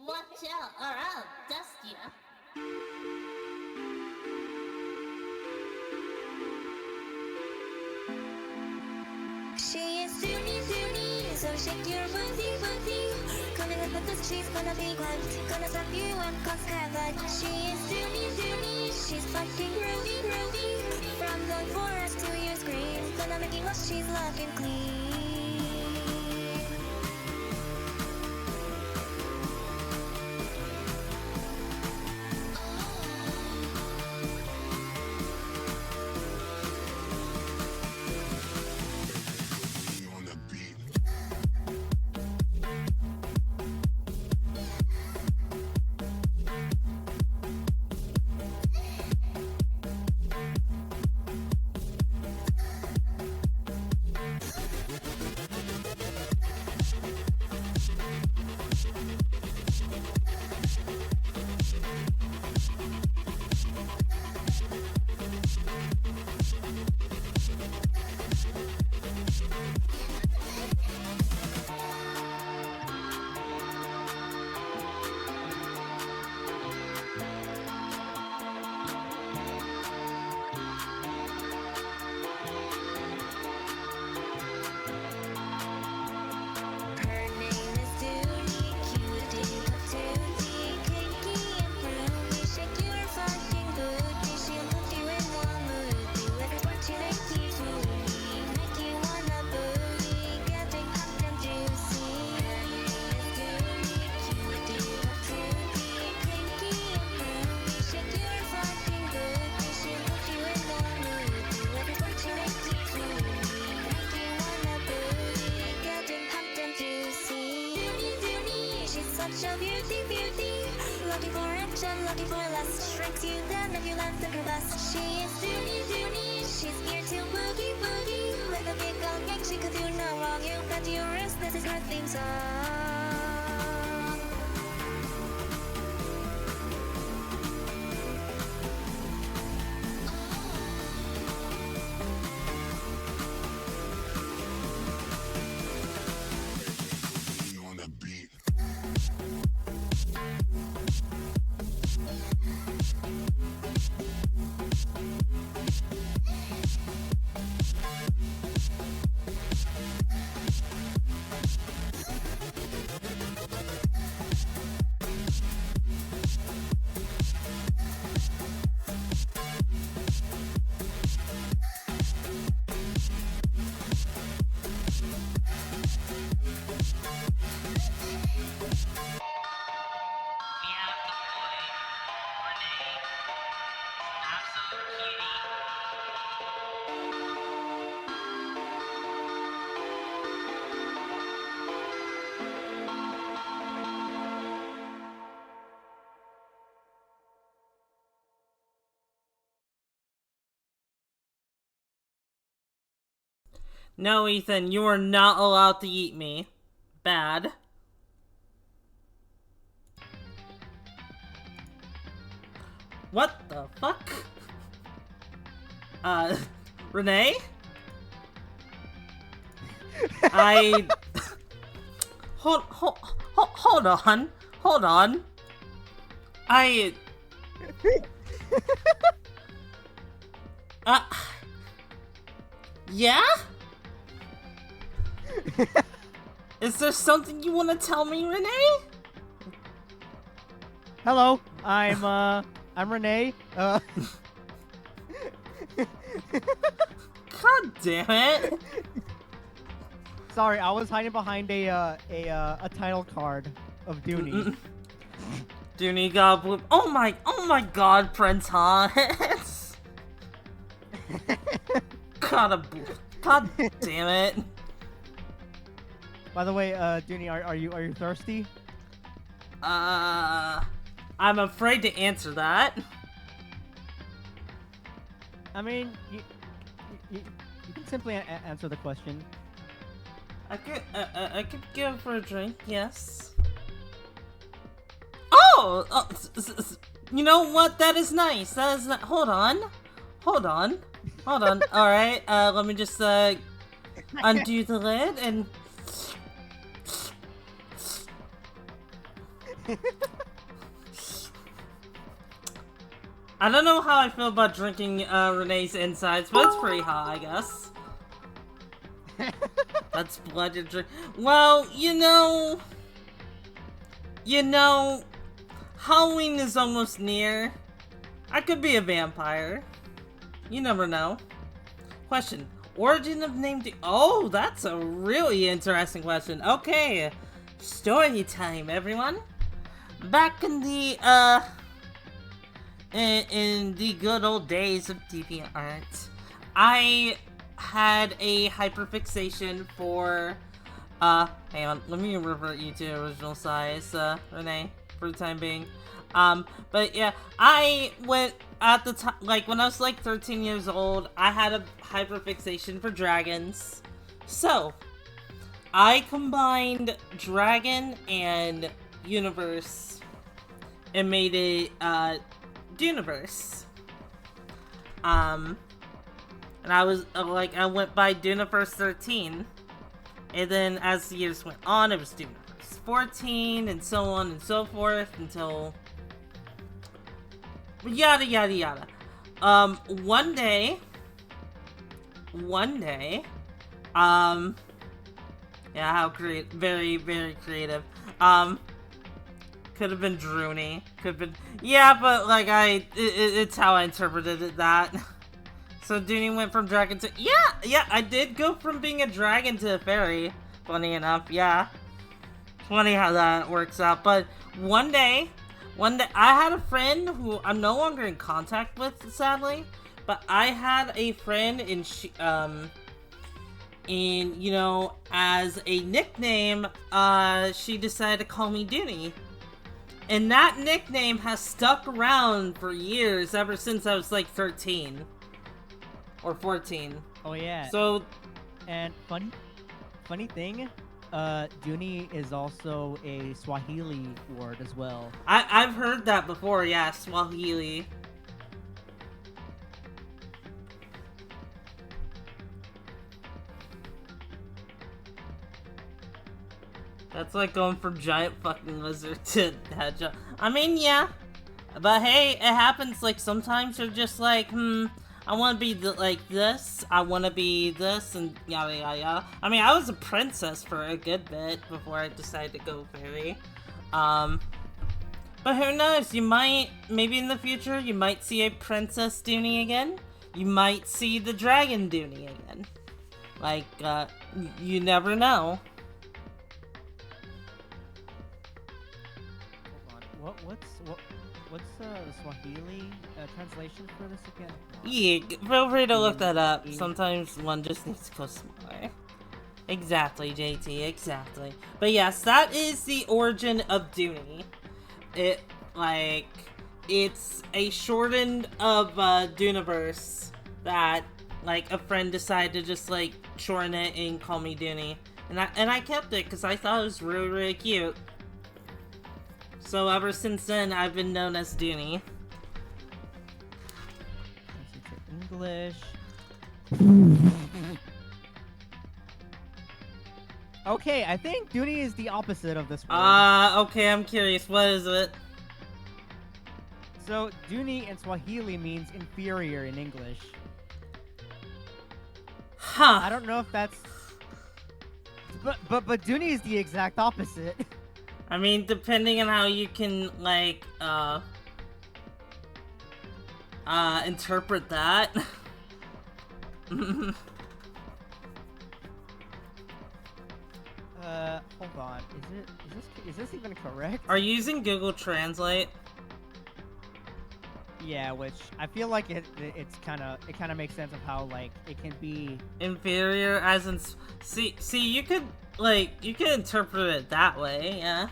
Watch out, or I'll dust you. She is Dooney, so shake your booty. Coming up with this, she's gonna be quiet. Gonna slap you and cause havoc. She is Dooney, she's fucking groovy. From the forest to your screen, gonna make you wish she's looking clean. Such a beauty. Looking for action, looking for lust. Shrinks you down if you land in her bust. She is Dooney. She's here to boogie. With a big old gang, she could do no wrong. You bet your wrist, this is her theme song. No, Ethan, you are not allowed to eat me. Bad. What the fuck? Renee? Hold on. Yeah? Is there something you want to tell me, Renee? Hello, I'm Renee. God damn it! Sorry, I was hiding behind a title card of Dooney. Dooney got blue. Oh my God, Prince Hans! God damn it! By the way, Dooney, are you thirsty? I'm afraid to answer that. I mean, you can simply answer the question. I could give for a drink, yes. Oh! You know what? That is nice. That is not. Hold on. Alright, let me just, undo the lid and... I don't know how I feel about drinking Renee's insides, but it's pretty hot, I guess. That's blood you drink. Well, you know, Halloween is almost near. I could be a vampire. You never know. Question. Origin of name Oh, that's a really interesting question. Okay. Story time, everyone. Back in the, in the good old days of DeviantArt, I had a hyperfixation for, hang on, let me revert you to original size, Renee, for the time being. But yeah, I went at the time, like when I was like 13 years old, I had a hyperfixation for dragons. So, I combined dragon and universe and made it, Duniverse. And I was, I went by Duniverse 13. And then as the years went on, it was Duniverse 14, and so on and so forth, until yada yada yada. One day, yeah, how creative, very, very creative. Could have been Droony, could have been, yeah, but like it's how I interpreted it, that. So Dooney went from dragon to, yeah, I did go from being a dragon to a fairy, funny enough, yeah. Funny how that works out, but one day, I had a friend who I'm no longer in contact with, sadly, but I had a friend you know, as a nickname, she decided to call me Dooney. And that nickname has stuck around for years, ever since I was like 13. Or 14. Oh yeah. So, and funny thing, Dooney is also a Swahili word as well. I've heard that before, yeah, Swahili. That's like going from giant fucking lizard to hedgehog. I mean, yeah. But hey, it happens, like, sometimes you're just like, I want to be like this, I want to be this, and yada yada yada. I mean, I was a princess for a good bit before I decided to go fairy. But who knows, maybe in the future, you might see a Princess Dooney again. You might see the Dragon Dooney again. Like, you never know. Hold on, what's the Swahili translation for this again? Yeah, feel free to look that up. Sometimes one just needs to go smaller. Exactly, JT, exactly. But yes, that is the origin of Dooney. It's a shortened of, Duniverse that, like, a friend decided to just, like, shorten it and call me Dooney. And I kept it, because I thought it was really, really cute. So ever since then, I've been known as Dooney. English. Okay, I think Dooney is the opposite of this word. Okay, I'm curious. What is it? So, Dooney in Swahili means inferior in English. Huh. I don't know if that's... But Dooney is the exact opposite. I mean, depending on how you can, like, interpret that. Hold on. Is this even correct? Are you using Google Translate? Yeah, which I feel like it kind of makes sense of how, like, it can be inferior, as in, see, you could interpret it that way, yeah.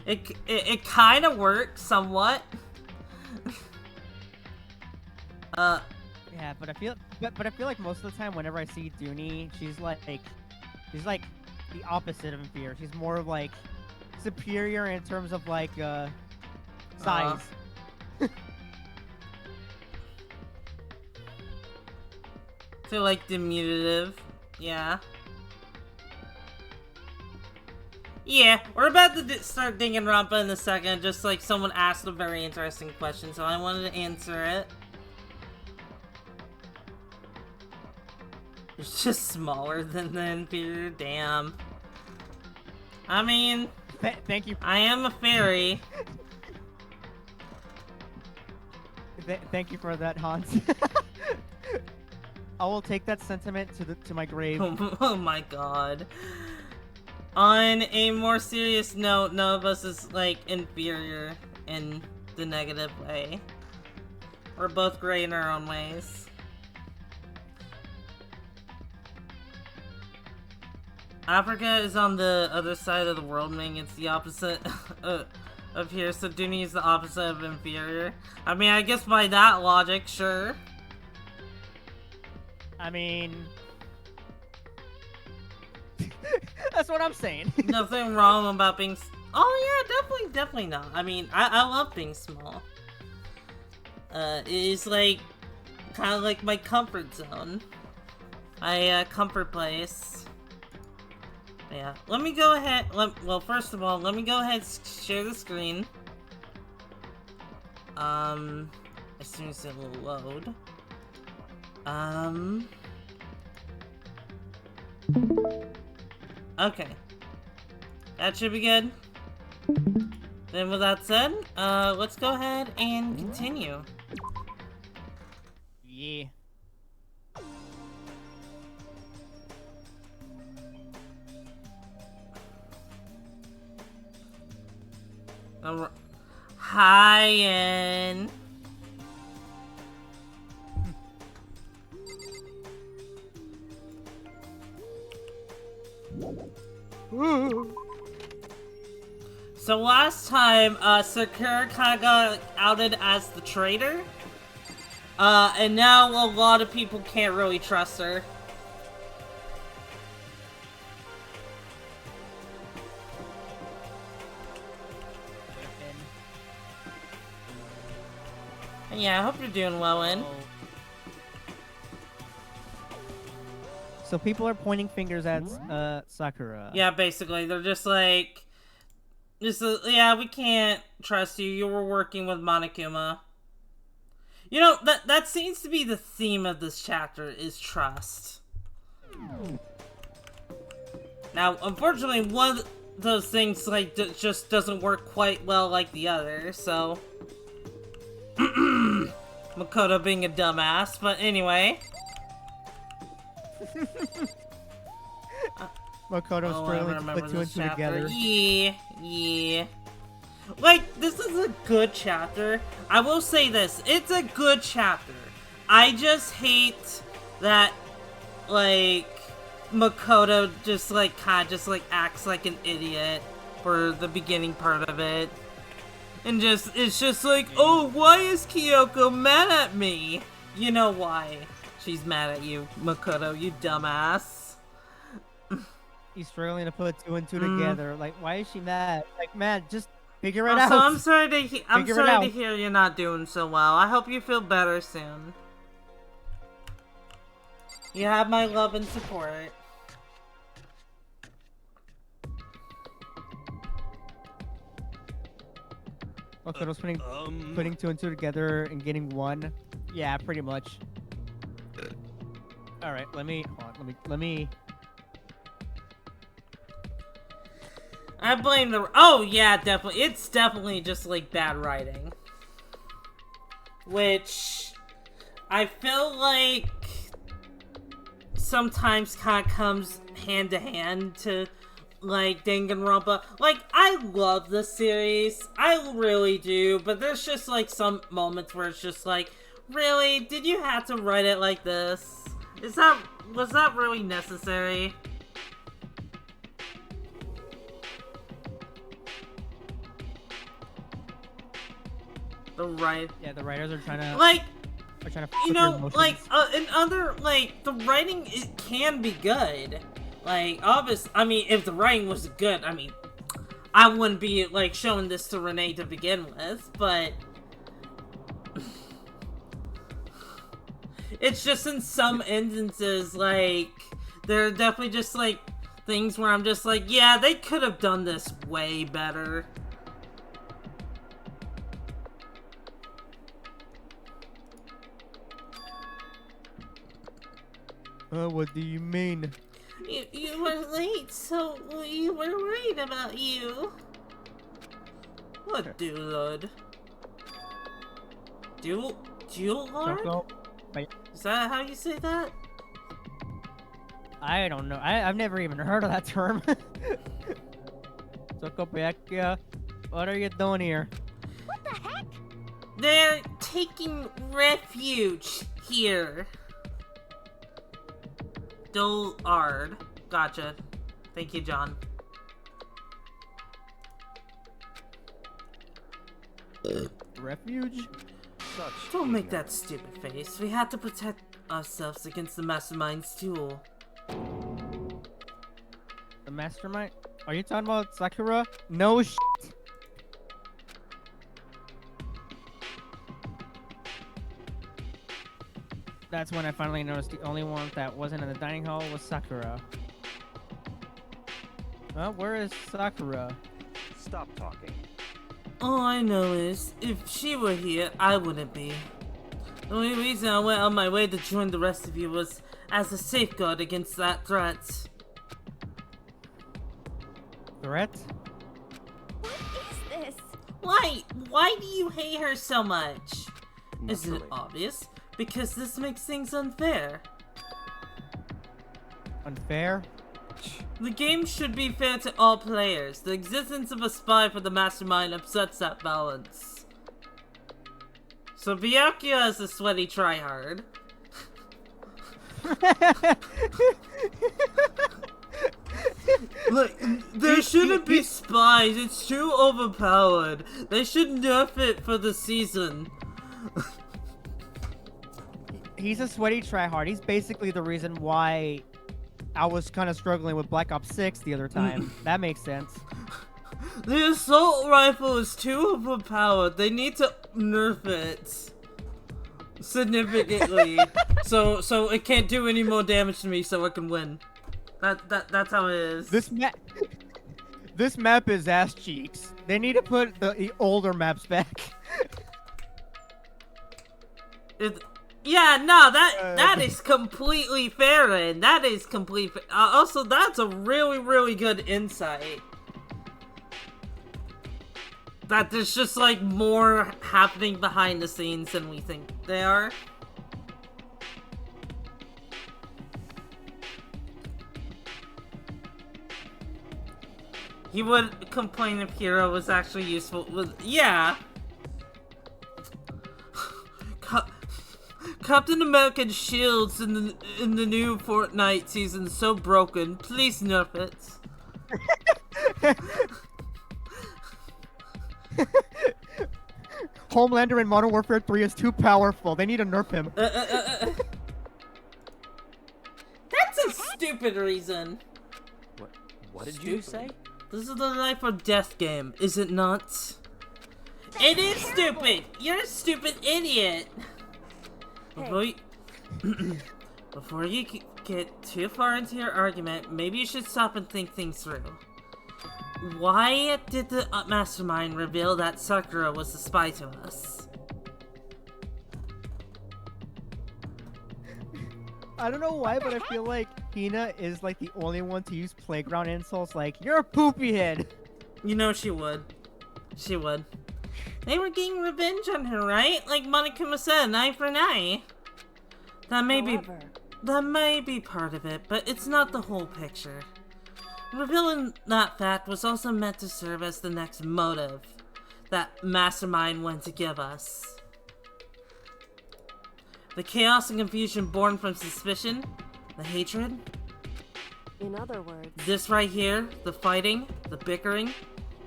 It kind of works somewhat. Yeah, but I feel like most of the time whenever I see Dooney, she's like the opposite of inferior. She's more of like superior in terms of like size. So like diminutive, yeah. Yeah, we're about to start Danganronpa in a second, just like someone asked a very interesting question, so I wanted to answer it. It's just smaller than the inferior, damn. I mean... Thank you. I am a fairy. Thank you for that, Hans. I will take that sentiment to my grave. Oh my god. On a more serious note, none of us is, like, inferior in the negative way. We're both great in our own ways. Africa is on the other side of the world, meaning it's the opposite of here, so Dooney is the opposite of inferior. I mean, I guess by that logic, sure. I mean... That's what I'm saying. Nothing wrong about being... Oh yeah, definitely not. I mean, I love being small. It's like... kind of like my comfort zone. My comfort place. Yeah, let me go ahead... well, first of all, let me go ahead and share the screen. As soon as it will load. Okay. That should be good. Then with that said, let's go ahead and continue. Yeah. Hi, En. So last time, Sakura kinda got outed as the traitor. And now a lot of people can't really trust her. And yeah, I hope you're doing well, En. So people are pointing fingers at Sakura. Yeah, basically, they're just like... yeah, we can't trust you. You were working with Monokuma. You know, that seems to be the theme of this chapter, is trust. Now, unfortunately, one of those things, like, just doesn't work quite well like the other, so... Makoto being a dumbass, but anyway... Makoto's struggling to put two and two together. Yeah. Like, this is a good chapter. I will say this, it's a good chapter. I just hate that, like, Makoto just, like, acts like an idiot for the beginning part of it. And it's just like, oh, why is Kyoko mad at me? You know why she's mad at you, Makoto, you dumbass. He's struggling to put two and two together. Like, why is she mad? Like, man, just figure it out. I'm sorry to hear you're not doing so well. I hope you feel better soon. You have my love and support. Makoto's putting two and two together and getting one. Yeah, pretty much. All right, let me. I blame the... Oh, yeah, definitely. It's definitely just, like, bad writing. Which... I feel like... sometimes kind of comes hand to hand to, like, Danganronpa. Like, I love this series. I really do. But there's just, like, some moments where it's just like, really? Did you have to write it like this? Was that really necessary? The writers are trying to... Like, are trying to you know, like, in other, like, the writing, it can be good. Like, obviously, I mean, if the writing was good, I mean, I wouldn't be, like, showing this to Renee to begin with, but... It's just in some instances, like, they're definitely just, like, things where I'm just like, yeah, they could have done this way better. What do you mean? You were late, so we were worried about you. What Duelord? Duelord? Choco? Is that how you say that? I don't know. I've never even heard of that term. Sokopakia, what are you doing here? What the heck? They're taking refuge here. Duelord. Gotcha. Thank you, John. Refuge? Don't make that stupid face. We had to protect ourselves against the Mastermind's duel. The mastermind? Are you talking about Sakura? No shit. That's when I finally noticed the only one that wasn't in the dining hall was Sakura. Well, where is Sakura? Stop talking. All I know is, if she were here, I wouldn't be. The only reason I went on my way to join the rest of you was as a safeguard against that threat. Threat? What is this? Why do you hate her so much? Isn't it Naturally. obvious? Because this makes things unfair. Unfair? The game should be fair to all players. The existence of a spy for the Mastermind upsets that balance. So Byakuya is a sweaty tryhard. Look, there shouldn't be spies. It's too overpowered. They should nerf it for the season. He's a sweaty tryhard. He's basically the reason why I was kind of struggling with Black Ops 6 the other time. That makes sense. The assault rifle is too overpowered. They need to nerf it significantly, so it can't do any more damage to me, so I can win. That's how it is. This map is ass cheeks. They need to put the older maps back. Yeah, no, that is completely fair, and that is complete. Also, that's a really good insight. That there's just like more happening behind the scenes than we think they are. He would complain if Hero was actually useful. Yeah. Captain America's shields in the new Fortnite season so broken. Please nerf it. Homelander in Modern Warfare 3 is too powerful. They need to nerf him. That's a stupid reason. What did you say? This is the life or death game, is it not? It is stupid! You're a stupid idiot! Before you get too far into your argument, maybe you should stop and think things through. Why did the Mastermind reveal that Sakura was the spy to us? I don't know why, but I feel like Hina is like the only one to use playground insults like, you're a poopy head! You know she would. She would. They were getting revenge on her, right? Like Monokuma said, an eye for an eye. That may be part of it, but it's not the whole picture. Revealing that fact was also meant to serve as the next motive that Mastermind went to give us. The chaos and confusion born from suspicion, the hatred. In other words, This right here, the fighting, the bickering,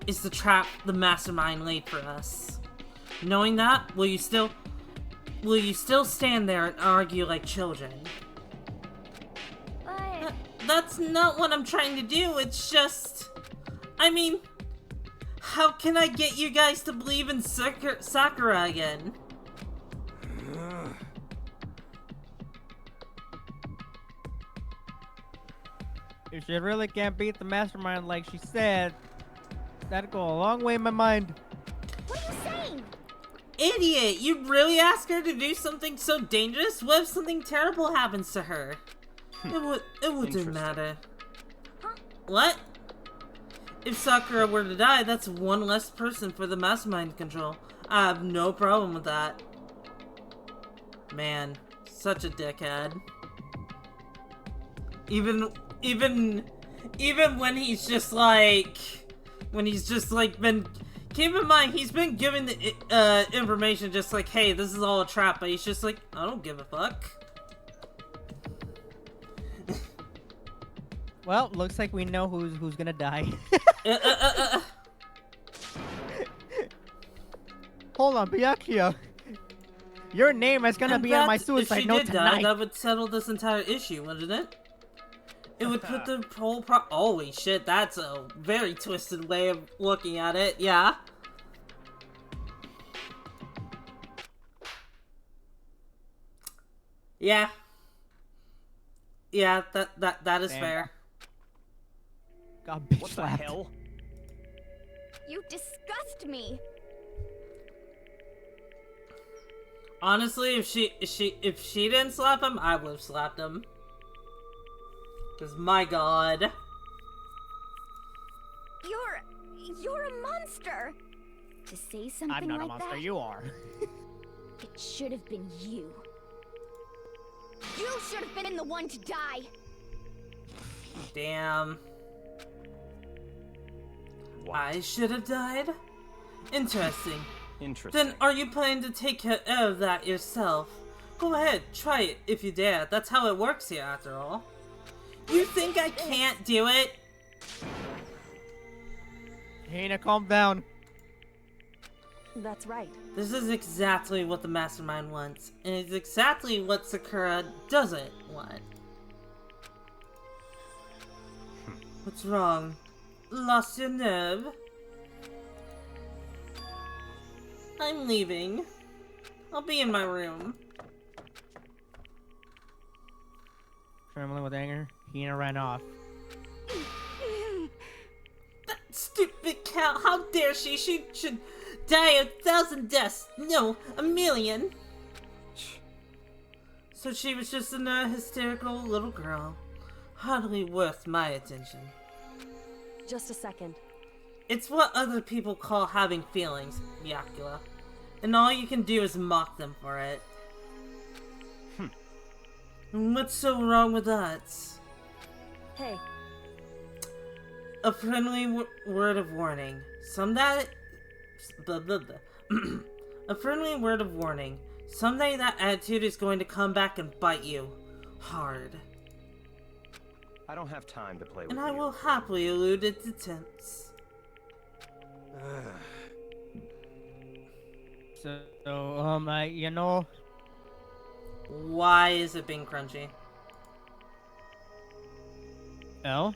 is the trap the Mastermind laid for us. Knowing that, will you still stand there and argue like children? But That's not what I'm trying to do, it's just... I mean... How can I get you guys to believe in Sakura again? If she really can't beat the mastermind like she said, that'd go a long way in my mind. What are you saying? Idiot! You really ask her to do something so dangerous? What if something terrible happens to her? It wouldn't Interesting. matter. Huh? What? If Sakura were to die, that's one less person for the mastermind control. I have no problem with that. Man, such a dickhead. Even when he's just like, been, keep in mind, he's been given the information just like, hey, this is all a trap, but he's just like, I don't give a fuck. Well, looks like we know who's gonna die. Hold on, Byakuya. Your name is gonna And be on my if suicide she note did die, tonight. that would settle this entire issue, wouldn't it? It would put the whole holy shit, that's a very twisted way of looking at it, yeah. Yeah. Yeah, that is Damn. fair. Got bitch What the slapped. hell? You disgust me. Honestly, if she didn't slap him, I would have slapped him. Cause my god. You're a monster. To say something I'm not like a monster, that, you are. it should have been you. You should have been the one to die. Damn. What? I should have died? Interesting. Interesting. Then are you planning to take care of that yourself? Go ahead, try it if you dare. That's how it works here, after all. You think I can't do it? Hina, calm down. That's right. This is exactly what the mastermind wants, and it's exactly what Sakura doesn't want. What's wrong? Lost your nerve? I'm leaving. I'll be in my room. Trembling with anger, Hina ran off. That stupid cow! How dare she? She should die 1,000 deaths. No, 1,000,000. So she was just a hysterical little girl. Hardly worth my attention. Just a second. It's what other people call having feelings, Yakula. And all you can do is mock them for it. And what's so wrong with that? Hey, A friendly word of warning. A friendly word of warning. Someday that attitude is going to come back and bite you. Hard. I don't have time to play with And you. I will happily elude its attempts. So, you know, Why is it being crunchy? L?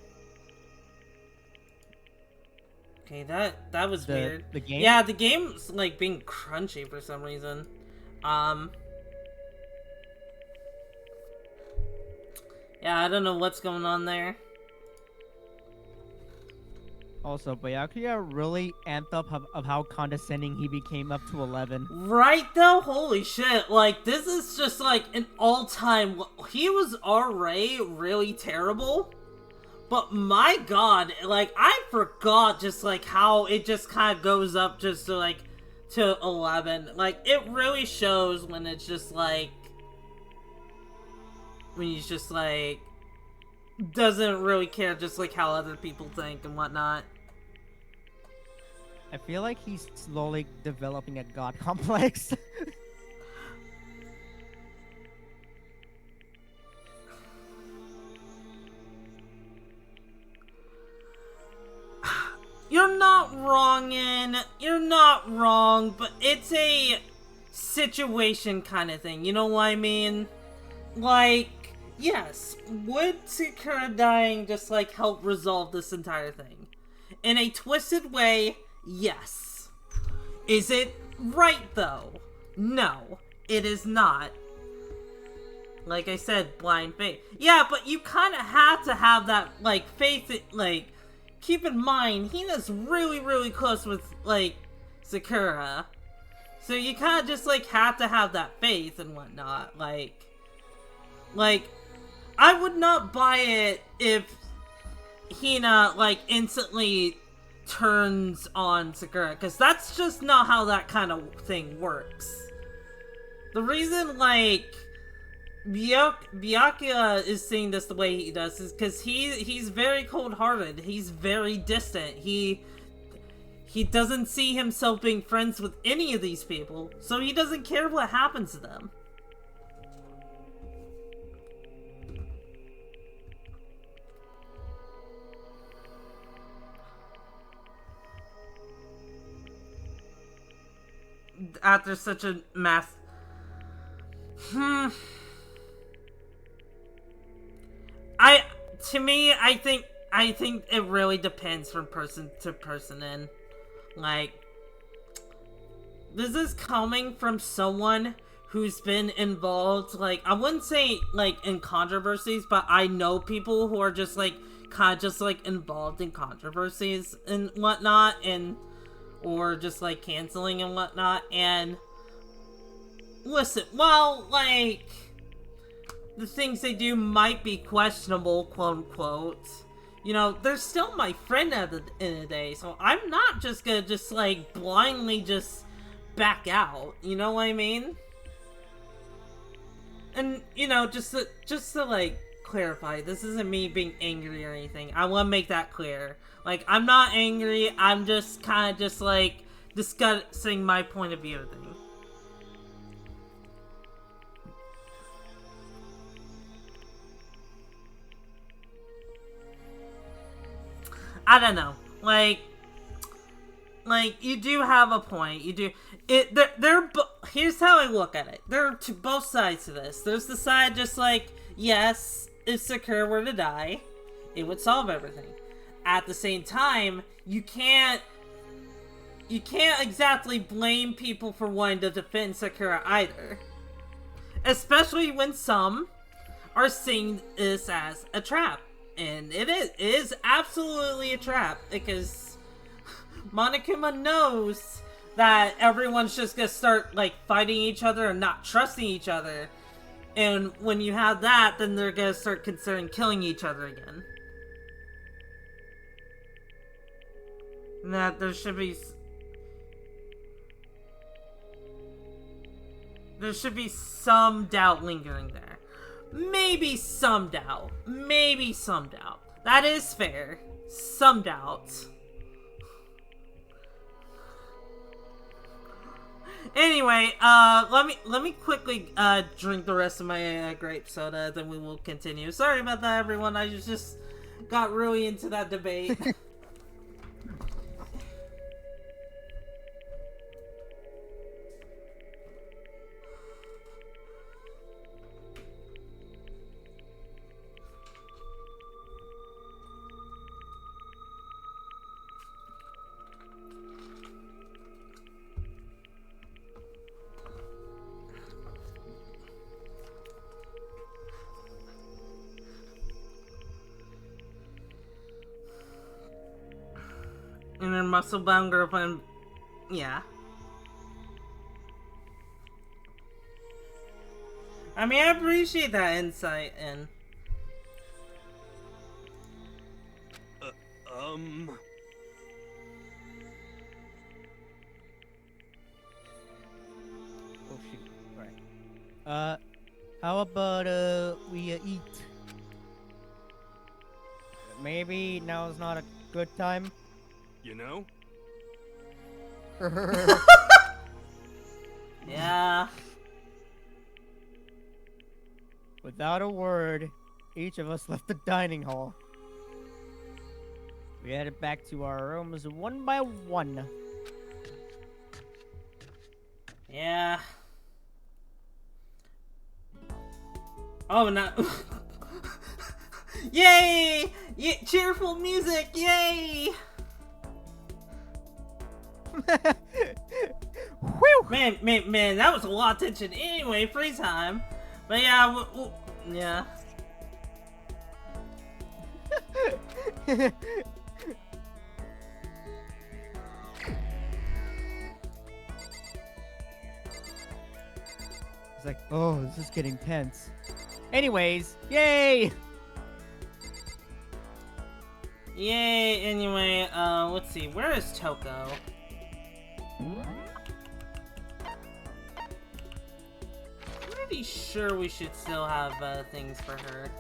Okay, that was weird. The game? Yeah, the game's like being crunchy for some reason. Yeah, I don't know what's going on there. Also, Byakuya really amped up of how condescending he became up to 11. Right though? Holy shit. Like, this is just like an all-time... He was already really terrible. But my god, like, I forgot just like how it just kind of goes up just to like, to 11. Like, it really shows when it's just like... When he's just like... Doesn't really care just like how other people think and whatnot. I feel like he's slowly developing a god complex. You're not wrong, you're not wrong, but it's a situation kind of thing, you know what I mean? Like, yes, would Sakura dying just, like, help resolve this entire thing? In a twisted way, yes. Is it right, though? No, it is not. Like I said, blind faith. Yeah, but you kind of have to have that, like, faith, like, keep in mind, Hina's really, really close with, like, Sakura. So you kind of just, like, have to have that faith and whatnot. Like, I would not buy it if Hina, like, instantly turns on Sakura, because that's just not how that kind of thing works. The reason, like, Byakuya is saying this the way he does is because he's very cold-hearted. He's very distant. He doesn't see himself being friends with any of these people, so he doesn't care what happens to them. After such a I think it really depends from person to person, and like, this is coming from someone who's been involved, like, I wouldn't say like in controversies, but I know people who are just like kind of just like involved in controversies and whatnot, and or just like canceling and whatnot. And listen, while like the things they do might be questionable, quote unquote, you know, they're still my friend at the end of the day, so I'm not just gonna just like blindly just back out, you know what I mean? And you know, just to like clarify, this isn't me being angry or anything. I want to make that clear. Like, I'm not angry, I'm just kind of just like discussing my point of view of things. I don't know. Like, you do have a point. You do. Here's how I look at it. There are both sides to this. There's the side just like, yes, if Sakura were to die, it would solve everything. At the same time, you can't exactly blame people for wanting to defend Sakura either. Especially when some are seeing this as a trap. And it is absolutely a trap, because Monokuma knows that everyone's just gonna start like fighting each other and not trusting each other. And when you have that, then they're gonna start considering killing each other again. And that there should be some doubt lingering there. Maybe some doubt. Maybe some doubt. That is fair. Some doubt. Anyway, let me quickly drink the rest of my grape soda, then we will continue. Sorry about that, everyone. I just got really into that debate. And her muscle-bound girlfriend, yeah. I mean, I appreciate that insight, and... Oh shoot, right. How about, we, eat? Maybe now's not a good time? You know? Yeah. Without a word, each of us left the dining hall. We headed back to our rooms one by one. Yeah. Oh, no. Yay! Cheerful music! Yay! Whew! Man, that was a lot of tension. Anyway, free time. But yeah, yeah. It's like, oh, this is getting tense. Anyways, yay! Yay, anyway, let's see, where is Toko? Pretty sure we should still have, things for her.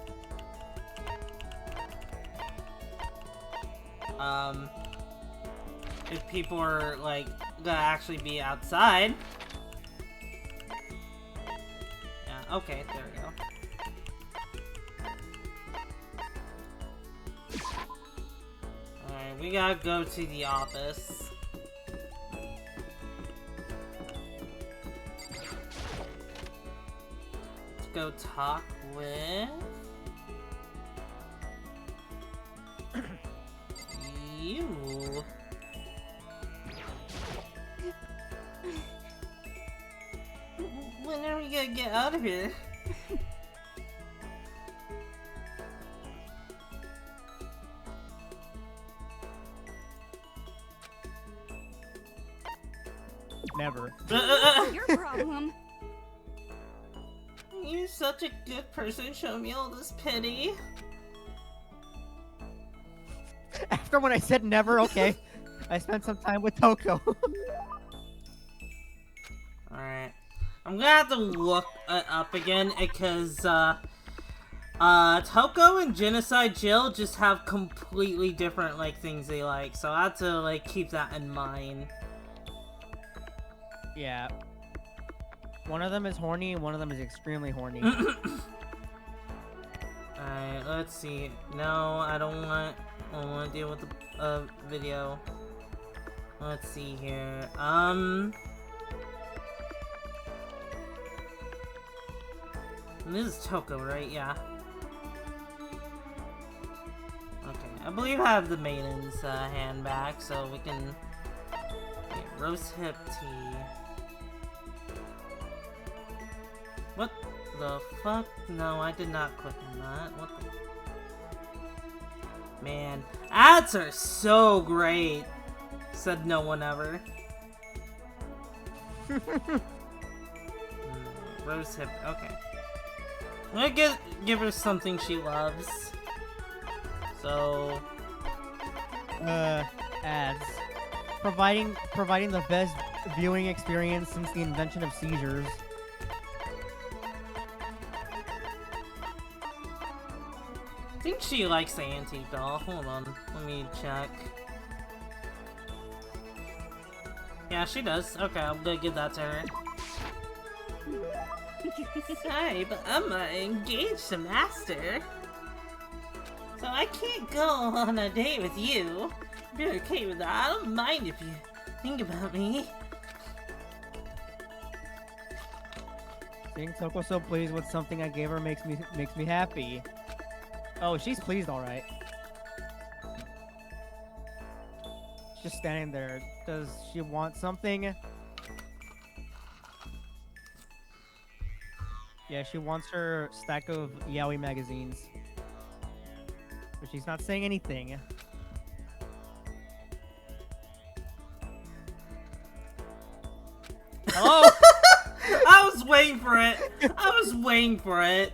If people are, like, gonna actually be outside. Yeah, okay, there we go. Alright, we gotta go to the office. Let's go talk with... you. When are we gonna get out of here? Never. Your problem. You're such a good person, show me all this pity. After when I said never, okay. I spent some time with Toko. Alright. I'm gonna have to look up again because, Toko and Genocide Jill just have completely different, like, things they like. So I have to, like, keep that in mind. Yeah. One of them is horny and one of them is extremely horny. Alright, let's see. No, I don't want to deal with the video. Let's see here. This is Toko, right? Yeah. Okay, I believe I have the maiden's hand back, so we can... Okay, roast hip tea. What the fuck? No, I did not click on that. What the... Man, ads are so great! Said no one ever. Rose hip, okay. I'm gonna give her something she loves. So... Ads. Providing the best viewing experience since the invention of seizures. I think she likes the antique doll. Hold on, let me check. Yeah, she does. Okay, I'm gonna give that to her. Sorry, but I'm engaged to Master. So I can't go on a date with you. If you're okay with that, I don't mind if you think about me. Seeing Toko so pleased with something I gave her makes me happy. Oh, she's pleased, all right. She's just standing there. Does she want something? Yeah, she wants her stack of yaoi magazines. But she's not saying anything. Hello? I was waiting for it. I was waiting for it.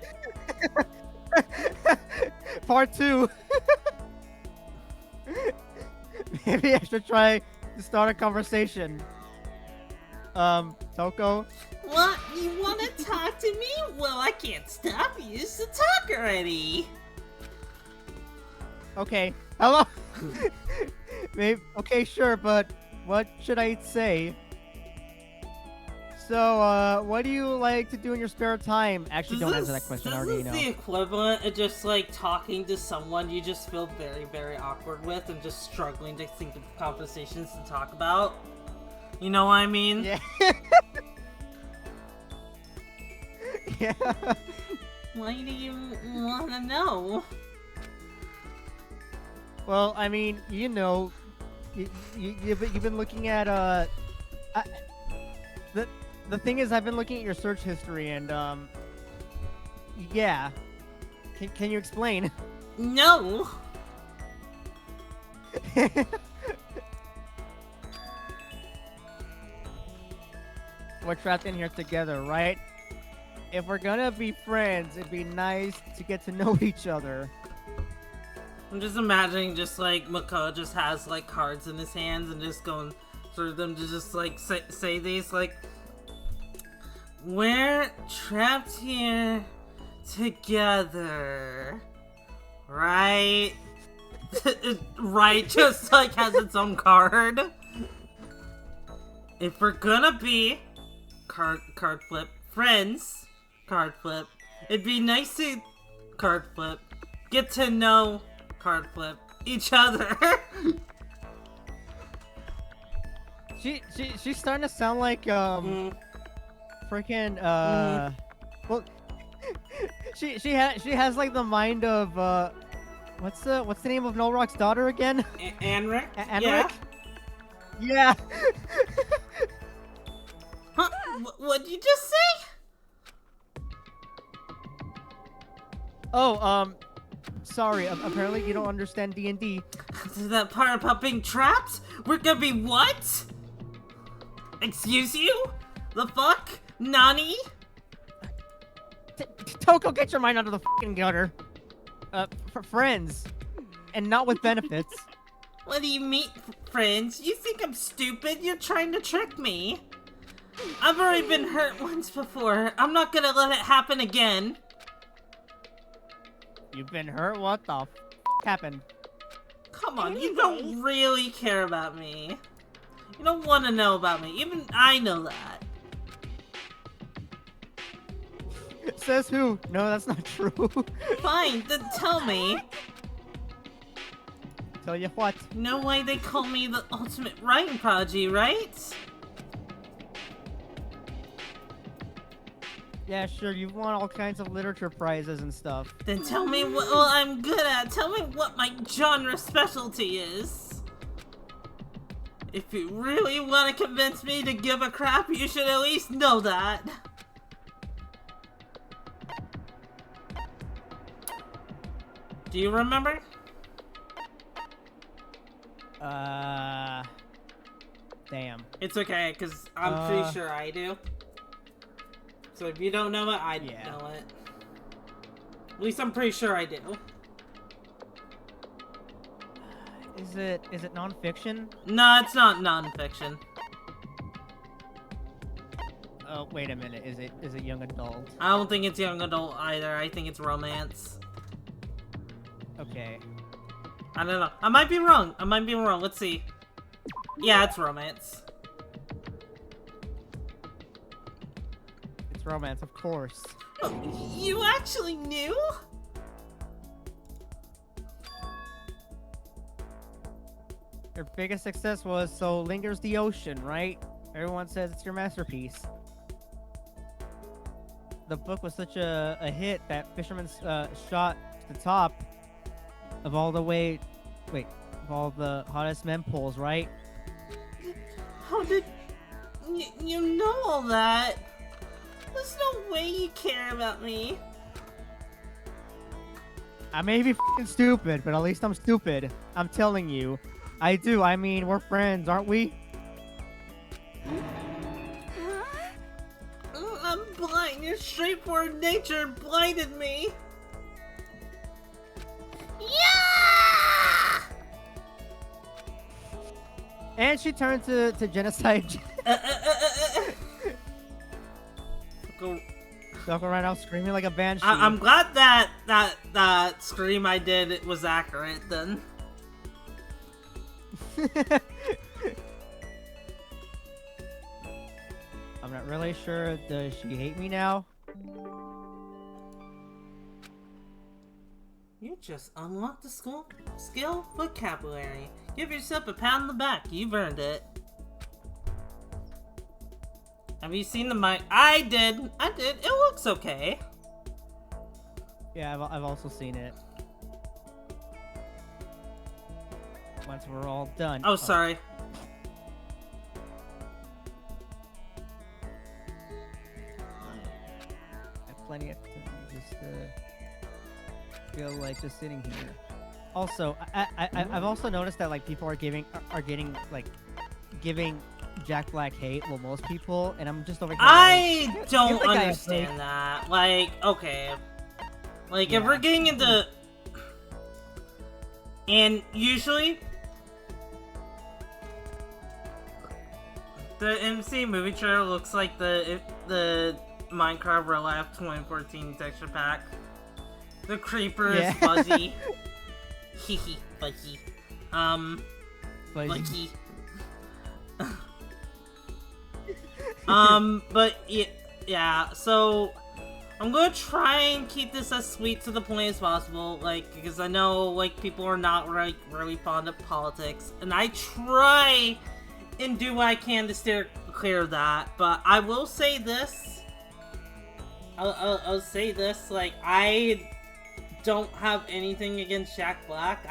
Part 2. Maybe I should try to start a conversation. Toko? What? You want to talk to me? Well, I can't stop you, so talk already. Okay. Hello? Maybe. Okay, sure, but what should I say? So, what do you like to do in your spare time? Actually, don't answer that question. I already know. This is the equivalent of just, like, talking to someone you just feel very, very awkward with and just struggling to think of conversations to talk about. You know what I mean? Yeah. Yeah. Why do you want to know? Well, I mean, you know, you've been looking at the thing is, I've been looking at your search history, and Yeah. Can you explain? No. We're trapped in here together, right? If we're gonna be friends, it'd be nice to get to know each other. I'm just imagining just like Mako just has like cards in his hands and just going through them to just like say these like, we're trapped here together, right? Right, just like has its own card. If we're gonna be card flip friends, card flip, it'd be nice to card flip get to know card flip each other. She's starting to sound like freaking well she has like the mind of what's the name of Noel Rock's daughter again? Anric? Anric? Yeah. Huh? What'd you just say? Oh, sorry. Apparently you don't understand D&D. That part about being trapped? We're gonna be what? Excuse you? The fuck? Nani? Toko, get your mind out of the fucking gutter. For friends, and not with benefits. What do you mean, friends? You think I'm stupid? You're trying to trick me. I've already been hurt once before. I'm not gonna let it happen again. You've been hurt? What the happened? Come on, you don't really care about me. You don't want to know about me. Even I know that. Says who? No, that's not true. Fine, then tell me. Tell you what. You know why they call me the ultimate writing prodigy, right? Yeah, sure, you've won all kinds of literature prizes and stuff. Then tell me what I'm good at. Tell me what my genre specialty is. If you really want to convince me to give a crap, you should at least know that. Do you remember? Damn. It's okay, because I'm pretty sure I do. So if you don't know it, I know it. At least I'm pretty sure I do. Is it non-fiction? No, it's not non-fiction. Oh, wait a minute. Is it young adult? I don't think it's young adult either. I think it's romance. Okay. I don't know. I might be wrong. Let's see. Yeah, it's romance. It's romance, of course. Oh, you actually knew? Your biggest success was So Lingers the Ocean, right? Everyone says it's your masterpiece. The book was such a hit that Fisherman's shot to the top of all the hottest men polls, right? How did you know all that? There's no way you care about me. I may be f***ing stupid, but at least I'm stupid. I'm telling you. I do. I mean, we're friends, aren't we? I'm blind. Your straightforward nature blinded me. Yeah! And she turned to genocide. Go right out screaming like a banshee. I'm glad that scream I did was accurate then. I'm not really sure. Does she hate me now? You just unlocked the skill vocabulary. Give yourself a pat on the back. You've earned it. Have you seen the mic? I did. It looks okay. Yeah, I've also seen it. Once we're all done. Oh, sorry. plenty of time. Just feel like just sitting here. Also, I've also noticed that like people are getting giving Jack Black hate. Well, most people, and I'm just over here. I like, don't give the guy a break. understand that. Like, okay. Like, Yeah. if we're getting into... And usually... The MC movie trailer looks like the Minecraft Real Life 2014 texture pack. The creeper is fuzzy. Hehe, fuzzy. Fuzzy. But yeah, so I'm gonna try and keep this as sweet to the point as possible, like, because I know, like, people are not, like, really fond of politics, and I try and do what I can to steer clear of that, but I will say this, I'll say this, like, I don't have anything against Jack Black.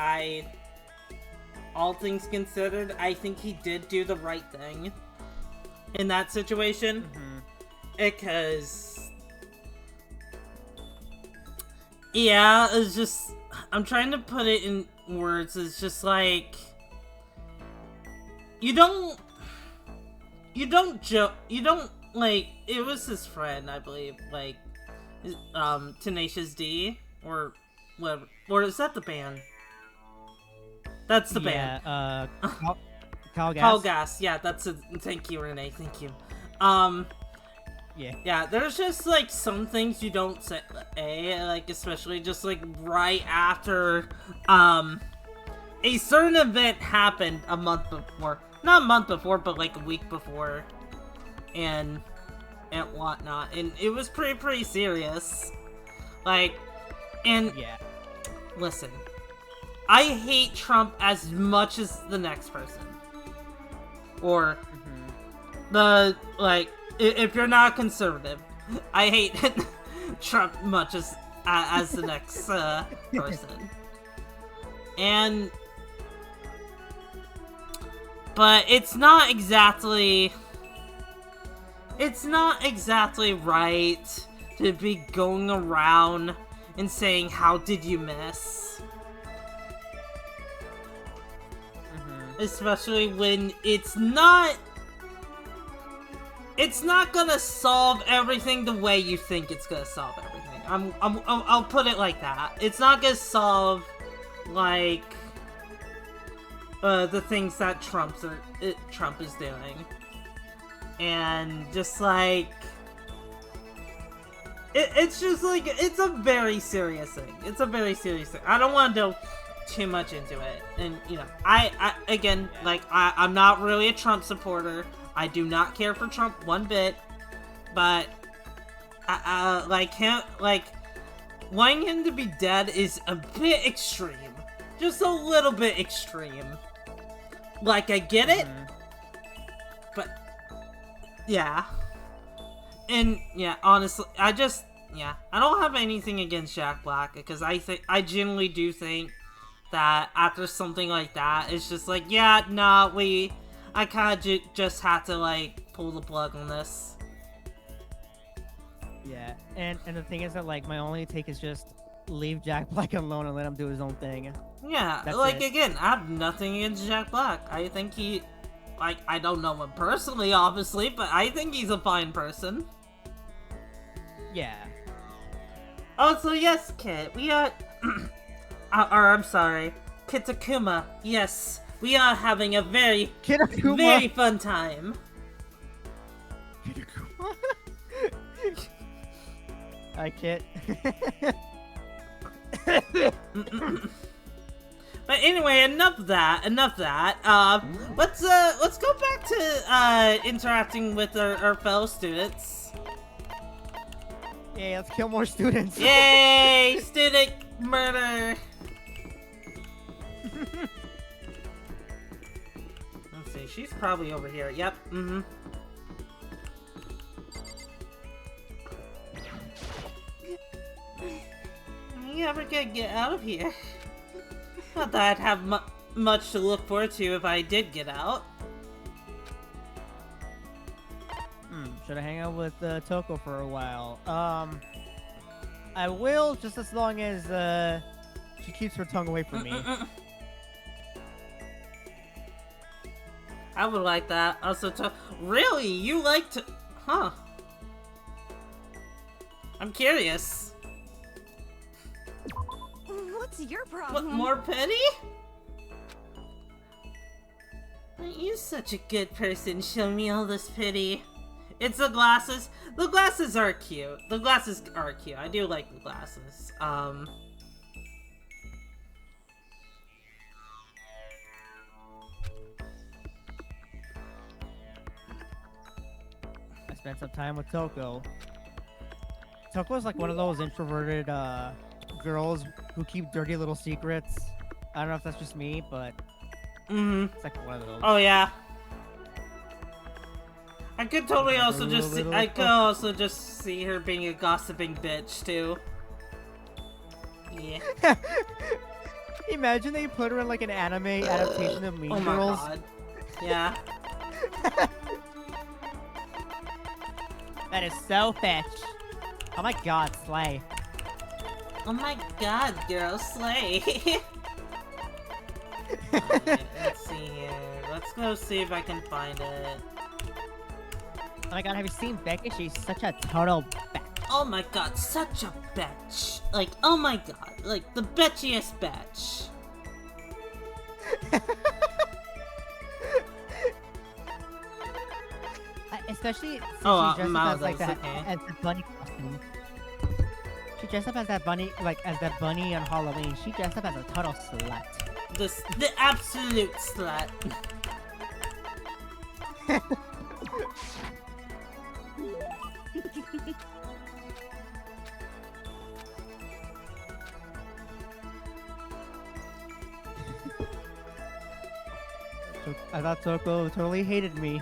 All things considered, I think he did do the right thing in that situation, because, yeah, it's just, I'm trying to put it in words, it's just like, you don't, like, it was his friend, I believe, like, Tenacious D, or whatever, or is that the band? That's the band. Cal Gas. Cal Gas, yeah, that's it. Thank you, Renee, thank you. Yeah, there's just, like, some things you don't say, like, especially just, like, right after, a certain event happened a month before. Not a month before, but, like, a week before. And whatnot. And it was pretty serious. Like, and... Yeah. Listen. I hate Trump as much as the next person. Or... The, like... If you're not conservative, I hate Trump much as the next person. And, but it's not exactly right to be going around and saying, "How did you miss?" Especially when it's not gonna solve everything the way you think it's gonna solve everything. I'll put it like that. It's not gonna solve, like, the things that Trump is doing. And just, like, it's just, like, it's a very serious thing. It's a very serious thing. I don't want to delve too much into it. And, you know, again, like, I'm not really a Trump supporter. I do not care for Trump one bit, but, like, wanting him to be dead is a bit extreme. Just a little bit extreme. Like, I get it, but, yeah. And, yeah, honestly, I don't have anything against Jack Black, because I genuinely do think that after something like that, it's just like, yeah, nah, I kinda just had to, like, pull the plug on this. Yeah, and the thing is that, like, my only take is just leave Jack Black alone and let him do his own thing. Yeah, That's like, it. again, I have nothing against Jack Black. I think he, like, I don't know him personally, obviously, but I think he's a fine person. Yeah. Also, yes, Kit, we are, I'm sorry, Kitakuma, yes. We are having a very, Kitakuma. very fun time. Kitakuma. I can't. But anyway, enough of that. Let's go back to interacting with our fellow students. Yeah, let's kill more students. Yay! Student murder. Let's see. She's probably over here. Yep. You ever gonna get out of here? Not that I'd have much to look forward to if I did get out. Should I hang out with Toko for a while? I will, just as long as she keeps her tongue away from me. I would like that. Also, really, you like to? Huh? I'm curious. What's your What, problem? more pity? Aren't you such a good person? Show me all this pity. It's the glasses. The glasses are cute. The glasses are cute. I do like the glasses. I spent some time with Toko. Toko's like one of those introverted girls who keep dirty little secrets. I don't know if that's just me, but it's like one of those. Oh yeah. I could totally also just see, I could also just see her being a gossiping bitch too. Yeah. Imagine they put her in like an anime adaptation of Mean Oh my Girls. god. Yeah. That is so fetch. Oh my god, slay. Oh my god, girl, slay. Alright, let's see here. Let's go see if I can find it. Oh my god, have you seen Becky? She's such a total bitch. Oh my god, such a bitch. Like, oh my god, like the bitchiest bitch. Especially since Oh, she dresses Mao, as like that's that okay. as the bunny costume. She dressed up as that bunny, like as that bunny on Halloween. She dressed up as a total slut. The absolute slut. I thought Toko totally hated me.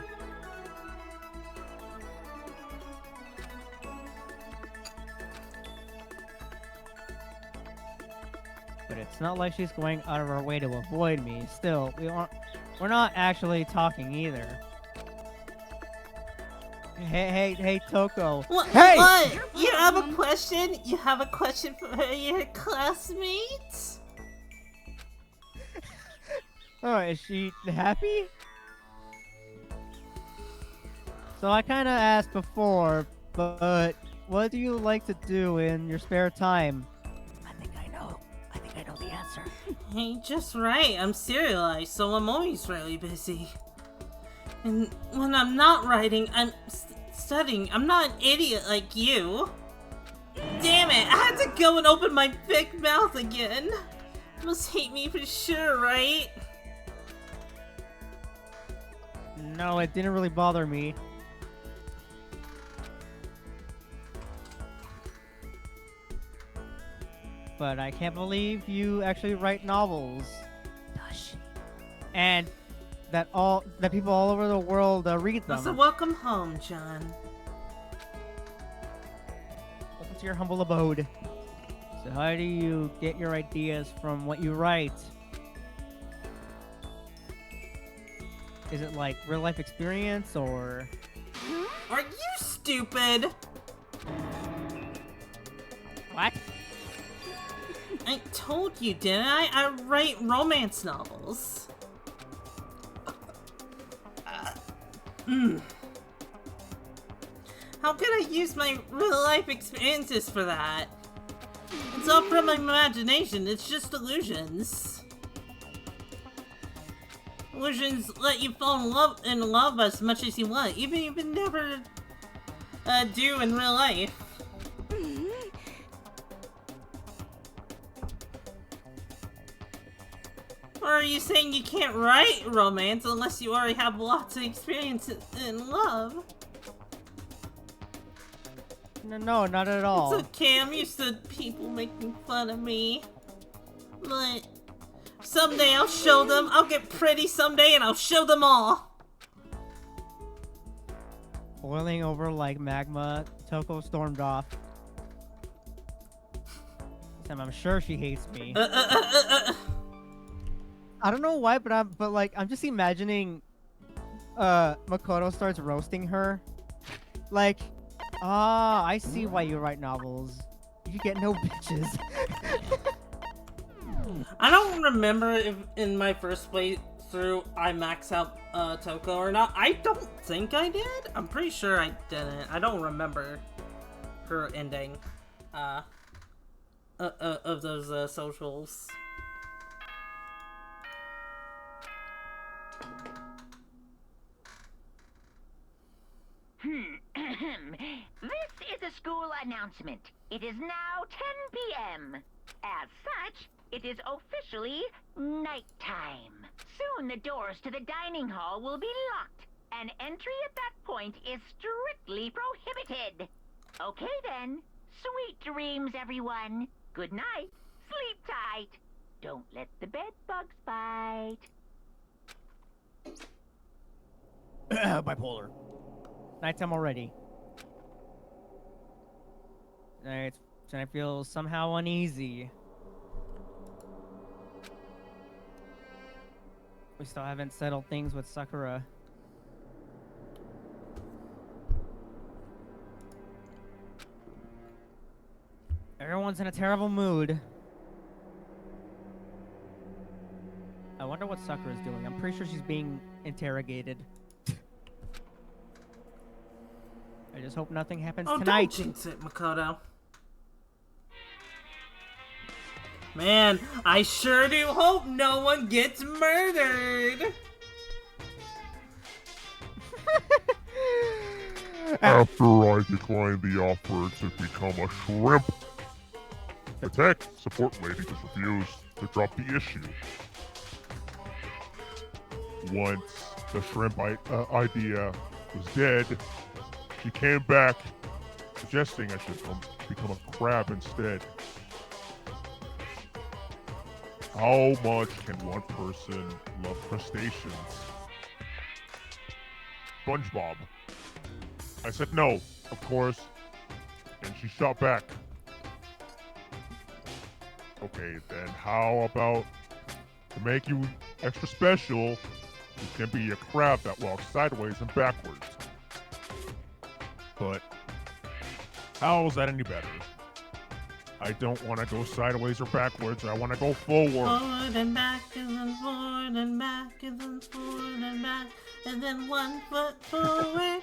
But it's not like she's going out of her way to avoid me. Still, we're not actually talking either. Hey, Toko. What? Hey! What? Your You have a problem. question? You have a question for your classmate? Oh, is she happy? So I kind of asked before, but what do you like to do in your spare time? I think I know the answer. Hey, just right. I'm serialized, so I'm always really busy. And when I'm not writing, I'm studying. I'm not an idiot like you. Damn it! I had to go and open my big mouth again. You must hate me for sure, right? No, it didn't really bother me. But I can't believe you actually write novels. And that people all over the world read them. So welcome home, John. Welcome to your humble abode. So how do you get your ideas from what you write? Is it like real life experience or? Are you stupid? What? I told you, didn't I? I write romance novels. How could I use my real life experiences for that? It's all from my imagination, it's just illusions. Illusions let you fall in love as much as you want, even if you never do in real life. Or are you saying you can't write romance unless you already have lots of experience in love? No, not at all. It's okay, I'm used to people making fun of me. But someday I'll show them. I'll get pretty someday and I'll show them all. Boiling over like magma, Toko stormed off. I'm sure she hates me. I don't know why, but I'm just imagining Makoto starts roasting her. Like, I see why you write novels. You get no bitches. I don't remember if in my first playthrough I maxed out Toko or not. I don't think I did. I'm pretty sure I didn't. I don't remember her ending of those socials. This is a school announcement. It is now 10 p.m. As such, it is officially nighttime. Soon the doors to the dining hall will be locked, and entry at that point is strictly prohibited. Okay then. Sweet dreams, everyone. Good night. Sleep tight. Don't let the bed bugs bite. Bipolar. Nighttime already. Alright, and I feel somehow uneasy. We still haven't settled things with Sakura. Everyone's in a terrible mood. I wonder what Sakura's doing. I'm pretty sure she's being interrogated. I just hope nothing happens tonight. Don't jinx it, Makoto. Man, I sure do hope no one gets murdered. After I declined the offer to become a shrimp, the tech support lady just refused to drop the issue. Once the shrimp idea was dead, she came back, suggesting I should become a crab instead. How much can one person love crustaceans? SpongeBob. I said no, of course, and she shot back. Okay, then how about to make you extra special, you can be a crab that walks sideways and backwards. But how is that any better? I don't want to go sideways or backwards. I want to go forward. Forward and back, and then forward and back, and then forward and back, and then 1 foot forward.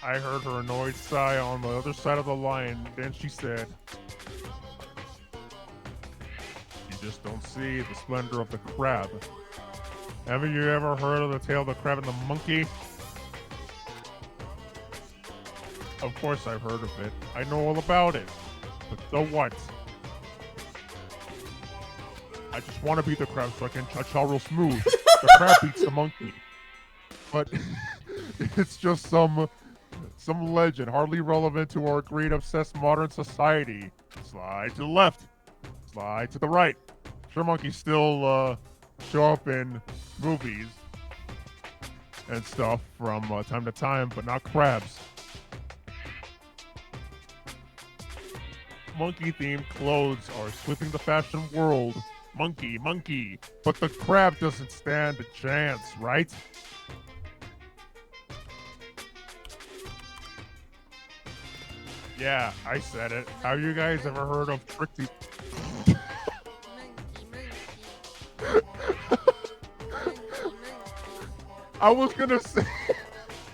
I heard her annoyed sigh on the other side of the line. Then she said, "You just don't see the splendor of the crab. Haven't you ever heard of the tale of the crab and the monkey?" Of course I've heard of it. I know all about it. But so what? I just want to be the crab so I can cha-cha real smooth. The crab beats the monkey. But it's just some legend, hardly relevant to our great obsessed modern society. Slide to the left. Slide to the right. Sure, monkeys still show up in movies and stuff from time to time, but not crabs. Monkey-themed clothes are sweeping the fashion world. Monkey, monkey. But the crab doesn't stand a chance, right? Yeah, I said it. Have you guys ever heard of Trixie? I was gonna say.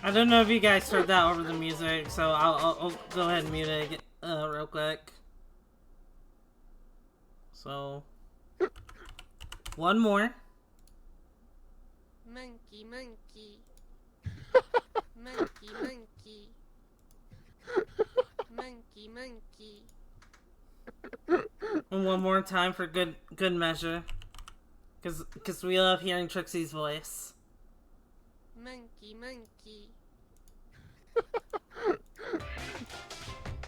I don't know if you guys heard that over the music, so I'll go ahead and mute it real quick. So, one more. Monkey, monkey. Monkey, monkey. Monkey, monkey. And one more time for good measure. Cause we love hearing Trixie's voice. Monkey, monkey.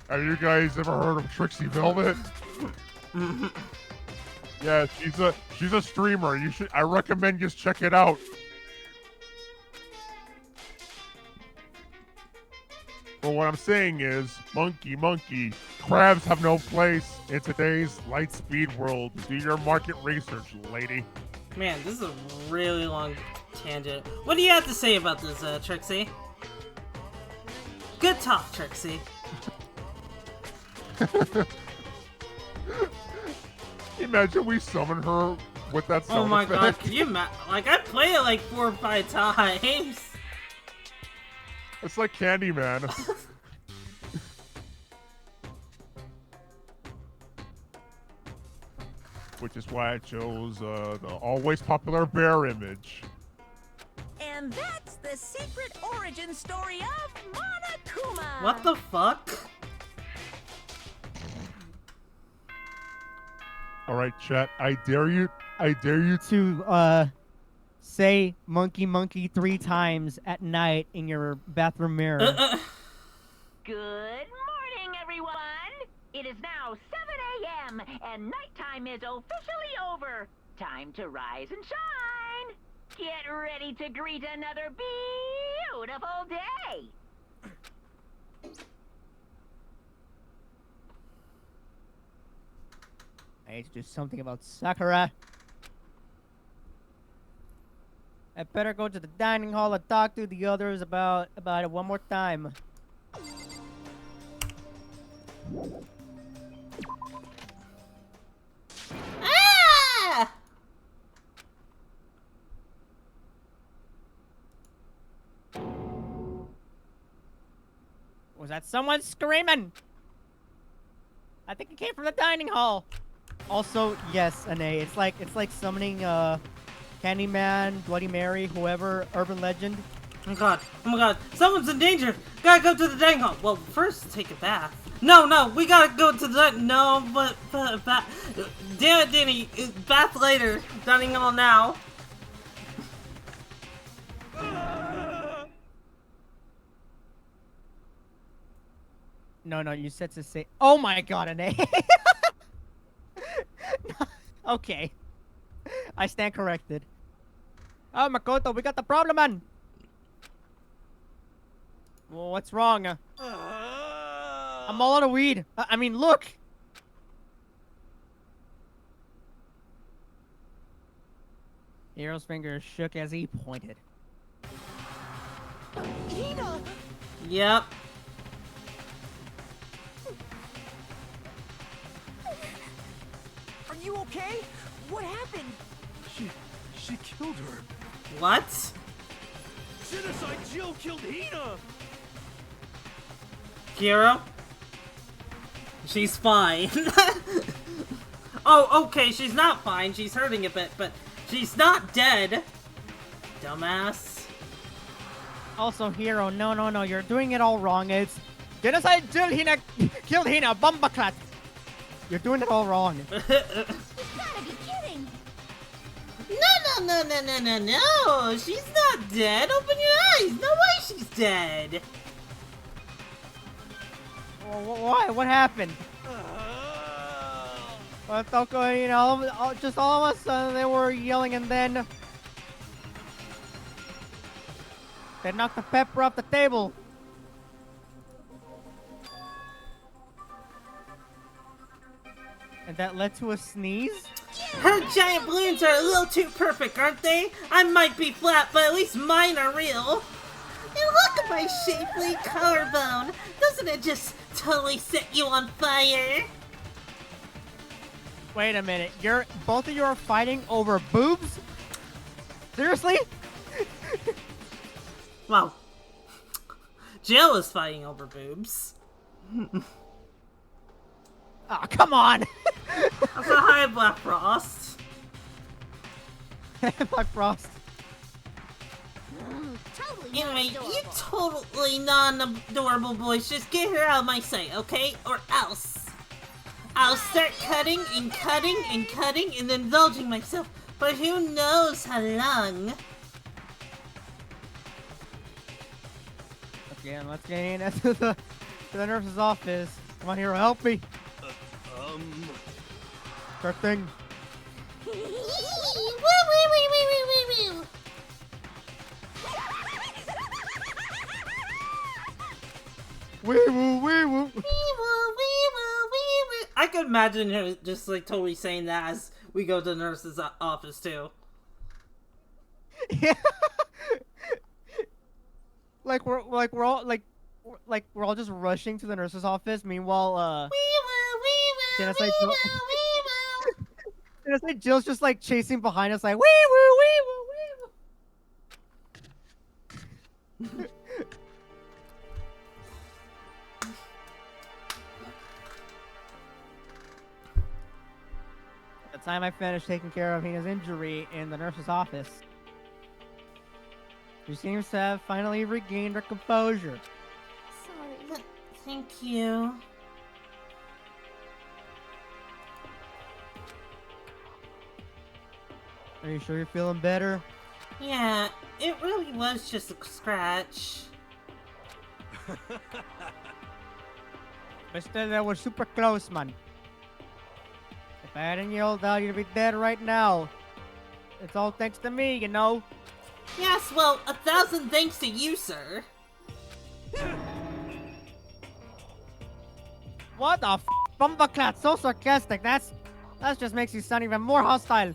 Have you guys ever heard of Trixie Velvet? Yeah, she's a streamer. I recommend just check it out. But what I'm saying is, monkey, monkey, crabs have no place in today's light speed world. Do your market research, lady. Man, this is a really long tangent. What do you have to say about this, Trixie? Good talk, Trixie. Imagine we summon her with that sound Oh my god, effect. can you like, I play it like 4 or 5 times. It's like Candyman. Which is why I chose the always popular bear image. And that's the secret origin story of Monokuma. What the fuck? All right, chat. I dare you To say monkey monkey 3 times at night in your bathroom mirror. Good morning, everyone. It is now 7 a.m. and nighttime is officially over. Time to rise and shine. Get ready to greet another beautiful day. I need to do something about Sakura. I better go to the dining hall and talk to the others about it one more time. Ah! Was that someone screaming? I think it came from the dining hall. Also, yes, Ane, it's like summoning Candyman, Bloody Mary, whoever, urban legend. Oh my god, someone's in danger! Gotta go to the dining hall! Well, first take a bath. No, we gotta go to the no, but damn it, Danny, bath later, dining hall now. No, you said to say. Oh my god, Ane. Okay, I stand corrected. Oh, Makoto, we got the problem, man. Well, what's wrong? I'm all out of weed. I mean, look. Hero's finger shook as he pointed. Hina! Yep. Are you okay? What happened? She killed her. What? Genocide Jill killed Hina! Kiro? She's fine. Oh, okay, she's not fine. She's hurting a bit, but she's not dead. Dumbass. Also, Hero, no, you're doing it all wrong. It's genocide Jill Hina killed Hina, Bumbaclat. You're doing it all wrong. You gotta be kidding! No. She's not dead. Open your eyes. No way she's dead. Why? What happened? Well, Toko, you know, just all of a sudden they were yelling and then they knocked the pepper off the table. And that led to a sneeze? Her giant balloons are a little too perfect, aren't they? I might be flat, but at least mine are real. And look at my shapely collarbone. Doesn't it just totally set you on fire? Wait a minute, both of you are fighting over boobs? Seriously? Well, Jill is fighting over boobs. Oh, come on! That's a high Black Frost. Black Frost. Totally Anyway, adorable. you totally non-adorable boys, just get her out of my sight, okay? Or else I'll start cutting and cutting and cutting and indulging myself, but who knows how long. Okay, let's get into the nurse's office. Come on, Hero, help me. Sure thing. Woo, woo, woo, woo, woo, woo, woo. Wee woo, wee woo. Wee woo, wee woo, wee woo. I could imagine her just like totally saying that as we go to the nurse's office too. Yeah. like we're all like like we're all just rushing to the nurse's office. Meanwhile, Genocide we Jill, will. Genocide Jill's just like chasing behind us, like wee woo wee woo wee woo. By the time I finished taking care of Hina's injury in the nurse's office, she seems to have finally regained her composure. Sorry. Thank you. Are you sure you're feeling better? Yeah, it really was just a scratch. But still, that was super close, man. If I hadn't yelled out, you'd be dead right now. It's all thanks to me, you know? Yes, well, 1,000 thanks to you, sir. What the f***? Bumbleclat, so sarcastic. That just makes you sound even more hostile.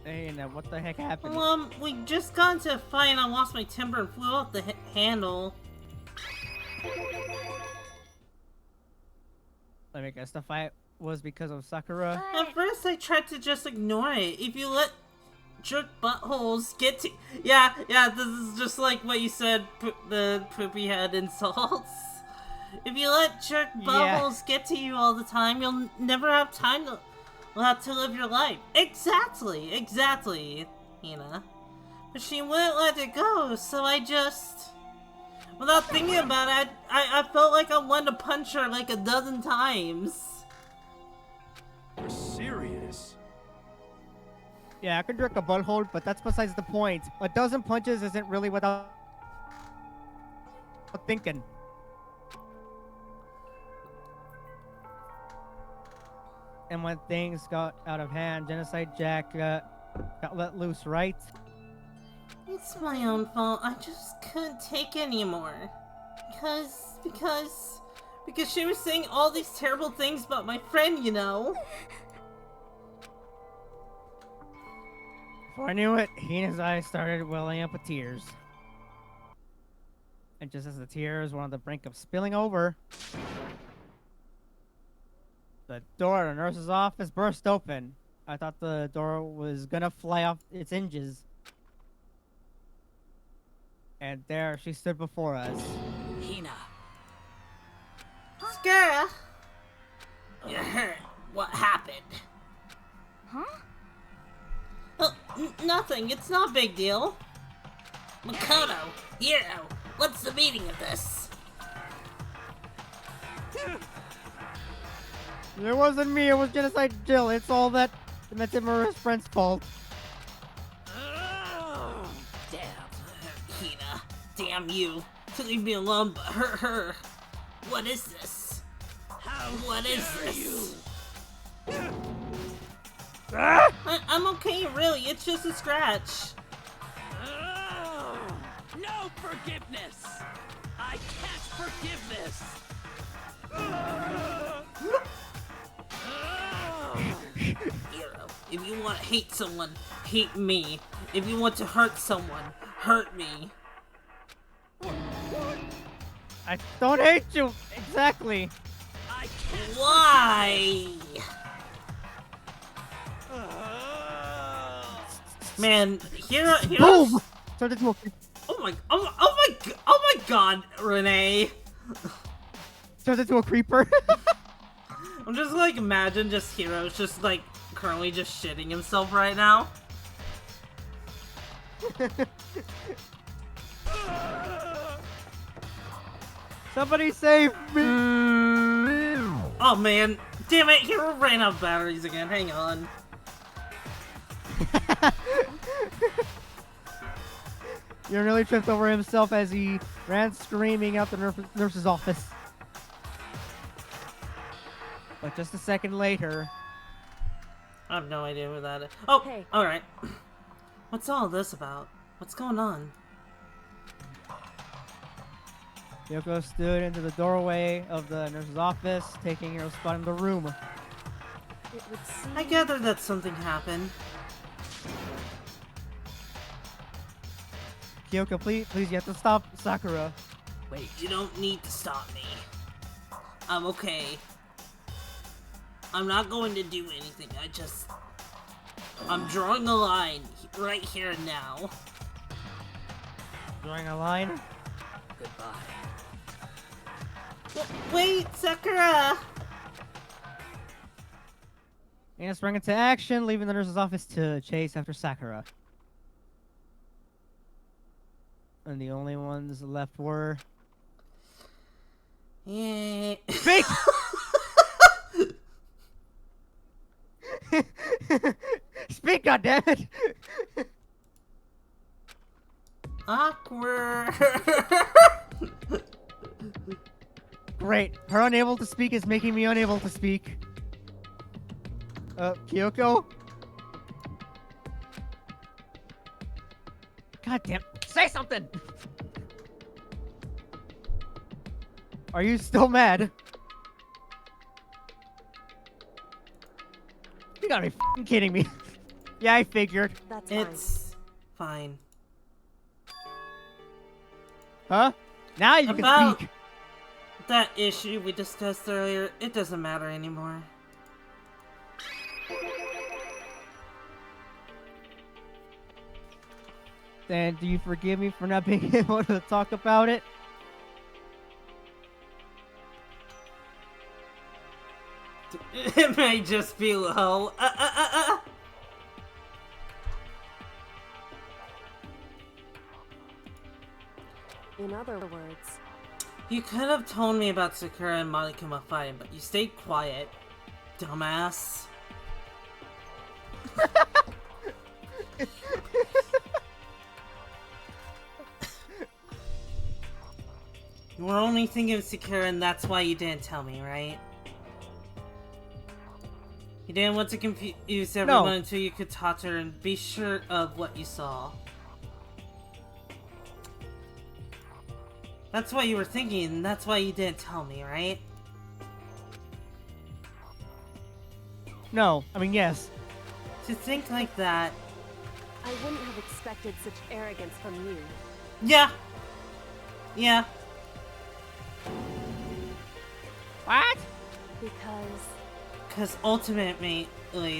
Hey, now what the heck happened? Well, we just got into a fight and I lost my temper and flew off the handle. Let me guess, the fight was because of Sakura? At first, I tried to just ignore it. If you let jerk buttholes get to— Yeah, this is just like what you said, the poopy head insults. If you let jerk buttholes get to you all the time, you'll never have time to live your life. Exactly, Hina. But she wouldn't let it go, so I just— without thinking about it, I felt like I wanted to punch her like a dozen times. You're serious? Yeah, I can jerk a butthole, but that's besides the point. A dozen punches isn't really without thinking. And when things got out of hand, Genocide Jack got let loose, right? It's my own fault. I just couldn't take anymore. Because she was saying all these terrible things about my friend, you know? Before I knew it, Hina's eyes started welling up with tears. And just as the tears were on the brink of spilling over, the door of the nurse's office burst open. I thought the door was gonna fly off its hinges. And there she stood before us. Hina. Sakura! You're hurt. What happened? Huh? Oh, nothing. It's not a big deal. Makoto, Hiro, what's the meaning of this? It wasn't me, it was Genocide Jill. It's all that Metamura's friend's fault. Damn, Hina. Damn you. To leave me alone but hurt her. What is this? What is this? I'm okay, really. It's just a scratch. No forgiveness! I can't forgive this! Hiro, if you want to hate someone, hate me. If you want to hurt someone, hurt me. I don't hate you! Exactly! I can't. Why? Man, Hiro. Boom! Turned into a creeper. Oh my god, Renee. Turned into a creeper. I'm just like, imagine just Hiro's just like currently just shitting himself right now. Somebody save me! Oh man, damn it, Hiro ran out of batteries again. Hang on. He nearly tripped over himself as he ran screaming out the nurse's office. But just a second later... I have no idea who that is. Oh, Hey. alright. What's all this about? What's going on? Yoko stood into the doorway of the nurse's office, taking her spot in the room. It would seem... I gather that something happened. Kyoko, please, you have to stop Sakura. Wait, you don't need to stop me. I'm okay. I'm not going to do anything. I'm drawing a line right here and now. Drawing a line? Goodbye. Wait, Sakura! Anna sprang into action, leaving the nurse's office to chase after Sakura. And the only ones left were... Yeah. Speak! Speak, goddammit! Awkward. Great. Her unable to speak is making me unable to speak. Kyoko? God damn. Say something! Are you still mad? You gotta be f***ing kidding me. Yeah, I figured. That's fine. It's fine. Huh? Now you About can speak. that issue we discussed earlier, it doesn't matter anymore. Then do you forgive me for not being able to talk about it? It may just be low. In other words, You could have told me about Sakura and Monokuma fighting, but you stayed quiet, dumbass. You were only thinking of Sakura and that's why you didn't tell me, right? You didn't want to confuse everyone until you could talk to her and be sure of what you saw. That's what you were thinking, and that's why you didn't tell me, right? No, I mean, yes. To think like that... I wouldn't have expected such arrogance from you. Yeah. Yeah. What? Because ultimately,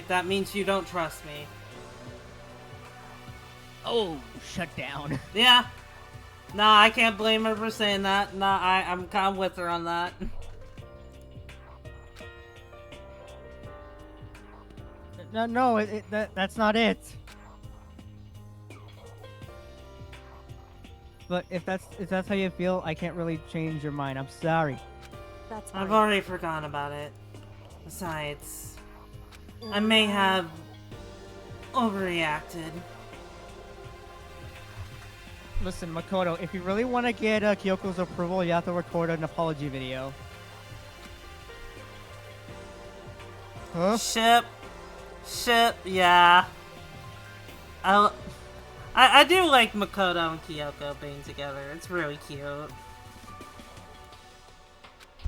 that means you don't trust me. Oh, shut down. Yeah. Nah, I can't blame her for saying that. Nah, I'm kind of with her on that. No, that's not it. But if that's how you feel, I can't really change your mind. I'm sorry. That's fine. I've already forgotten about it. Besides, I may have overreacted. Listen, Makoto, if you really want to get Kyoko's approval, you have to record an apology video. Huh? Ship, yeah. I do like Makoto and Kyoko being together. It's really cute.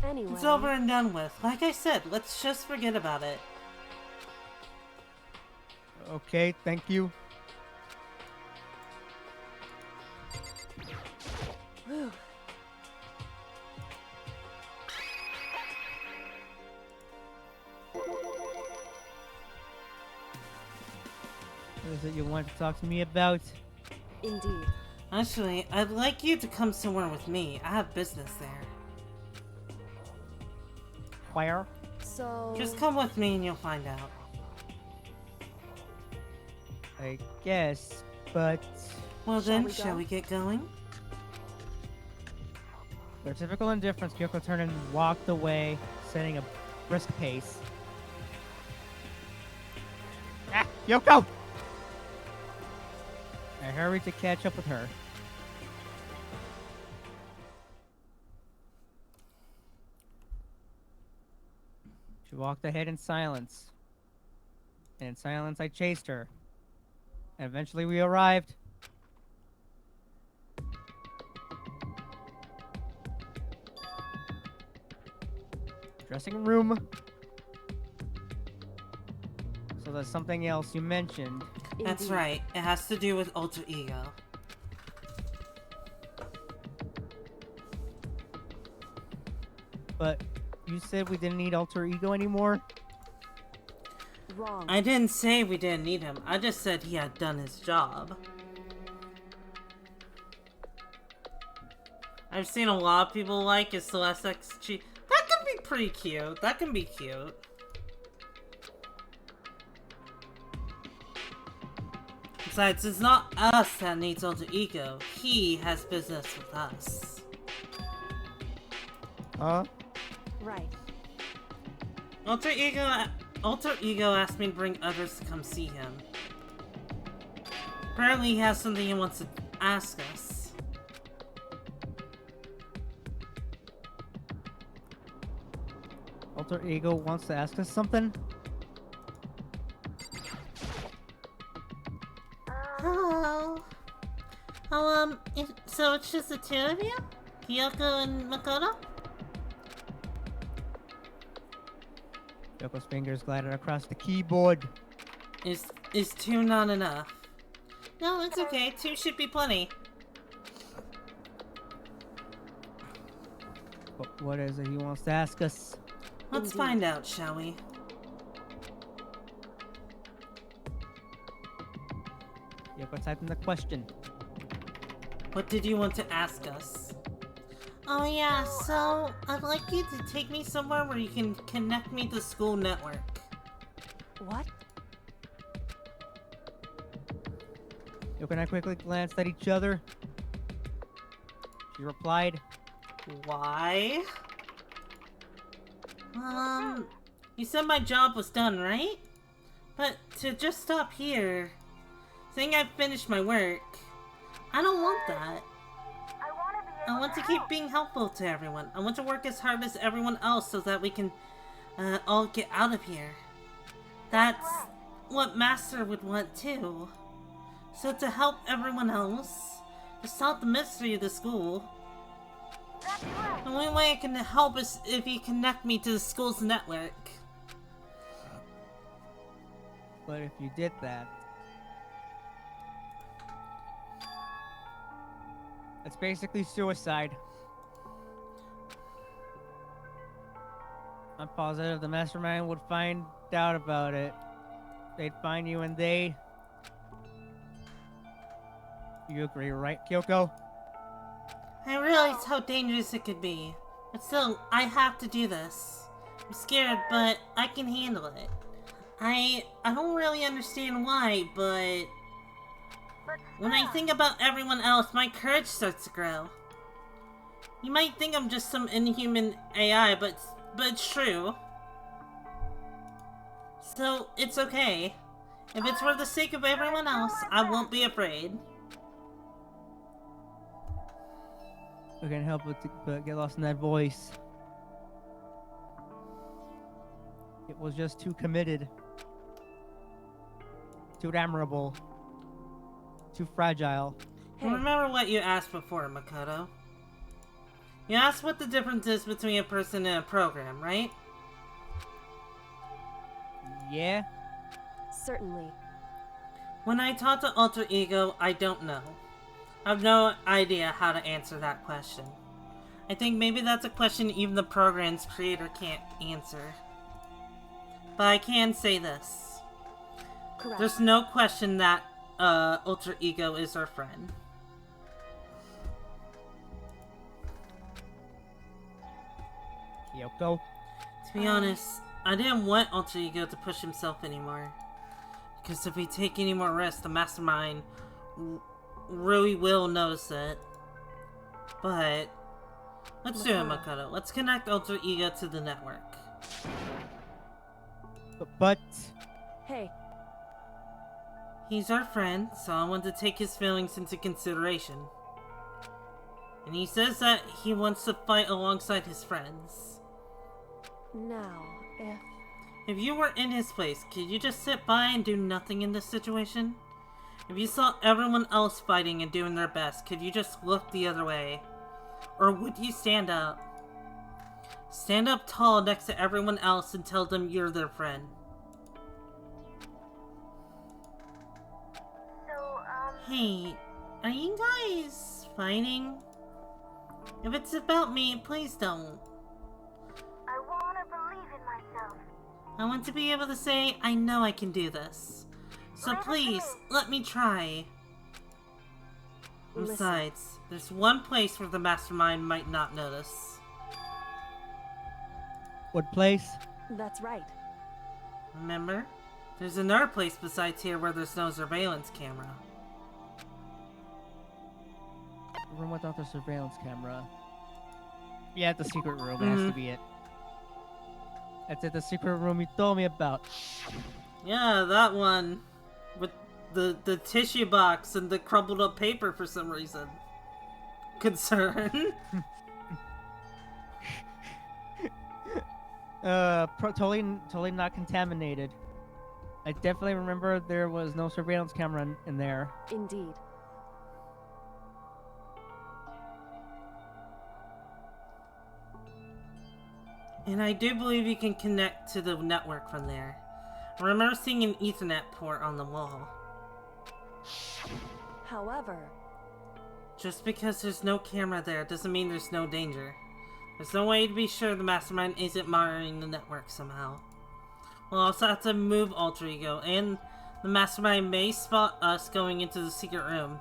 Anyway. It's over and done with. Like I said, let's just forget about it. Okay, thank you. Whew. What is it you want to talk to me about? Indeed. Actually, I'd like you to come somewhere with me. I have business there. Where? So... Just come with me and you'll find out. I guess, but... Well then, shall we get going? Their typical indifference, Kyoko turned and walked away, setting a brisk pace. Ah, Kyoko! I hurried to catch up with her. She walked ahead in silence. And in silence, I chased her. And eventually we arrived. Dressing room. So there's something else you mentioned. That's right. It has to do with alter ego. But you said we didn't need alter ego anymore? Wrong. I didn't say we didn't need him. I just said he had done his job. I've seen a lot of people like his Celeste XG. That can be pretty cute. That can be cute. Besides, it's not us that needs alter ego. He has business with us. Huh? Right. Alter ego asked me to bring others to come see him. Apparently he has something he wants to ask us. Alter ego wants to ask us something? Hello. So it's just the two of you? Kyoko and Makoto? Yoko's fingers glided across the keyboard. Is two not enough? No, it's okay. Two should be plenty. But what is it he wants to ask us? Let's find out, shall we? Yoko typed in the question. What did you want to ask us? Oh yeah, so I'd like you to take me somewhere where you can connect me to school network. What? Yoko and I quickly glanced at each other. She replied, Why? You said my job was done, right? But to just stop here, saying I've finished my work, I don't want that. I want to keep being helpful to everyone. I want to work as hard as everyone else so that we can all get out of here. That's what Master would want too. So to help everyone else, to solve the mystery of the school, the only way I can help is if you connect me to the school's network. but if you did that, it's basically suicide. I'm positive the mastermind would find out about it. They'd find you and they... You agree, right, Kyoko? I realize how dangerous it could be. But still, I have to do this. I'm scared, but I can handle it. I don't really understand why, but... when I think about everyone else, my courage starts to grow. You might think I'm just some inhuman AI, but it's true. So, it's okay. If it's for the sake of everyone else, I won't be afraid. I can't help but get lost in that voice. It was just too committed. Too admirable. Too fragile. Remember what you asked before, Makoto. You asked what the difference is between a person and a program, right? Yeah? Certainly. When I talk to Alter Ego, I don't know. I have no idea how to answer that question. I think maybe that's a question even the program's creator can't answer. But I can say this. Correct. There's no question that Alter Ego is our friend. Kyoko? To be honest, I didn't want Alter Ego to push himself anymore. Because if we take any more risks, the mastermind really will notice it. But let's do it, Makoto. Let's connect Alter Ego to the network. But... Hey, He's our friend, so I want to take his feelings into consideration. And he says that he wants to fight alongside his friends. now, If you were in his place, could you just sit by and do nothing in this situation? If you saw everyone else fighting and doing their best, could you just look the other way? Or would you stand up? Stand up tall next to everyone else and tell them you're their friend. Hey, are you guys fighting? If it's about me, please don't. I want to be able to say, I know I can do this. So please, let me try. Listen. Besides, there's one place where the mastermind might not notice. What place? That's right. Remember? There's another place besides here where there's no surveillance camera. Room without the surveillance camera. Yeah, the secret room has to be it. That's it, the secret room you told me about. Yeah, that one. With the tissue box and the crumpled up paper for some reason. Concern. Totally not contaminated. I definitely remember there was no surveillance camera in there. Indeed. And I do believe you can connect to the network from there. I remember seeing an Ethernet port on the wall. However, Just because there's no camera there doesn't mean there's no danger. There's no way to be sure the mastermind isn't monitoring the network somehow. We'll also have to move Alter Ego, and the mastermind may spot us going into the secret room.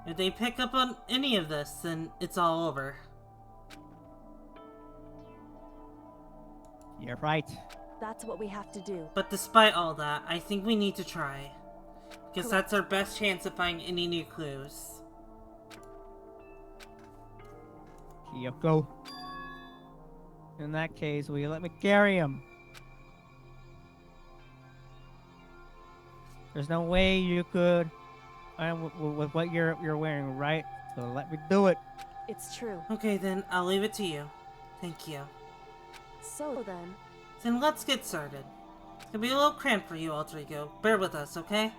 If they pick up on any of this, then it's all over. You're right. that's what we have to do. But despite all that, I think we need to try. Because Correct. that's our best chance of finding any new clues. Kyoko. In that case, will you let me carry him? There's no way you could, with what you're wearing, right? So let me do it. It's true. Okay then, I'll leave it to you. Thank you. So then, Then let's get started. It's gonna be a little cramped for you, Alter Ego. Bear with us, okay?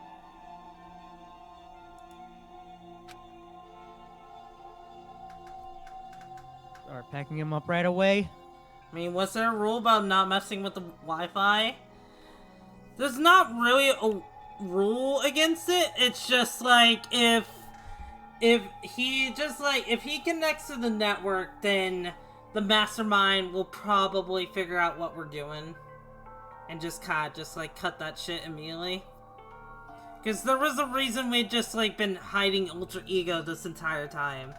Start packing him up right away. I mean, was there a rule about not messing with the Wi-Fi? There's not really a rule against it. It's just like if he connects to the network, then the mastermind will probably figure out what we're doing and just cut that shit immediately. Because there was a reason we'd just been hiding Alter Ego this entire time.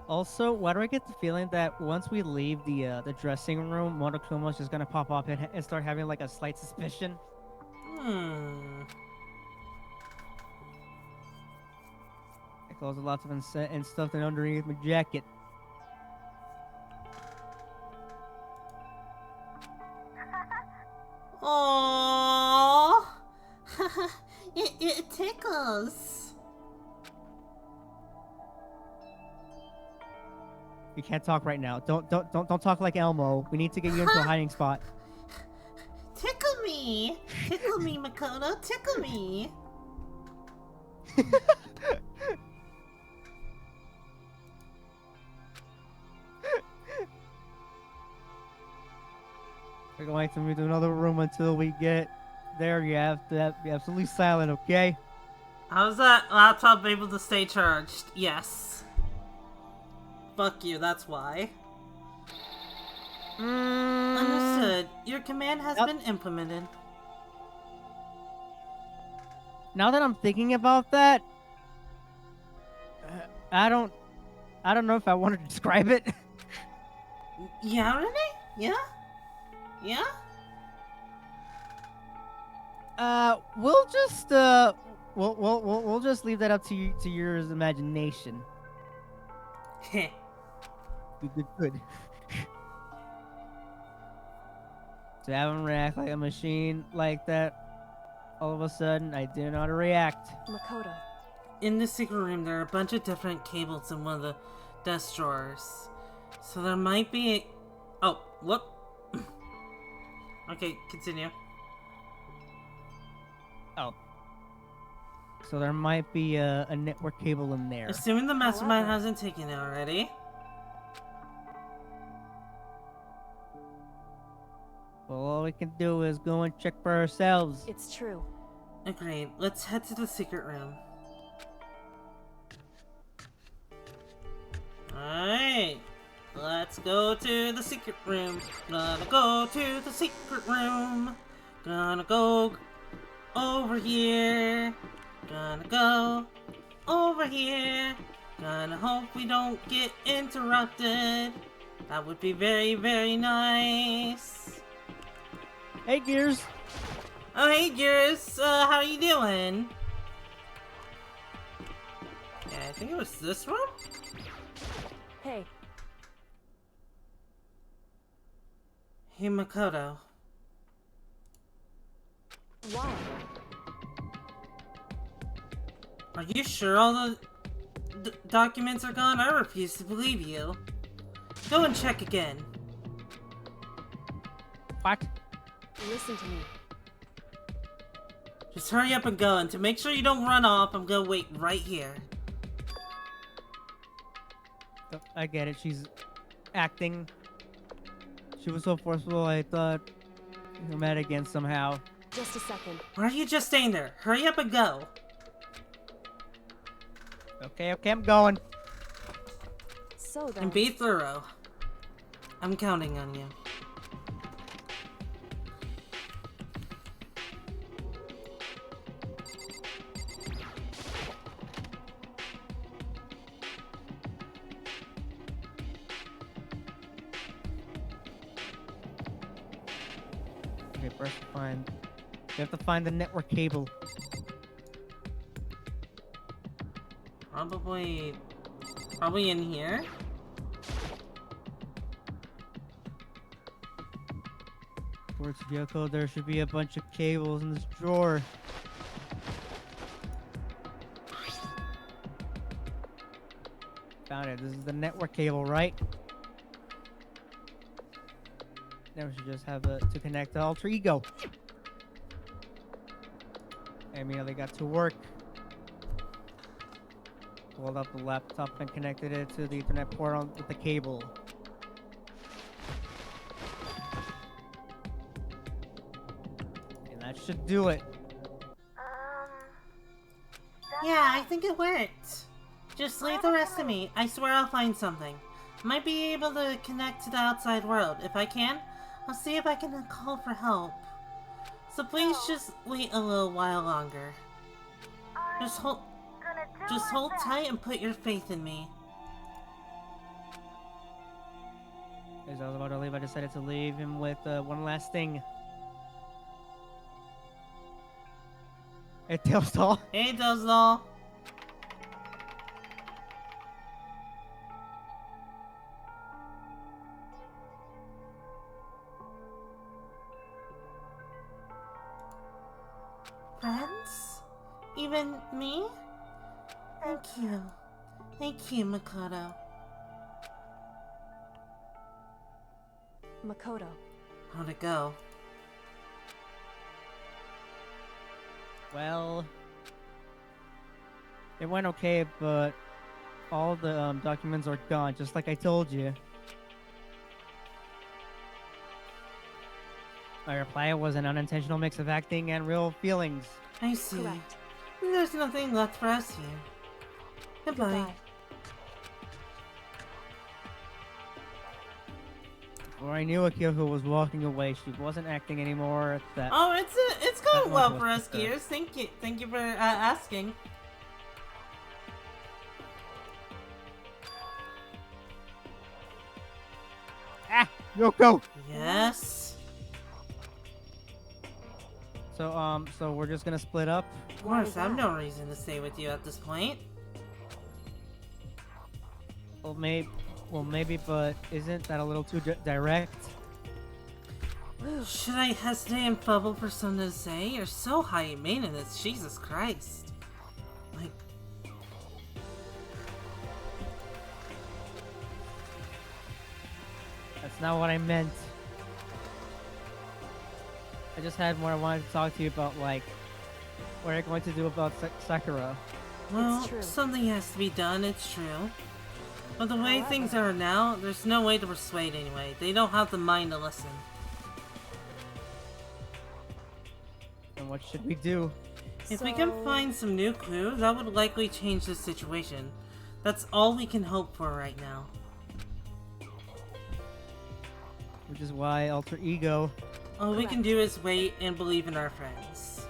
Also, why do I get the feeling that once we leave the dressing room, Monokuma's just gonna pop up and start having like a slight suspicion? I close lots of and stuff and underneath my jacket. Aww, it tickles. We can't talk right now. Don't talk like Elmo. We need to get you into a hiding spot. Tickle me, Makoto, tickle me. We're going to move to another room until we get there. You have to be absolutely silent, okay? How's that laptop able to stay charged? Yes. Fuck you, that's why. Understood. Your command has been implemented. Now that I'm thinking about that, I don't know if I want to describe it. Yeah, Renee? Yeah? Yeah? We'll just we'll just leave that up to your imagination. Heh. Good. To have him react like a machine like that, all of a sudden, I didn't know how to react. Makoto. In the secret room, there are a bunch of different cables in one of the desk drawers. So there might be Oh, whoop. Okay, continue. Oh. So there might be a network cable in there. Assuming the mastermind hasn't taken it already. Well, all we can do is go and check for ourselves. It's true. Agreed. Let's head to the secret room. Alright. Let's go to the secret room. Gonna go to the secret room. Gonna go over here. Gonna go over here. Gonna hope we don't get interrupted. That would be very, very nice. Hey, Gears. Oh, hey, Gears. How are you doing? Yeah, I think it was this room? Hey, Hey, Makoto. why? Are you sure all the documents are gone? I refuse to believe you. Go and check again. What? Listen to me. Just hurry up and go, and to make sure you don't run off, I'm gonna wait right here. I get it. She's acting. She was so forceful. I thought we were mad again somehow. Just a second. Why are you just staying there? Hurry up and go. Okay, I'm going. So then, And be thorough. I'm counting on you. Okay, first find. You have to find the network cable. Probably in here. Towards vehicle, there should be a bunch of cables in this drawer. Found it. This is the network cable, right? Now we should just have to connect to Alter Ego. I mean, they got to work. Pulled up the laptop and connected it to the Ethernet port with the cable. And that should do it. Yeah, I think it worked. Just leave the rest to me. I swear I'll find something. Might be able to connect to the outside world. If I can, I'll see if I can call for help. So please just wait a little while longer. Just hold tight and put your faith in me. As I was about to leave, I decided to leave him with one last thing. Hey, Tails Doll. Hey, Doll. Friends? Even me? Thank you. Thank you, Makoto. Makoto. How'd it go? Well, it went okay, but all the documents are gone, just like I told you. My reply was an unintentional mix of acting and real feelings. I see. Correct. There's nothing left for us here. Goodbye. Before I knew Akiko was walking away, she wasn't acting anymore. Oh, it's going that well was for us, the- Gears. Thank you for asking. Ah, Yoko. Yes. So we're just gonna split up. Of course, I have no reason to stay with you at this point. Well, maybe, but isn't that a little too direct? Should I hesitate and fumble for something to say? You're so high maintenance, Jesus Christ. Like, That's not what I meant. I just had more I wanted to talk to you about, like, what are you going to do about Sakura? well, true. something has to be done, it's true. But the way things are now, there's no way to persuade anyway. They don't have the mind to listen. And what should we do? If we can find some new clues, that would likely change the situation. That's all we can hope for right now. Which is why alter ego. All we can do is wait and believe in our friends.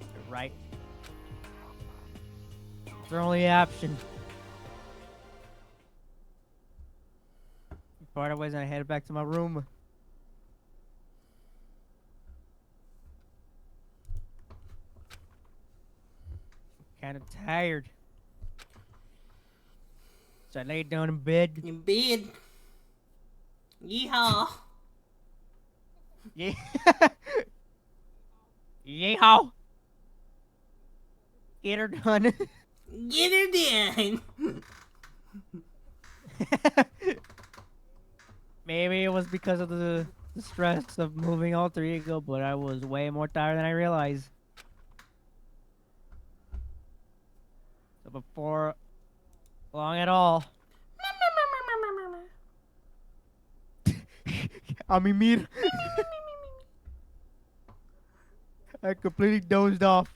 You're right. It's our only option. Part of ways, I headed back to my room. Kind of tired. So I laid down in bed. In bed. Yeehaw. Yeah. Yeehaw. Get her done. Get her done. Maybe it was because of the stress of moving alter ego, but I was way more tired than I realized. So before long at all, Amimir, I completely dozed off.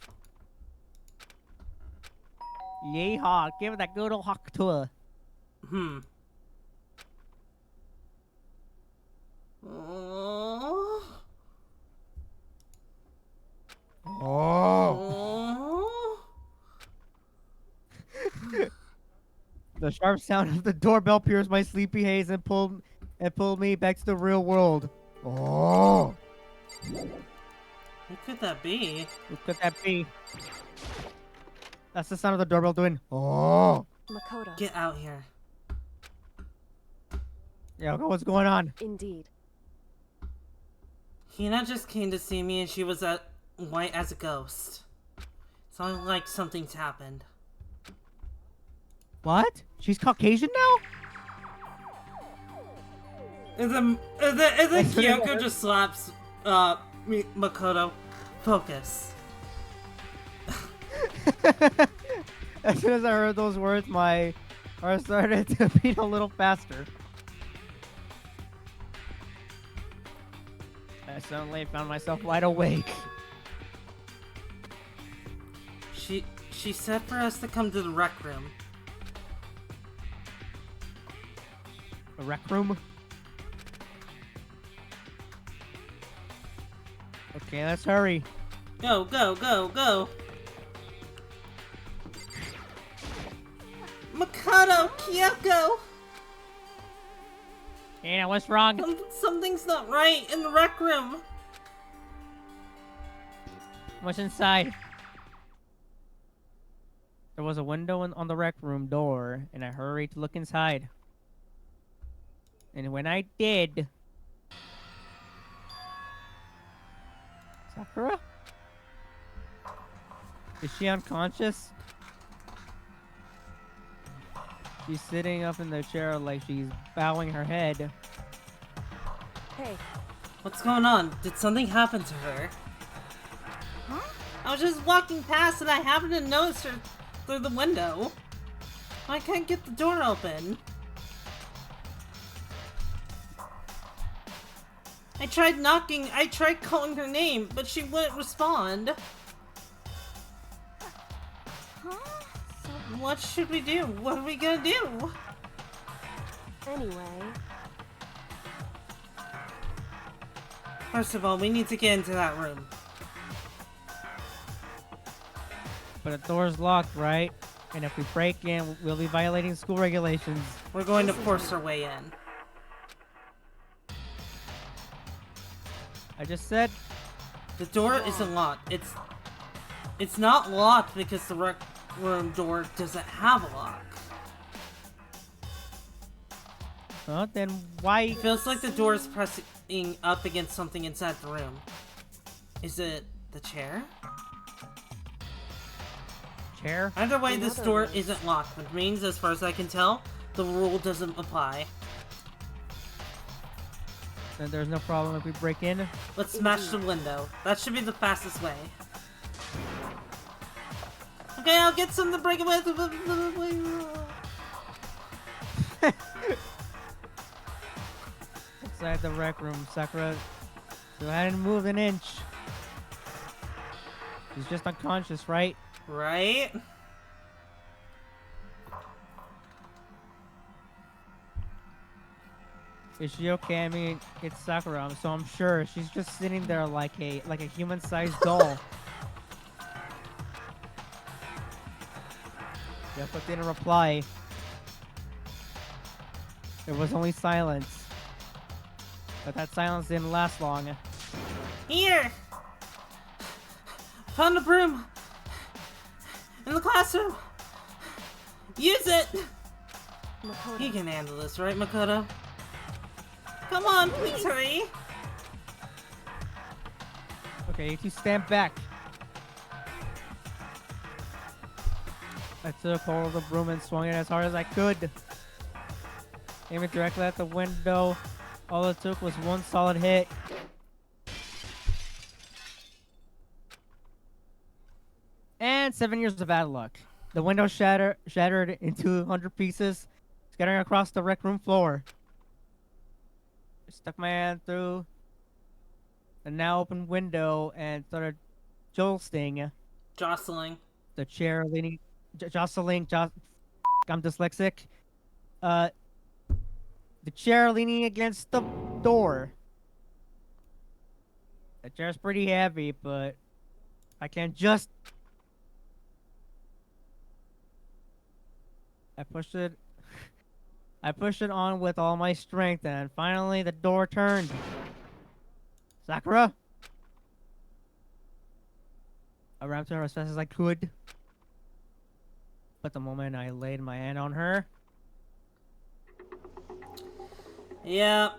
Yeehaw, give it that good old hawk tour. Oh. Oh. The sharp sound of the doorbell pierced my sleepy haze and pulled me back to the real world. Oh. Who could that be? Who could that be? That's the sound of the doorbell doing. Oh. Makoto. Get out here. Yeah, what's going on? Indeed. Hina just came to see me and she was white as a ghost. Sounded like something's happened. What? She's Caucasian now? And then Kyoko just slaps Makoto. Focus. As soon as I heard those words, my heart started to beat a little faster. I suddenly found myself wide awake. She said for us to come to the rec room. A rec room? Okay, let's hurry. Go, go, go, go. Makoto, Kyoko! Anna, what's wrong? Something's not right in the rec room. What's inside? There was a window on the rec room door, and I hurried to look inside. And when I did... Sakura? Is she unconscious? She's sitting up in the chair like she's bowing her head. Hey. What's going on? Did something happen to her? Huh? I was just walking past and I happened to notice her through the window. I can't get the door open. I tried knocking, I tried calling her name, but she wouldn't respond. Huh? So What should we do? What are we gonna do? anyway, First of all, we need to get into that room. But the door's locked, right? And if we break in, we'll be violating school regulations. We're going to force our way in. I just said... The door isn't locked. It's not locked because the rec room door doesn't have a lock. Huh? Then why... It feels like the door is pressing up against something inside the room. Is it the chair? Chair? Either way, this door isn't locked, which means, as far as I can tell, the rule doesn't apply. Then there's no problem if we break in? Let's smash the window. That should be the fastest way. Okay, I'll get some to break it with. Inside the rec room, Sakura. So I didn't move an inch. She's just unconscious, right? Right? Is she okay? I mean, it's Sakura, so I'm sure she's just sitting there like a human-sized doll. Yeah, but didn't reply. There was only silence. But that silence didn't last long. Here! Found a broom! In the classroom! Use it! Makoto. You can handle this, right, Makoto? Come on, please hurry! Okay, you two stand back. I took hold of the broom and swung it as hard as I could. Aiming directly at the window. All it took was one solid hit. And 7 years of bad luck. The window shattered into 100 pieces, scattering across the rec room floor. I stuck my hand through the now open window and started jostling the chair leaning, I'm dyslexic. The chair leaning against the door. The chair's pretty heavy, but I can't just. I pushed it on with all my strength, and finally the door turned. Sakura? I ran to her as fast as I could. But the moment I laid my hand on her... Yeah.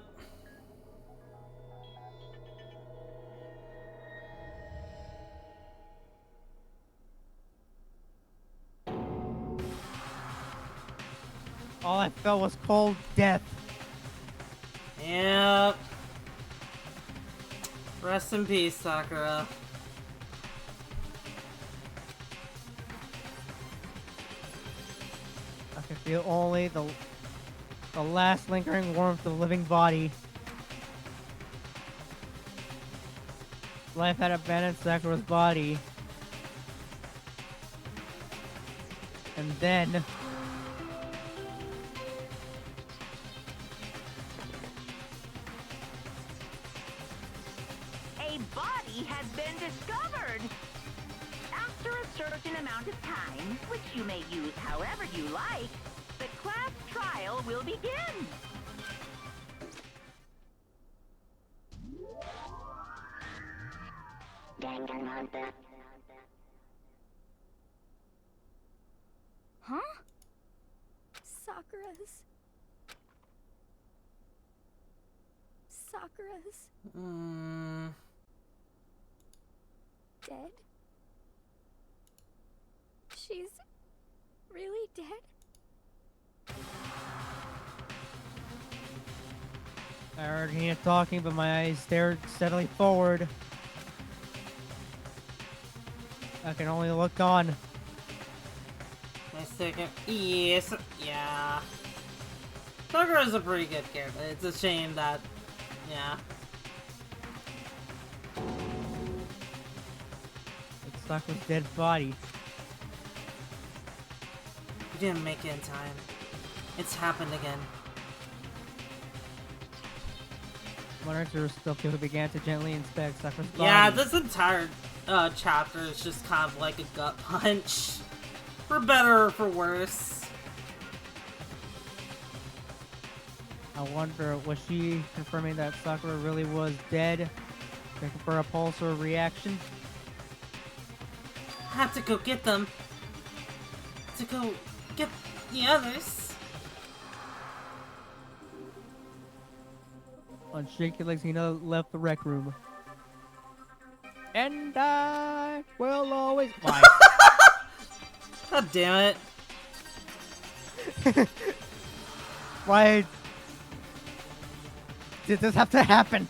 all I felt was cold death. Yep. Rest in peace, Sakura. I could feel only the last lingering warmth of the living body. Life had abandoned Sakura's body. And then... A body has been discovered! After a certain amount of time, which you may use however you like, the class trial will begin. Huh? Sakura's dead? She's really dead? I heard Hina talking, but my eyes stared steadily forward. I can only look on. My second. Yes. Yeah. Sakura's a pretty good character. It's a shame that. Yeah. It's Sakura's dead body. You didn't make it in time. It's happened again. Monitor still people began to gently inspect Sakura's body. Yeah, this entire chapter is just kind of like a gut punch. For better or for worse. I wonder, was she confirming that Sakura really was dead? Checking for a pulse or a reaction? I have to go get them. To go get the others. On shaky legs, Hina left the rec room. And I will always... Why? God damn it. Why did this have to happen?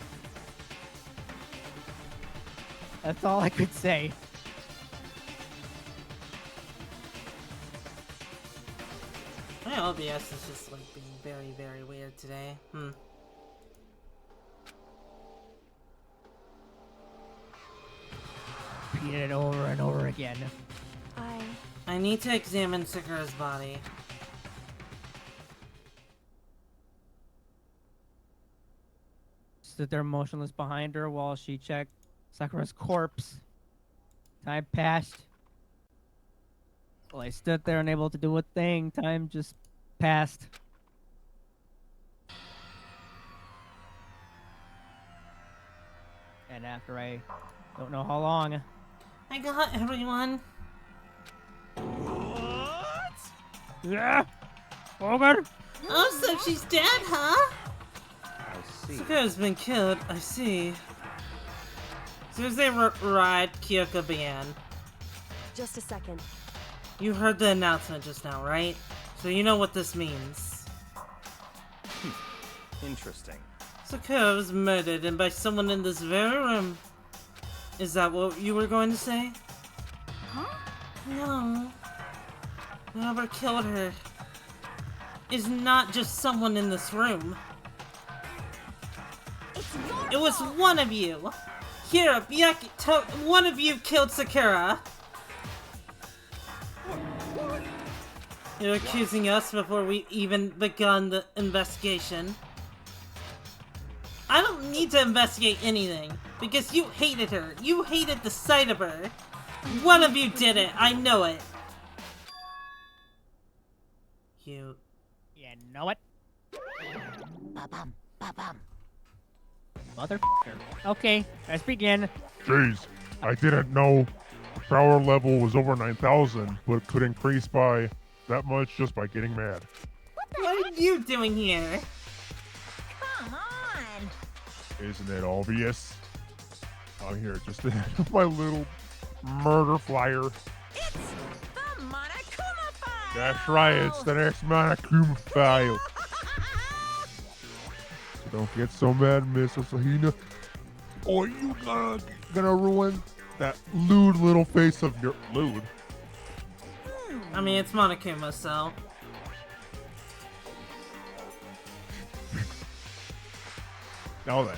That's all I could say. My OBS is just like being very, very weird today. Repeated it over and over again. I need to examine Sakura's body. stood there motionless behind her while she checked Sakura's corpse. Time passed. Well, I stood there unable to do a thing. Time just passed. And after I don't know how long. I got everyone. Yeah. Oh god. Oh, so she's dead, huh? I see. Sakura's been killed. I see. As soon as they arrived, Kyoko began. Just a second. You heard the announcement just now, right? So you know what this means. Interesting. Sakura was murdered, and by someone in this very room. Is that what you were going to say? Huh? No. Whoever killed her is not just someone in this room. It was one of you. Here, one of you killed Sakura. You're accusing us before we even begun the investigation. I don't need to investigate anything, because you hated her. You hated the sight of her. One of you did it. I know it. You know it. Ba-bum, ba-bum. Motherfucker. Okay, let's begin. Jeez, I didn't know the power level was over 9,000, but could increase by that much just by getting mad. What are you doing here? Come on! Isn't it obvious? I'm here just to have my little murder flyer. It's the Monokuma file! That's right, it's the next Monokuma file. So don't get so mad, Miss Asahina. Or you gonna ruin that lewd little face of your lewd. I mean, it's Monokuma, so. Now then,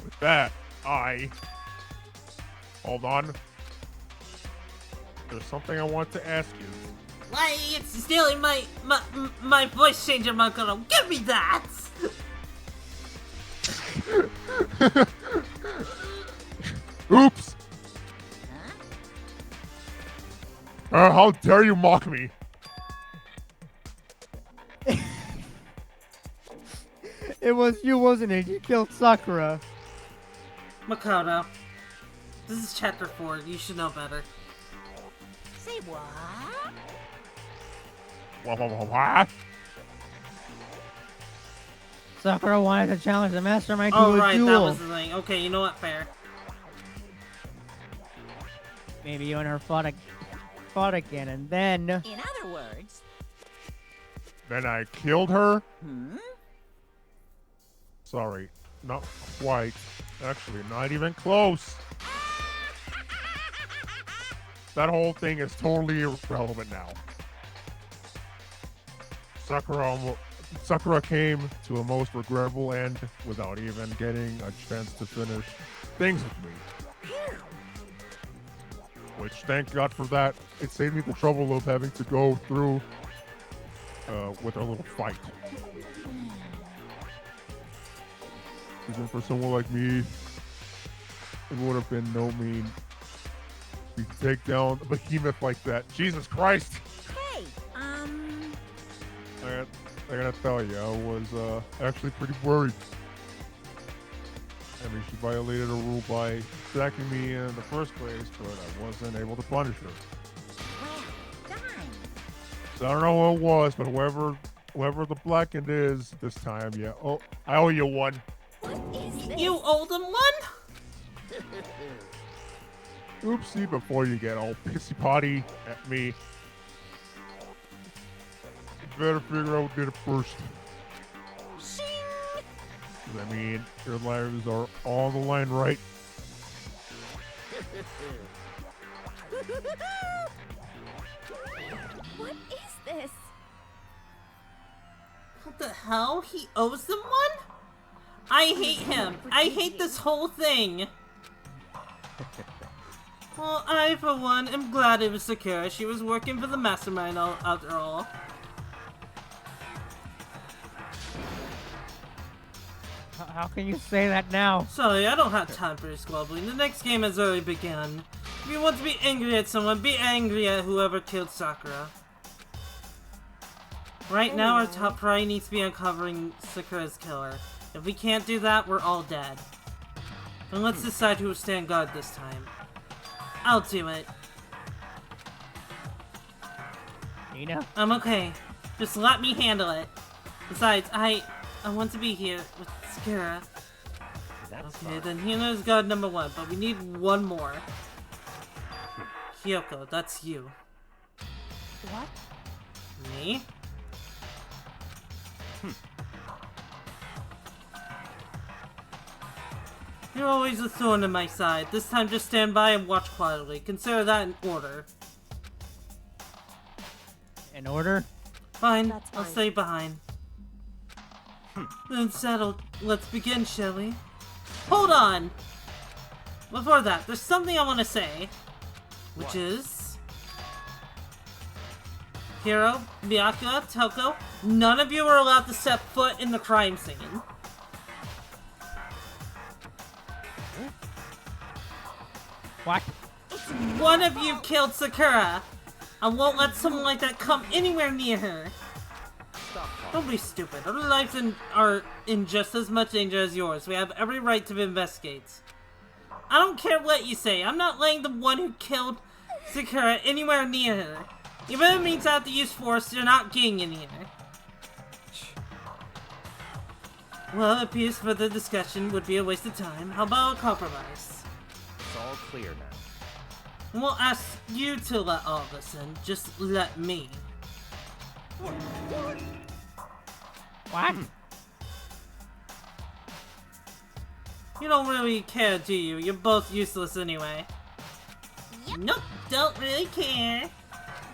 with that, hold on. There's something I want to ask you. Why, it's stealing my voice changer, Makoto. Give me that! Oops! How dare you mock me? It was you, wasn't it? You killed Sakura. Makoto, this is chapter 4. You should know better. Say what? What? Sakura wanted to challenge the mastermind to Oh, a right, duel. that was the thing. Okay, you know what? Fair. Maybe you and her fought again, and then... In other words... Then I killed her? Hmm? Sorry, not quite. Actually, not even close. That whole thing is totally irrelevant now. Sakura came to a most regrettable end without even getting a chance to finish things with me. Which, thank God for that, it saved me the trouble of having to go through with our little fight. Even for someone like me, it would have been no mean to take down a behemoth like that. Jesus Christ! Hey, I gotta tell you, I was actually pretty worried. I mean, she violated a rule by attacking me in the first place, but I wasn't able to punish her. well, darn. So I don't know who it was, but whoever the blackened is this time, yeah. Oh, I owe you one. What is this? You owe them one? Oopsie, before you get all pissy potty at me. You better figure out who did it first. I mean, your lives are all on the line, right? What is this? What the hell? He owes them one? I hate him. I hate this whole thing. Well, I, for one, am glad it was Sakura. She was working for the mastermind after all. How can you say that now? Sorry, I don't have time for your squabbling. The next game has already begun. If you want to be angry at someone, be angry at whoever killed Sakura. Right now, our top priority needs to be uncovering Sakura's killer. If we can't do that, we're all dead. And let's decide who will stand guard this time. I'll do it. Nina? I'm okay. Just let me handle it. Besides, I want to be here with Sakura. Okay, then Hina's guard number 1, but we need one more. Kyoko, that's you. What? Me? You're always a thorn in my side. This time just stand by and watch quietly. Consider that in order. In order? Fine, That's I'll fine. stay behind. Then settled. Let's begin, shall we? Hold on! Before that, there's something I want to say. Which is... Hiro, Miyaka, Toko, none of you are allowed to step foot in the crime scene. What? One of you killed Sakura! I won't let someone like that come anywhere near her. Don't be stupid. Our lives are in just as much danger as yours. We have every right to investigate. I don't care what you say. I'm not letting the one who killed Sakura anywhere near her. Even if it means I have to use force, you're not getting in here. Well, it appears further discussion would be a waste of time. How about a compromise? It's all clear now. I won't ask you to let all of us in. Just let me. What? You don't really care, do you? You're both useless anyway. Nope, don't really care.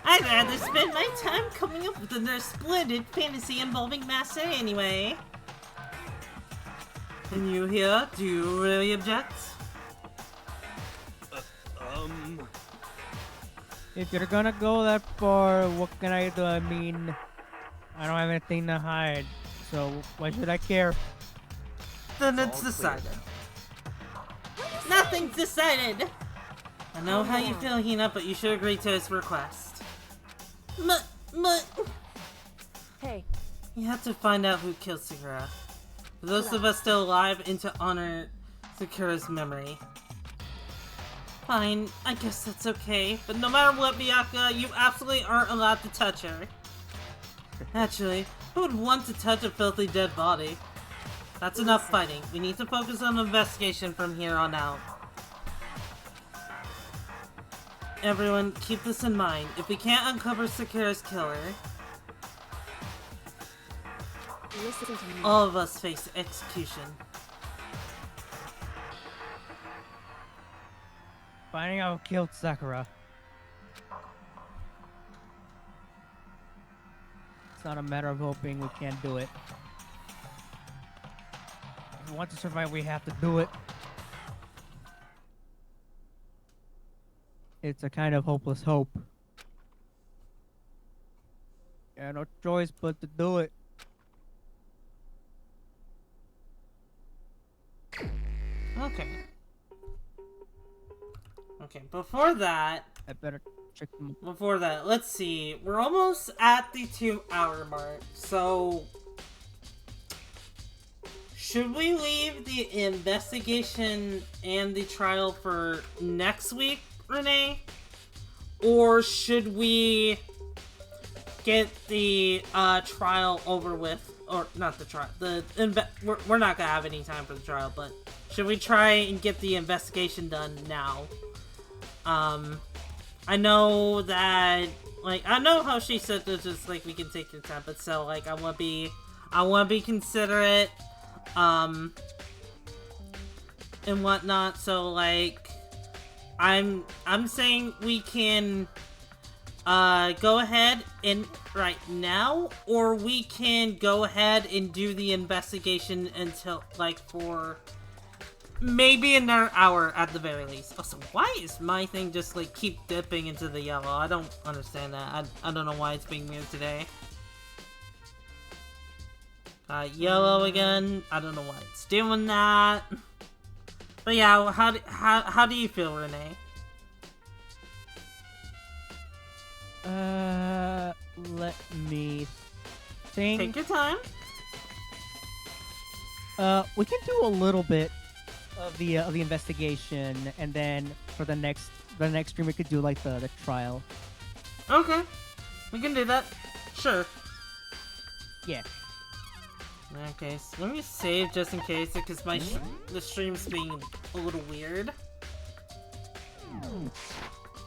I'd rather spend my time coming up with another splendid fantasy involving Master anyway. And you here, do you really object? If you're gonna go that far, what can I do? I mean, I don't have anything to hide, so why should I care? Then it's decided. Nothing's decided! I know how you feel, Hina, but you should agree to his request. But... Hey, You have to find out who killed Sakura. For those of us still alive, and to honor Sakura's memory. Fine, I guess that's okay. But no matter what, Miyaka, you absolutely aren't allowed to touch her. Actually, who would want to touch a filthy dead body? That's enough fighting. We need to focus on investigation from here on out. Everyone, keep this in mind. If we can't uncover Sakura's killer, listen to me. all of us face execution. Finding out who killed Sakura. It's not a matter of hoping we can't do it. If we want to survive, we have to do it. It's a kind of hopeless hope. Yeah, no choice but to do it. Okay. Okay, before that, I better check them. let's see. We're almost at the 2-hour mark, so... Should we leave the investigation and the trial for next week, Renee? Or should we get the trial over with? Or, not the trial. We're not gonna have any time for the trial, but should we try and get the investigation done now? I know that, like, I know how she said that just, like, we can take your time, but still, like, I wanna be considerate, and whatnot, so, like, I'm saying we can, go ahead and right now, or we can go ahead and do the investigation until, like, for maybe another hour at the very least. Also, why is my thing just, like, keep dipping into the yellow? I don't understand that. I don't know why it's being weird today. Yellow again. I don't know why it's doing that. But yeah, how do you feel, Renee? Let me think. Take your time. We can do a little bit of the investigation, and then for the next stream we could do like the trial. Okay, we can do that. Sure. Yeah. Okay, so let me save just in case, because the stream's being a little weird.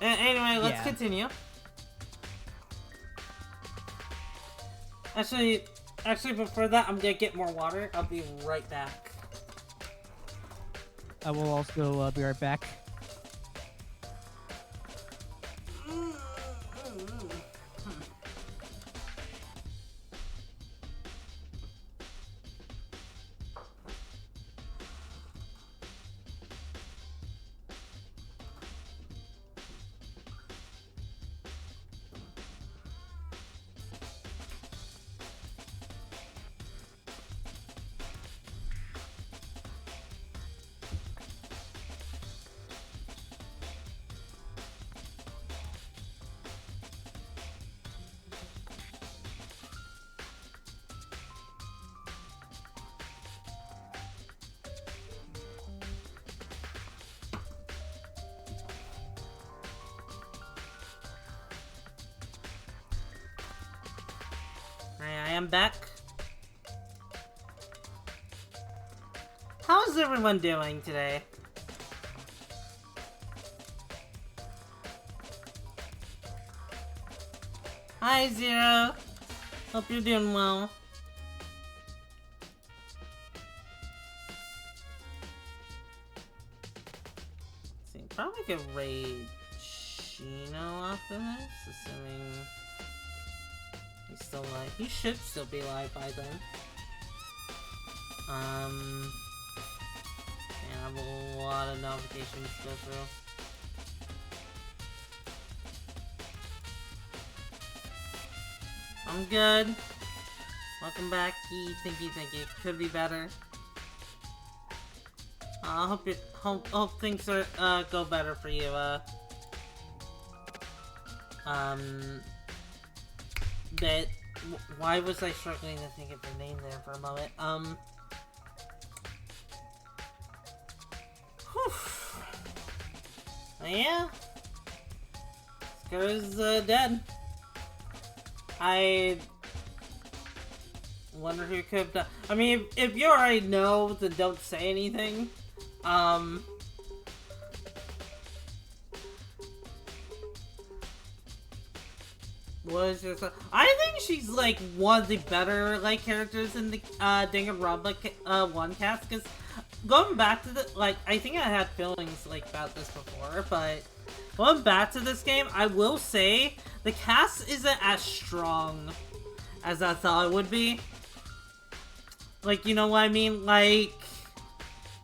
Anyway, let's continue. Actually, before that, I'm gonna get more water. I'll be right back. I will also be right back. I am back. How's everyone doing today? Hi, Zero. Hope you're doing well. Let's see, probably could raid Chino after this, assuming he's still live. He should still be live by then. And I have a lot of notifications to go through. I'm good. Welcome back, Key. Thank you. Could be better. I hope things are go better for you. But why was I struggling to think of your name there for a moment? Yeah. Sakura's dead. I wonder who could have done. I mean, if you already know, then don't say anything. Was your I think she's like one of the better like characters in the Danganronpa 1 cast, because going back to the I think I had feelings like about this before, but going back to this game, I will say the cast isn't as strong as I thought it would be. Like, you know what I mean? Like,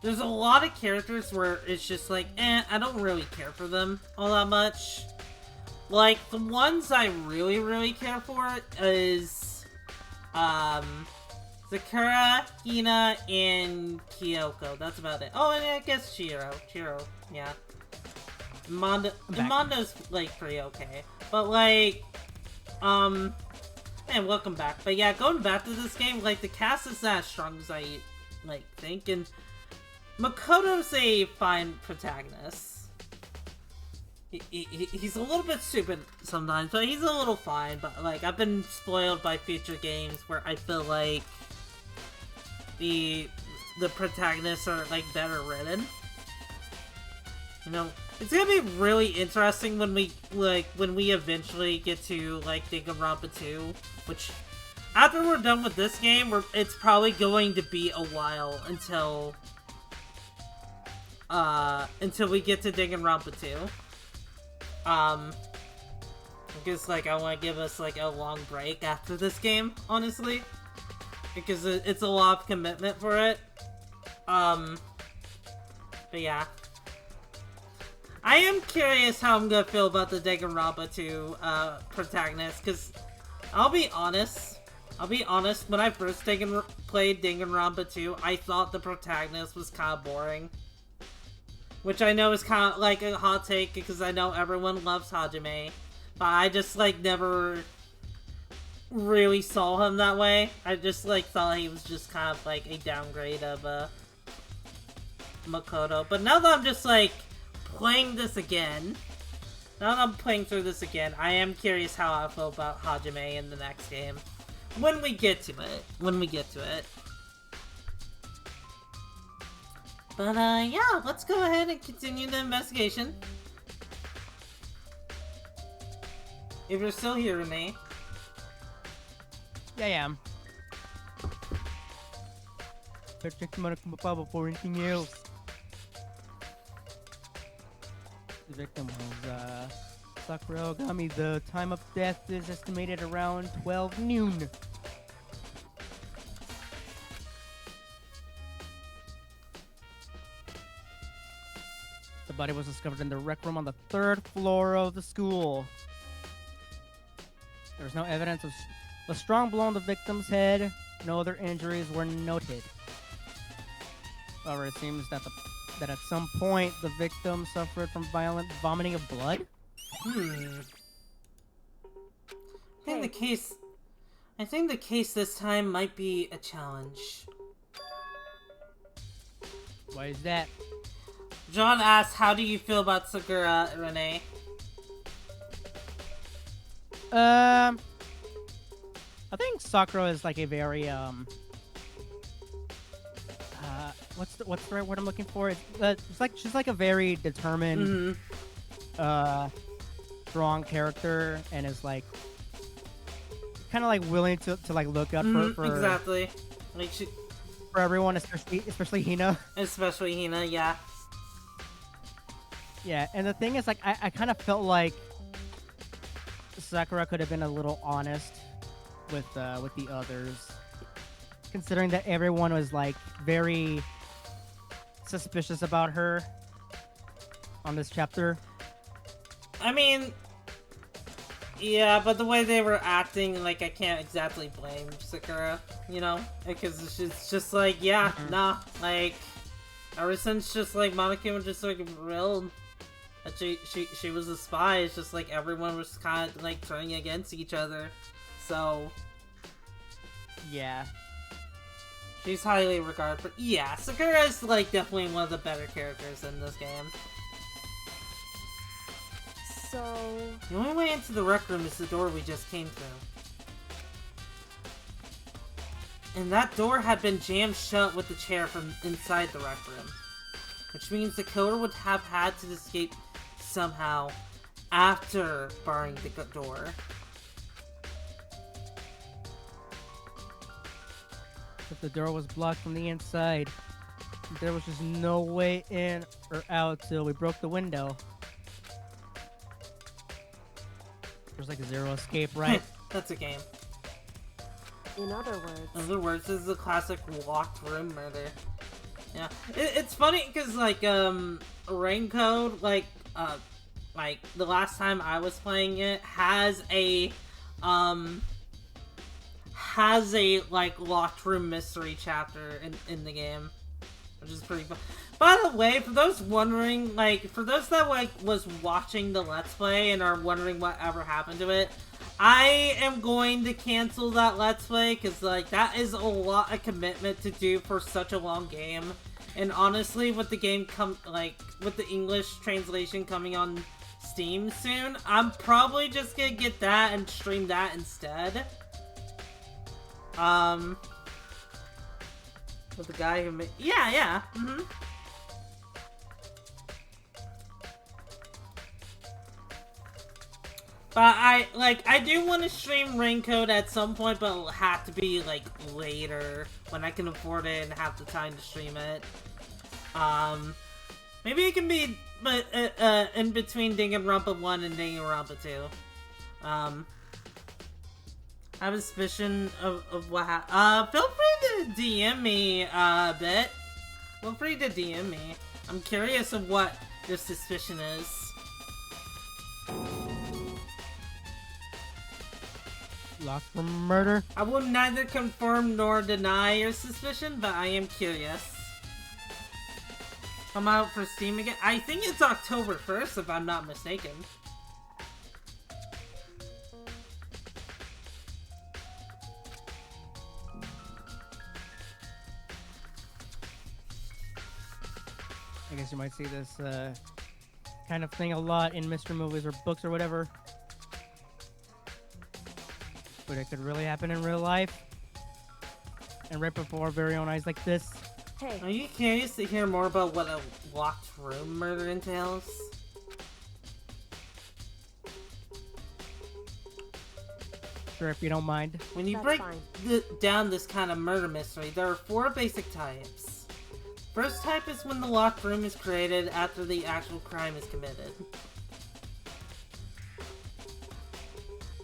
there's a lot of characters where it's just like, I don't really care for them all that much. Like, the ones I really care for is, Sakura, Hina, and Kyoko. That's about it. Oh, and I guess Chiro. Yeah. Mondo's, like, pretty okay. But, like, and welcome back. But yeah, going back to this game, like, the cast is not as strong as I, like, think, and Makoto's a fine protagonist. He's a little bit stupid sometimes, but he's a little fine. But, like, I've been spoiled by future games where I feel like the protagonists are, like, better written. You know, it's gonna be really interesting when we eventually get to, like, Danganronpa 2, which, after we're done with this game, it's probably going to be a while until we get to Danganronpa 2. Because, like, I want to give us, like, a long break after this game, honestly. Because it's a lot of commitment for it. But yeah. I am curious how I'm gonna feel about the Danganronpa 2, protagonist, because I'll be honest, I'll be honest, when I first played Danganronpa 2, I thought the protagonist was kind of boring. Which I know is kind of like a hot take, because I know everyone loves Hajime. But I just, like, never really saw him that way. I just, like, thought he was just kind of, like, a downgrade of, Makoto. But now that I'm just, like, playing this again, now that I'm playing through this again, I am curious how I feel about Hajime in the next game. When we get to it. But, yeah, let's go ahead and continue the investigation. If you're still here, Renee. Yeah, I am. Better check the medical file before anything else. The victim was, Sakura Ogami. The time of death is estimated around 12 noon. The body was discovered in the rec room on the 3rd floor of the school. There was no evidence of a strong blow on the victim's head. No other injuries were noted. However, it seems that at some point the victim suffered from violent vomiting of blood. I think the case this time might be a challenge. Why is that? John asks, how do you feel about Sakura, Renee? I think Sakura is like a very what's the right word I'm looking for? It's like she's like a very determined, strong character, and is like kind of like willing to like look out for exactly, like for everyone, especially Hina. Especially Hina, yeah. Yeah, and the thing is, like, I kind of felt like Sakura could have been a little honest with the others, considering that everyone was like very suspicious about her on this chapter. I mean, yeah, but the way they were acting, like, I can't exactly blame Sakura, you know? Because it's just like, yeah, nah, like, ever since just, like, Monica was just, like, real that she was a spy, it's just, like, everyone was kind of, like, turning against each other, so... Yeah. She's highly regarded, but yeah, Sakura is, like, definitely one of the better characters in this game. So... The only way into the rec room is the door we just came through. And that door had been jammed shut with the chair from inside the rec room. Which means the killer would have had to escape somehow after barring the door. If the door was blocked from the inside, there was just no way in or out till we broke the window. There's like zero escape, right? That's a game. In other words... In other words, this is a classic locked room murder. Yeah. It's funny, because, like, Raincode, like, the last time I was playing it, has a, like, locked room mystery chapter in the game. Which is pretty fun. By the way, for those wondering, like, for those that, like, was watching the Let's Play and are wondering what ever happened to it, I am going to cancel that Let's Play, because, like, that is a lot of commitment to do for such a long game. And honestly, with the game with the English translation coming on Steam soon, I'm probably just gonna get that and stream that instead. With the guy who made... Yeah, But I do want to stream Raincode at some point, but it'll have to be, like, later, when I can afford it and have the time to stream it. Maybe it can be, in between Danganronpa 1 and Danganronpa 2. I have a suspicion of what happened. Feel free to DM me, Bit. Feel free to DM me. I'm curious of what your suspicion is. Locked for murder? I will neither confirm nor deny your suspicion, but I am curious. Come out for Steam again? I think it's October 1st, if I'm not mistaken. I guess you might see this kind of thing a lot in mystery movies or books or whatever. But it could really happen in real life. And right before our very own eyes like this. Hey, Are you curious to hear more about what a locked room murder entails? Sure, if you don't mind. When you That's break fine. down this kind of murder mystery, there are 4 basic types. First type is when the locked room is created after the actual crime is committed.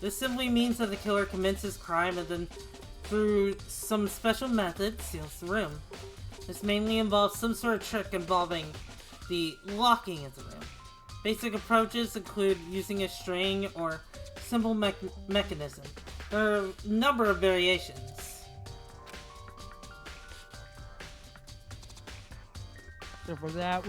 This simply means that the killer commits his crime and then, through some special method, seals the room. This mainly involves some sort of trick involving the locking of the room. Basic approaches include using a string or simple mechanism. There are a number of variations. So for that,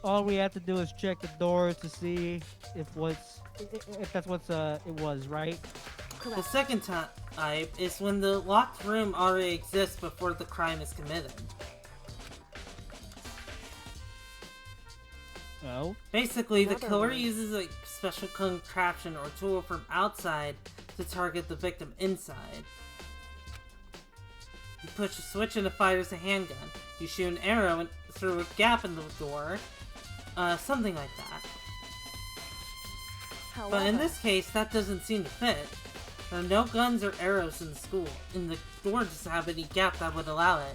all we have to do is check the door to see if that's what it was, right? The second type is when the locked room already exists before the crime is committed. Oh? Basically, the Another killer one. uses a special contraption or tool from outside to target the victim inside. You push a switch and it fires a handgun. You shoot an arrow through a gap in the door. Something like that. however, But in this case, that doesn't seem to fit. There are no guns or arrows in the door doesn't have any gap that would allow it.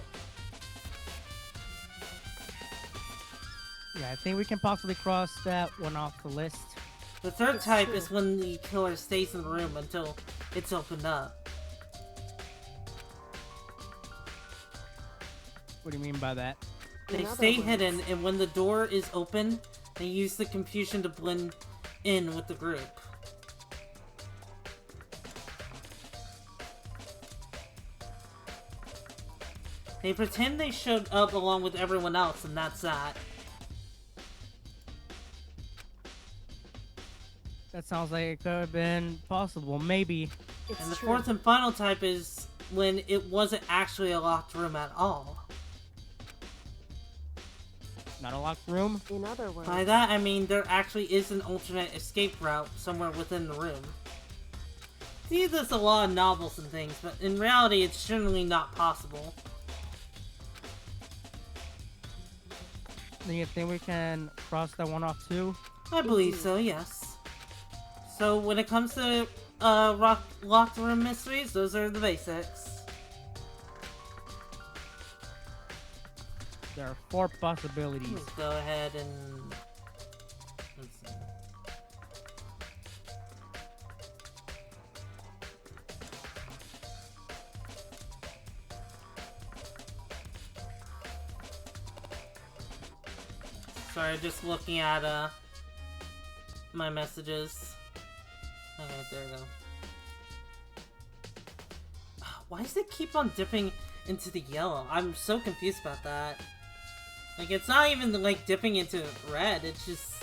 Yeah, I think we can possibly cross that one off the list. The third It's type true. is when the killer stays in the room until it's opened up. What do you mean by that? They In other stay words- hidden, and when the door is open, they use the confusion to blend in with the group. They pretend they showed up along with everyone else, and that's that. That sounds like it could have been possible. Maybe. it's And the true. fourth and final type is when it wasn't actually a locked room at all. Not a locked room? In other words, By that, I mean there actually is an alternate escape route somewhere within the room. See this a lot in novels and things, but in reality it's generally not possible. Then you think we can cross that one off too? I believe so, yes. So when it comes to locked room mysteries, those are the basics. There are 4 possibilities. Let's go ahead and... let's see. Sorry, just looking at my messages. Okay, there we go. Why does it keep on dipping into the yellow? I'm so confused about that. Like, it's not even, like, dipping into red. It just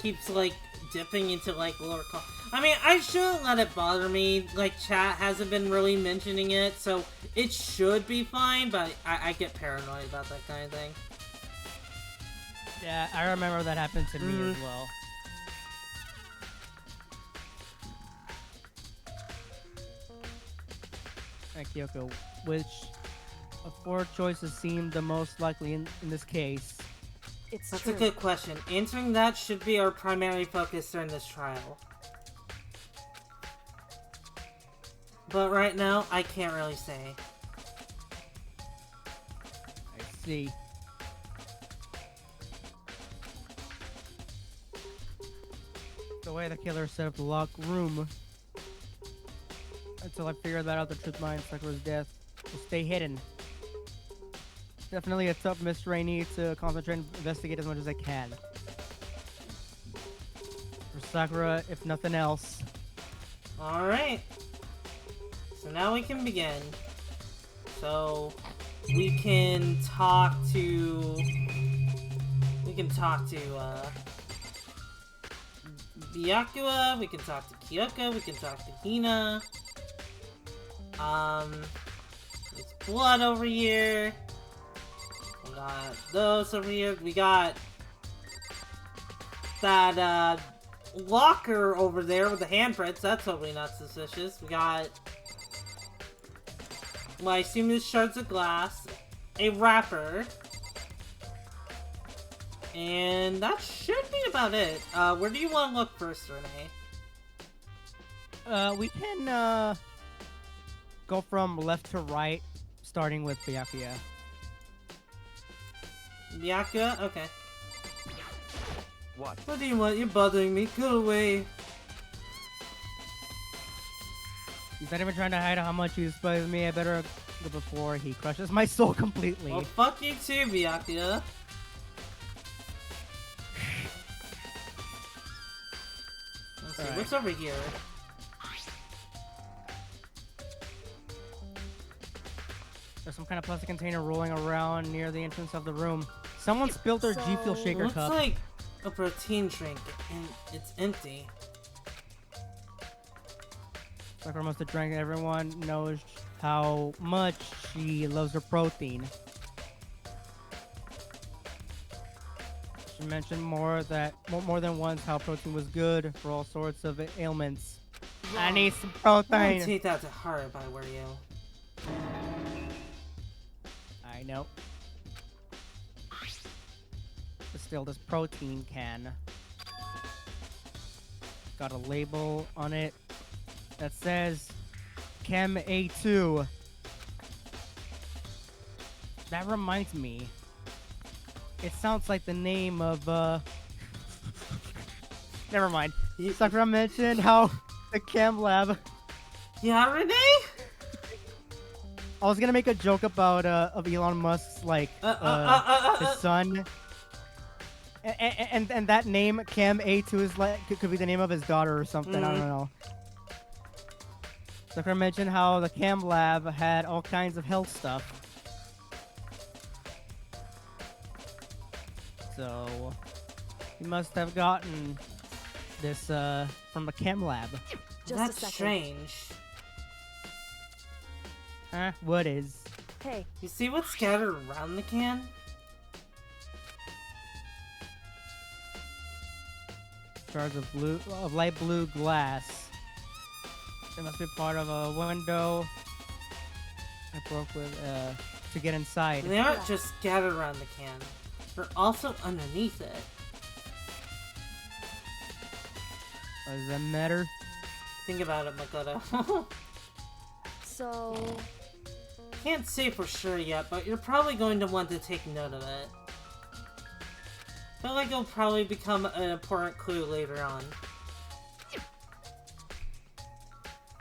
keeps, like, dipping into, like, lower color. I mean, I shouldn't let it bother me. Like, chat hasn't been really mentioning it, so it should be fine, but I get paranoid about that kind of thing. Yeah, I remember that happened to me as Mhm. well. Thank you, Kyoko. Which of 4 choices seemed the most likely in this case? it's That's true. a good question. Answering that should be our primary focus during this trial. But right now, I can't really say. I see. The way the killer set up the locked room. Until I figure that out, the truth behind Sakura's death will stay hidden. Definitely a tough mystery I need to concentrate and investigate as much as I can. For Sakura, if nothing else. Alright. So now we can begin. So we can talk to Byakuya, we can talk to Kyoko, we can talk to Hina. There's blood over here. We got those over here. We got that locker over there with the handprints. That's totally not suspicious. We got, well, I assume this shards of glass, a wrapper, and that should be about it. Where do you want to look first, Renee? We can go from left to right, starting with Byakuya. Byakuya? Okay. What? What do you want? You're bothering me. Go away. He's not even trying to hide how much he despises me. I better go before he crushes my soul completely. Well, fuck you too, Byakuya. Let's see, what's over here? There's some kind of plastic container rolling around near the entrance of the room. Someone spilled their G Fuel shaker Looks cup. like a protein drink, and it's empty. Sakura must have drank. Everyone knows how much she loves her protein. She mentioned more than once how protein was good for all sorts of ailments. I need some Don't protein. take that to heart if I were you. I know. But still, this protein can got a label on it that says Chem A2. That reminds me. It sounds like the name of Never mind. Sakura mentioned how the chem lab. Yeah, Renee? I was gonna make a joke about of Elon Musk's like his son. And that name Chem A2 is like could be the name of his daughter or something. I don't know. Sakura mentioned how the chem lab had all kinds of health stuff. So he must have gotten this from the chem lab. That's strange. Huh? What is? Hey. You see what's scattered around the can? Shards of light blue glass. It must be part of a window I broke with to get inside. They aren't just scattered around the can. They're also underneath it. Does that matter? Think about it, Makoto. So... Can't say for sure yet, but you're probably going to want to take note of it. Feel like it'll probably become an important clue later on.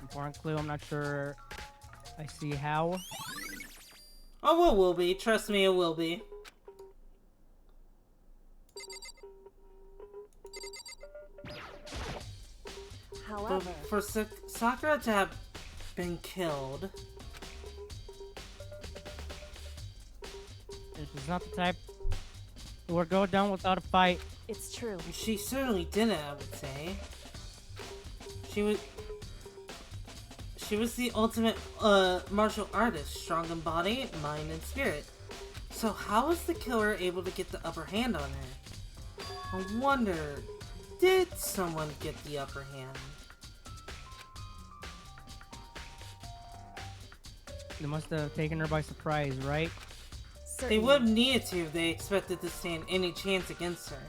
Important clue, I'm not sure I see how. Oh, it will be. Trust me, it will be. However... But for Sakura to have been killed... She's not the type who would go down without a fight. It's true. She certainly didn't, I would say. She was the ultimate martial artist, strong in body, mind, and spirit. So how was the killer able to get the upper hand on her? I wonder, did someone get the upper hand? They must have taken her by surprise, right? They would have needed to if they expected to stand any chance against her.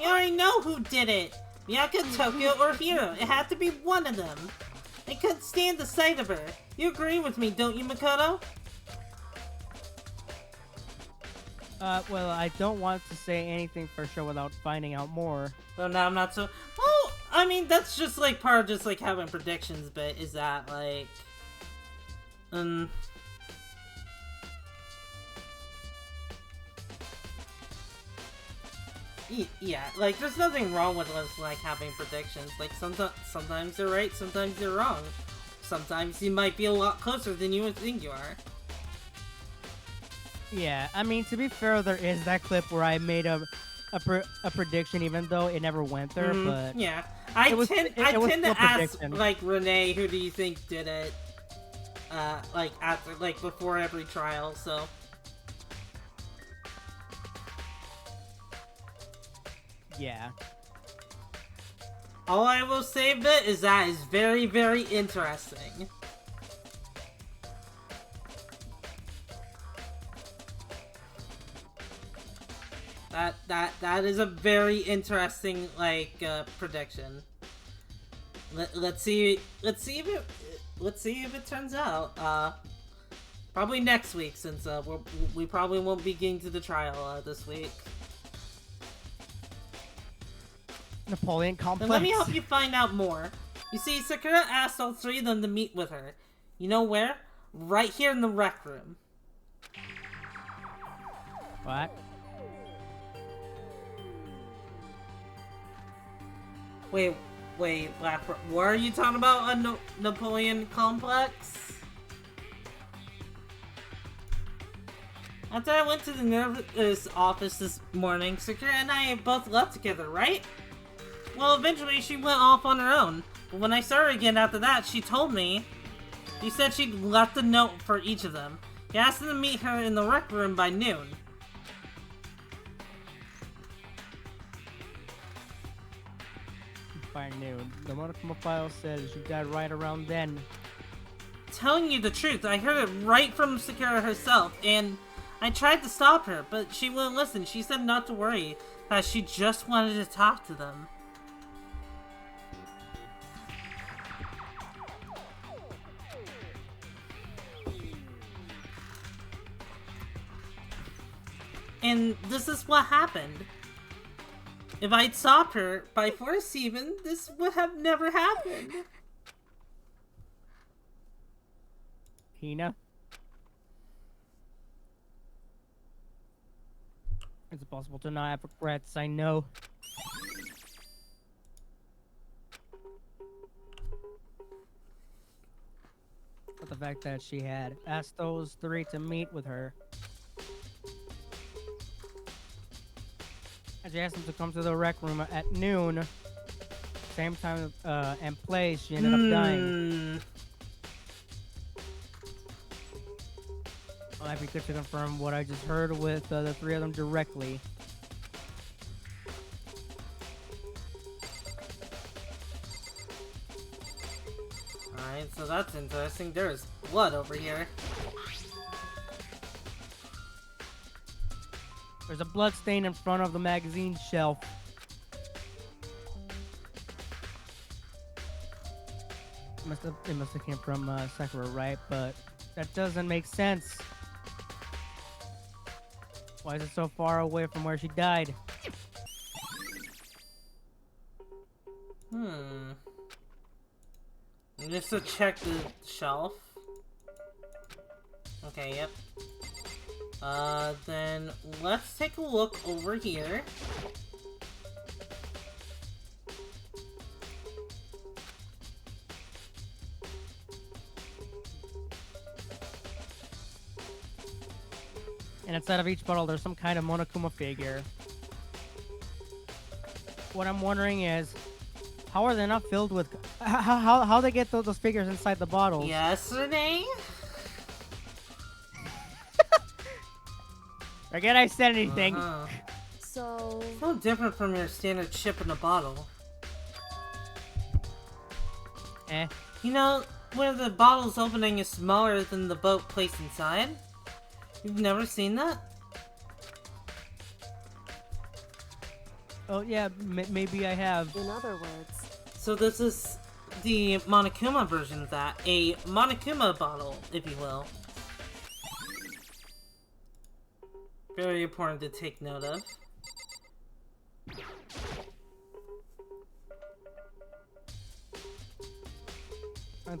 You already know who did it! Miyaka, Tokyo, or Hiro. It had to be one of them. They couldn't stand the sight of her. You agree with me, don't you, Makoto? Well, I don't want to say anything for sure without finding out more. So now I'm not so... Well, I mean, that's just, like, part of just, like, having predictions, but is that, like... Yeah, like, there's nothing wrong with us, like, having predictions. Like, sometimes they're right, sometimes they're wrong. Sometimes you might be a lot closer than you would think you are. Yeah, I mean, to be fair, there is that clip where I made a prediction, even though it never went there. But yeah, I was tend still to ask prediction. like Renee, who do you think did it? Like after, like before every trial. So yeah, all I will say of it is that is very, very interesting. That is a very interesting, like, prediction. Let's see if it turns out. Probably next week, since we probably won't be getting to the trial this week. Napoleon complex. And let me help you find out more. You see, Sakura asked all three of them to meet with her. You know where? Right here in the rec room. What? Wait, what are you talking about? A Napoleon complex? After I went to the nurse's office this morning, Sakura and I both left together, right? Well, eventually she went off on her own. But when I saw her again after that, she told me... She said she'd left a note for each of them. He asked them to meet her in the rec room by noon. By noon. The Monokuma file says you died right around then. Telling you the truth, I heard it right from Sakura herself, and I tried to stop her, but she wouldn't listen. She said not to worry, that she just wanted to talk to them. And this is what happened. If I'd stopped her by force even, this would have never happened. Hina? It's impossible to not have regrets, I know. But the fact that she had asked those three to meet with her. And she asked them to come to the rec room at noon. Same time and place, she ended up dying. I'd be good to confirm what I just heard with the three of them directly. Alright, so that's interesting. There's blood over here. There's a blood stain in front of the magazine shelf. It must have came from Sakura, right? But that doesn't make sense. Why is it so far away from where she died? Just to check the shelf. Okay, yep. Then let's take a look over here. And inside of each bottle, there's some kind of Monokuma figure. What I'm wondering is, how are they not filled with... How they get those figures inside the bottles? Yesterday? Forget I said anything. So... So different from your standard chip in a bottle. Eh? You know, where the bottle's opening is smaller than the boat placed inside? You've never seen that? Oh yeah, maybe I have. In other words... So this is the Monokuma version of that. A Monokuma bottle, if you will. Very important to take note of.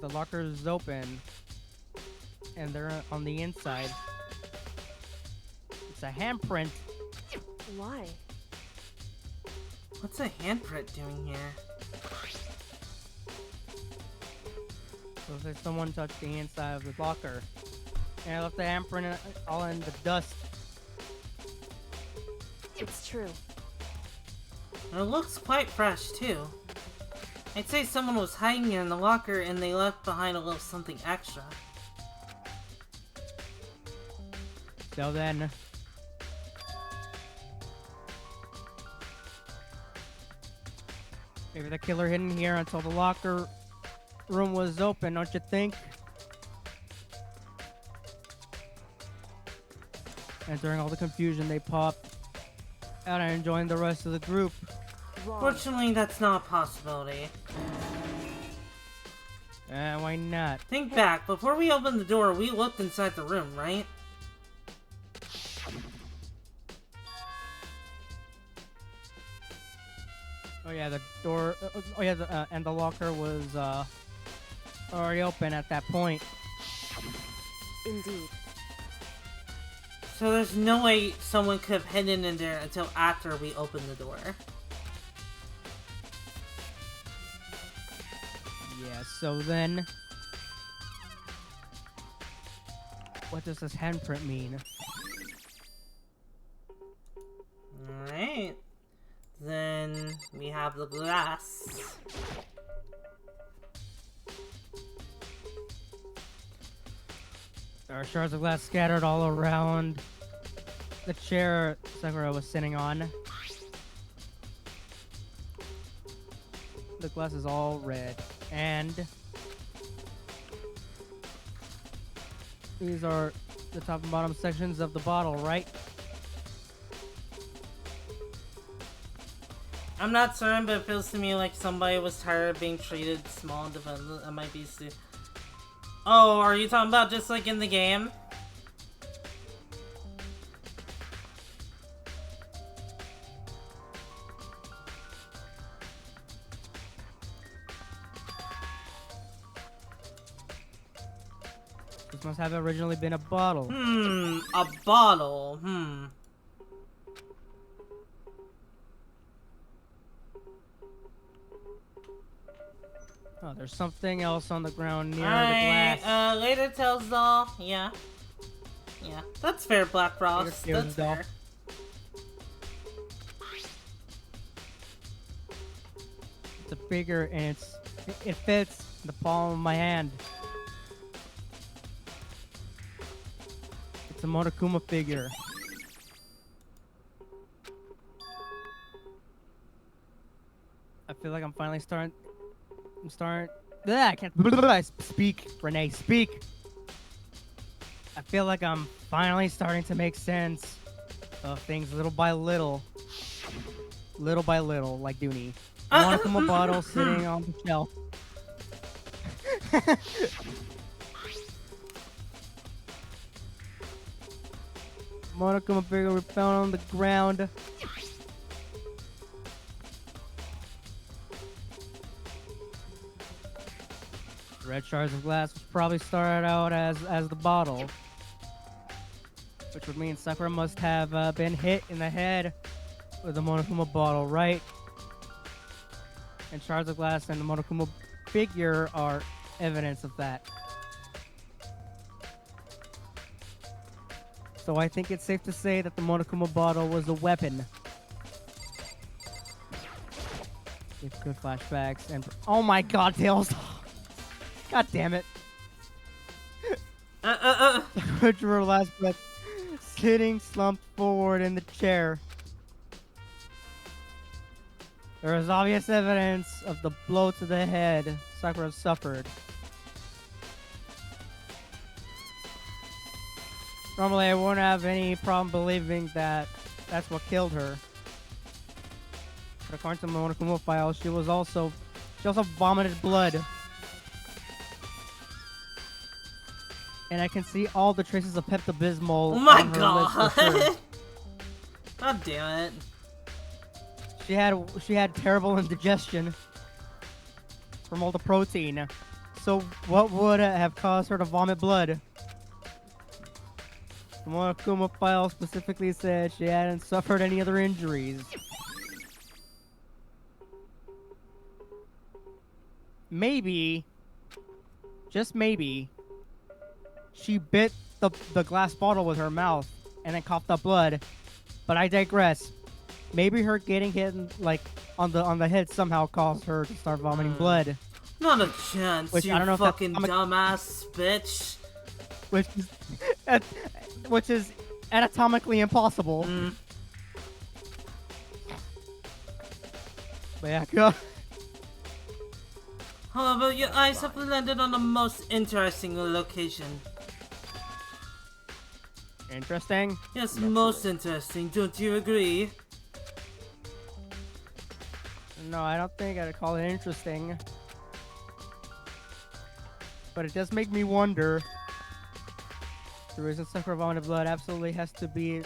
The locker is open. And they're on the inside. It's a handprint. Why? What's a handprint doing here? Looks like someone touched the inside of the locker. And I left the handprint all in the dust. It's true. And it looks quite fresh, too. I'd say someone was hiding in the locker and they left behind a little something extra. So then... maybe the killer hidden here until the locker room was open, don't you think? And during all the confusion, they popped out and joined the rest of the group. Wrong. Fortunately, that's not a possibility. Why not? Think back, before we opened the door, we looked inside the room, right? Oh yeah, the door. Oh yeah, and the locker was already open at that point. Indeed. So there's no way someone could have hidden in there until after we opened the door. Yeah. So then, what does this handprint mean? Alright. Then we have the glass. There are shards of glass scattered all around the chair Sakura was sitting on. The glass is all red, and these are the top and bottom sections of the bottle, right? I'm not certain, but it feels to me like somebody was tired of being treated small and defenseless. It might be Oh, are you talking about just like in the game? This must have originally been a bottle. A bottle. Oh, there's something else on the ground near the Alright, glass. later tells doll. Yeah. Yeah, that's fair, Black Frost. Later That's tells doll. fair. It's a figure and it fits the palm of my hand. It's a Monokuma figure. I feel like I'm finally starting. I can't speak. Renee, speak. I feel like I'm finally starting to make sense of things little by little. Little by little, like Dooney. Monokuma bottle sitting on the shelf. Monokuma figure we found on the ground. Red shards of glass was probably started out as the bottle, which would mean Sakura must have been hit in the head with the Monokuma bottle, right? And shards of glass and the Monokuma figure are evidence of that. So I think it's safe to say that the Monokuma bottle was a weapon. With good flashbacks and oh my god, Tails! God damn it! Sakura drew her last breath, sitting slumped forward in the chair. There is obvious evidence of the blow to the head Sakura suffered. Normally, I wouldn't have any problem believing that that's what killed her. But according to the Monokuma file, she also vomited blood. And I can see all the traces of Pepto-Bismol. Oh my on her god! lips for sure. God damn it. She had terrible indigestion from all the protein. So what would have caused her to vomit blood? The Monokuma file specifically said she hadn't suffered any other injuries. maybe, just maybe, she bit the glass bottle with her mouth and then coughed up blood. But I digress. Maybe her getting hit like on the head somehow caused her to start vomiting blood. Not a chance, Which you I don't know if fucking that's dumbass bitch. Which is anatomically impossible. But yeah, go. However, your eyes have landed on the most interesting location. Interesting? Yes, most interesting. Don't you agree? No, I don't think I'd call it interesting. But it does make me wonder. The reason Sakura vomited blood absolutely has to be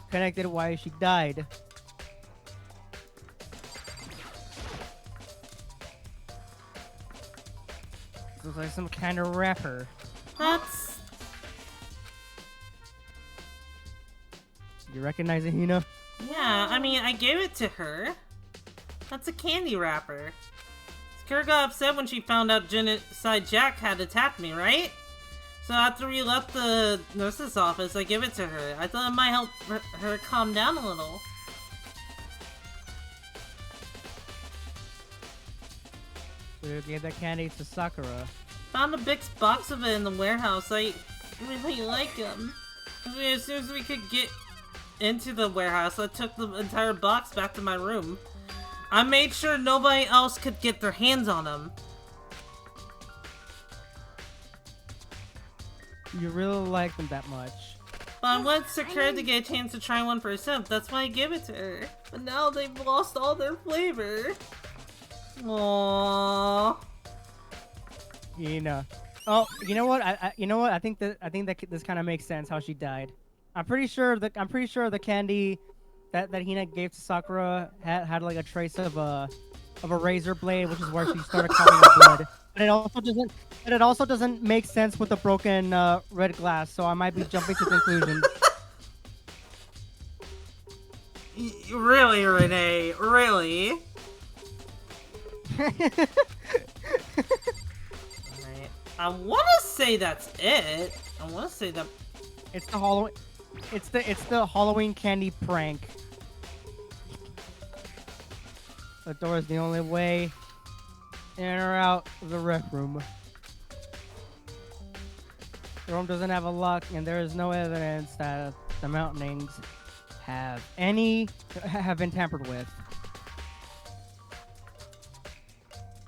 connected to why she died. Looks like some kind of wrapper. That's... You recognize it, Hina? Yeah, I mean, I gave it to her. That's a candy wrapper. Sakura got upset when she found out Genocide Jack had attacked me, right? So after we left the nurse's office, I gave it to her. I thought it might help her calm down a little. So you gave that candy to Sakura. Found a big box of it in the warehouse. I really like them. As soon as we could get into the warehouse, I took the entire box back to my room. I made sure nobody else could get their hands on them. You really like them that much. But I wanted Sakura to get a chance to try one for herself. That's why I gave it to her. But now they've lost all their flavor. Aww. Hina. Oh, you know what? I think that this kind of makes sense how she died. I'm pretty sure the candy that Hina gave to Sakura had like a trace of a razor blade, which is where she started coughing up blood. But it also doesn't make sense with the broken red glass. So I might be jumping to conclusions. Really, Renee? Really? Alright. I want to say that's it. I want to say that it's the Halloween. It's the Halloween candy prank. The door is the only way in or out of the rec room. The room doesn't have a lock, and there is no evidence that the mountainings have been tampered with.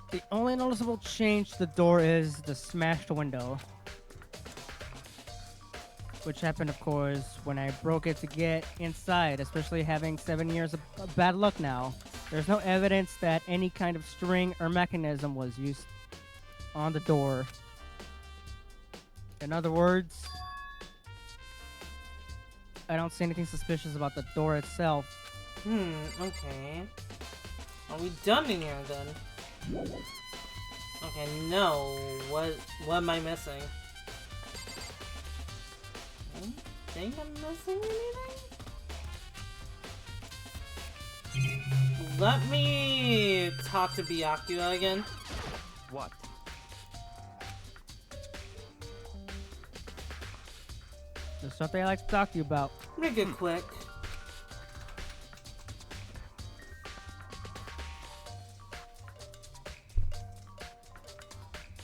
The only noticeable change to the door is the smashed window. Which happened, of course, when I broke it to get inside, especially having 7 years of bad luck now. There's no evidence that any kind of string or mechanism was used on the door. In other words, I don't see anything suspicious about the door itself. Okay. Are we done in here then? Okay, no. What am I missing? I don't think I'm missing anything? Let me talk to Byakuya again. What? There's something I'd like to talk to you about. Make it quick.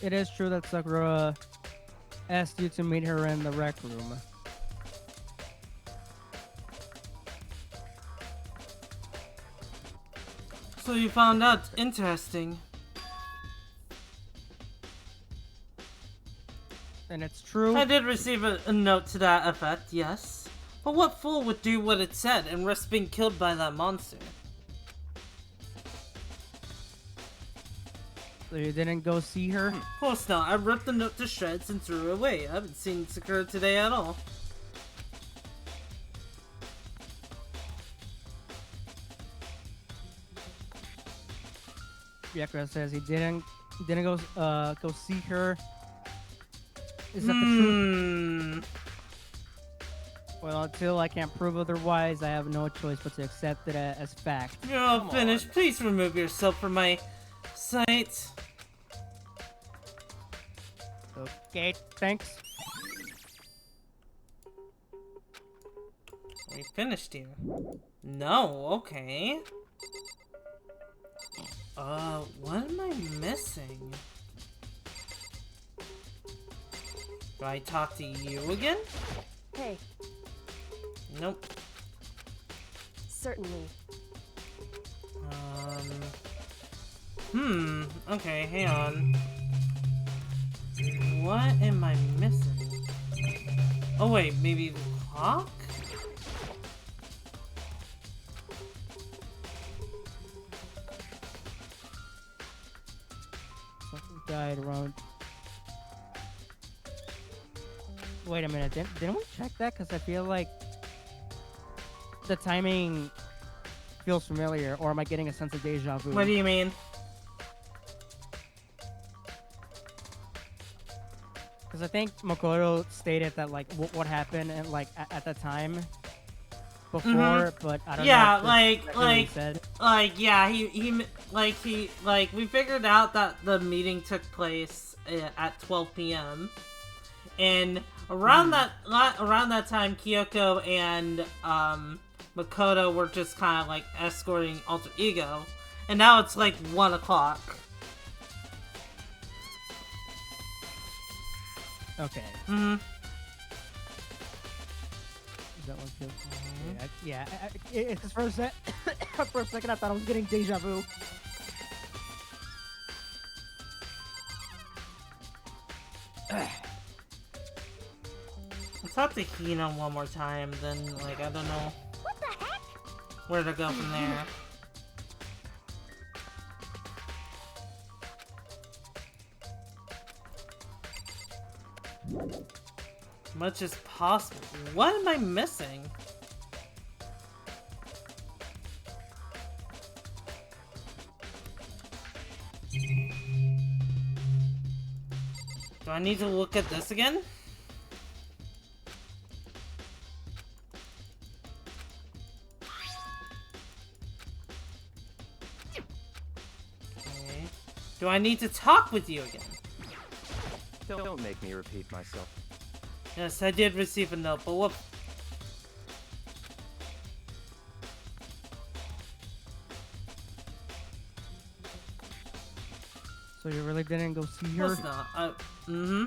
It is true that Sakura asked you to meet her in the rec room. So you found out. Interesting. And it's true. I did receive a note to that effect, yes. But what fool would do what it said and risk being killed by that monster? So you didn't go see her? Of course not. I ripped the note to shreds and threw it away. I haven't seen Sakura today at all. Byakuya says he didn't go see her. Is that the truth? Well, until I can't prove otherwise, I have no choice but to accept it as fact. You're all finished. Please remove yourself from my sight. Okay, thanks. We finished here. No, okay. What am I missing? Do I talk to you again? Hey, Nope. certainly. Okay, hang on. What am I missing? Oh wait, maybe the clock? Something died around. Wait a minute, didn't we check that? Because I feel like the timing feels familiar, or am I getting a sense of deja vu? What do you mean? Because I think Makoto stated that like what happened and like at the time before, but I don't know. Yeah, if that's exactly what he said. yeah, we figured out that the meeting took place at 12 p.m. and around that time, Kyoko and Makoto were just kind of like escorting Alter Ego, and now it's like 1 o'clock. Okay. Mm-hmm. Is that one good? Yeah. It's for a second I thought I was getting deja vu. Let's talk to Hina one more time, then like I don't know What the heck? where to go from there. Much as possible. What am I missing? Do I need to look at this again? Okay. Do I need to talk with you again? Don't make me repeat myself. Yes, I did receive a note, but what? So you really didn't go see her? It's not. Mm-hmm.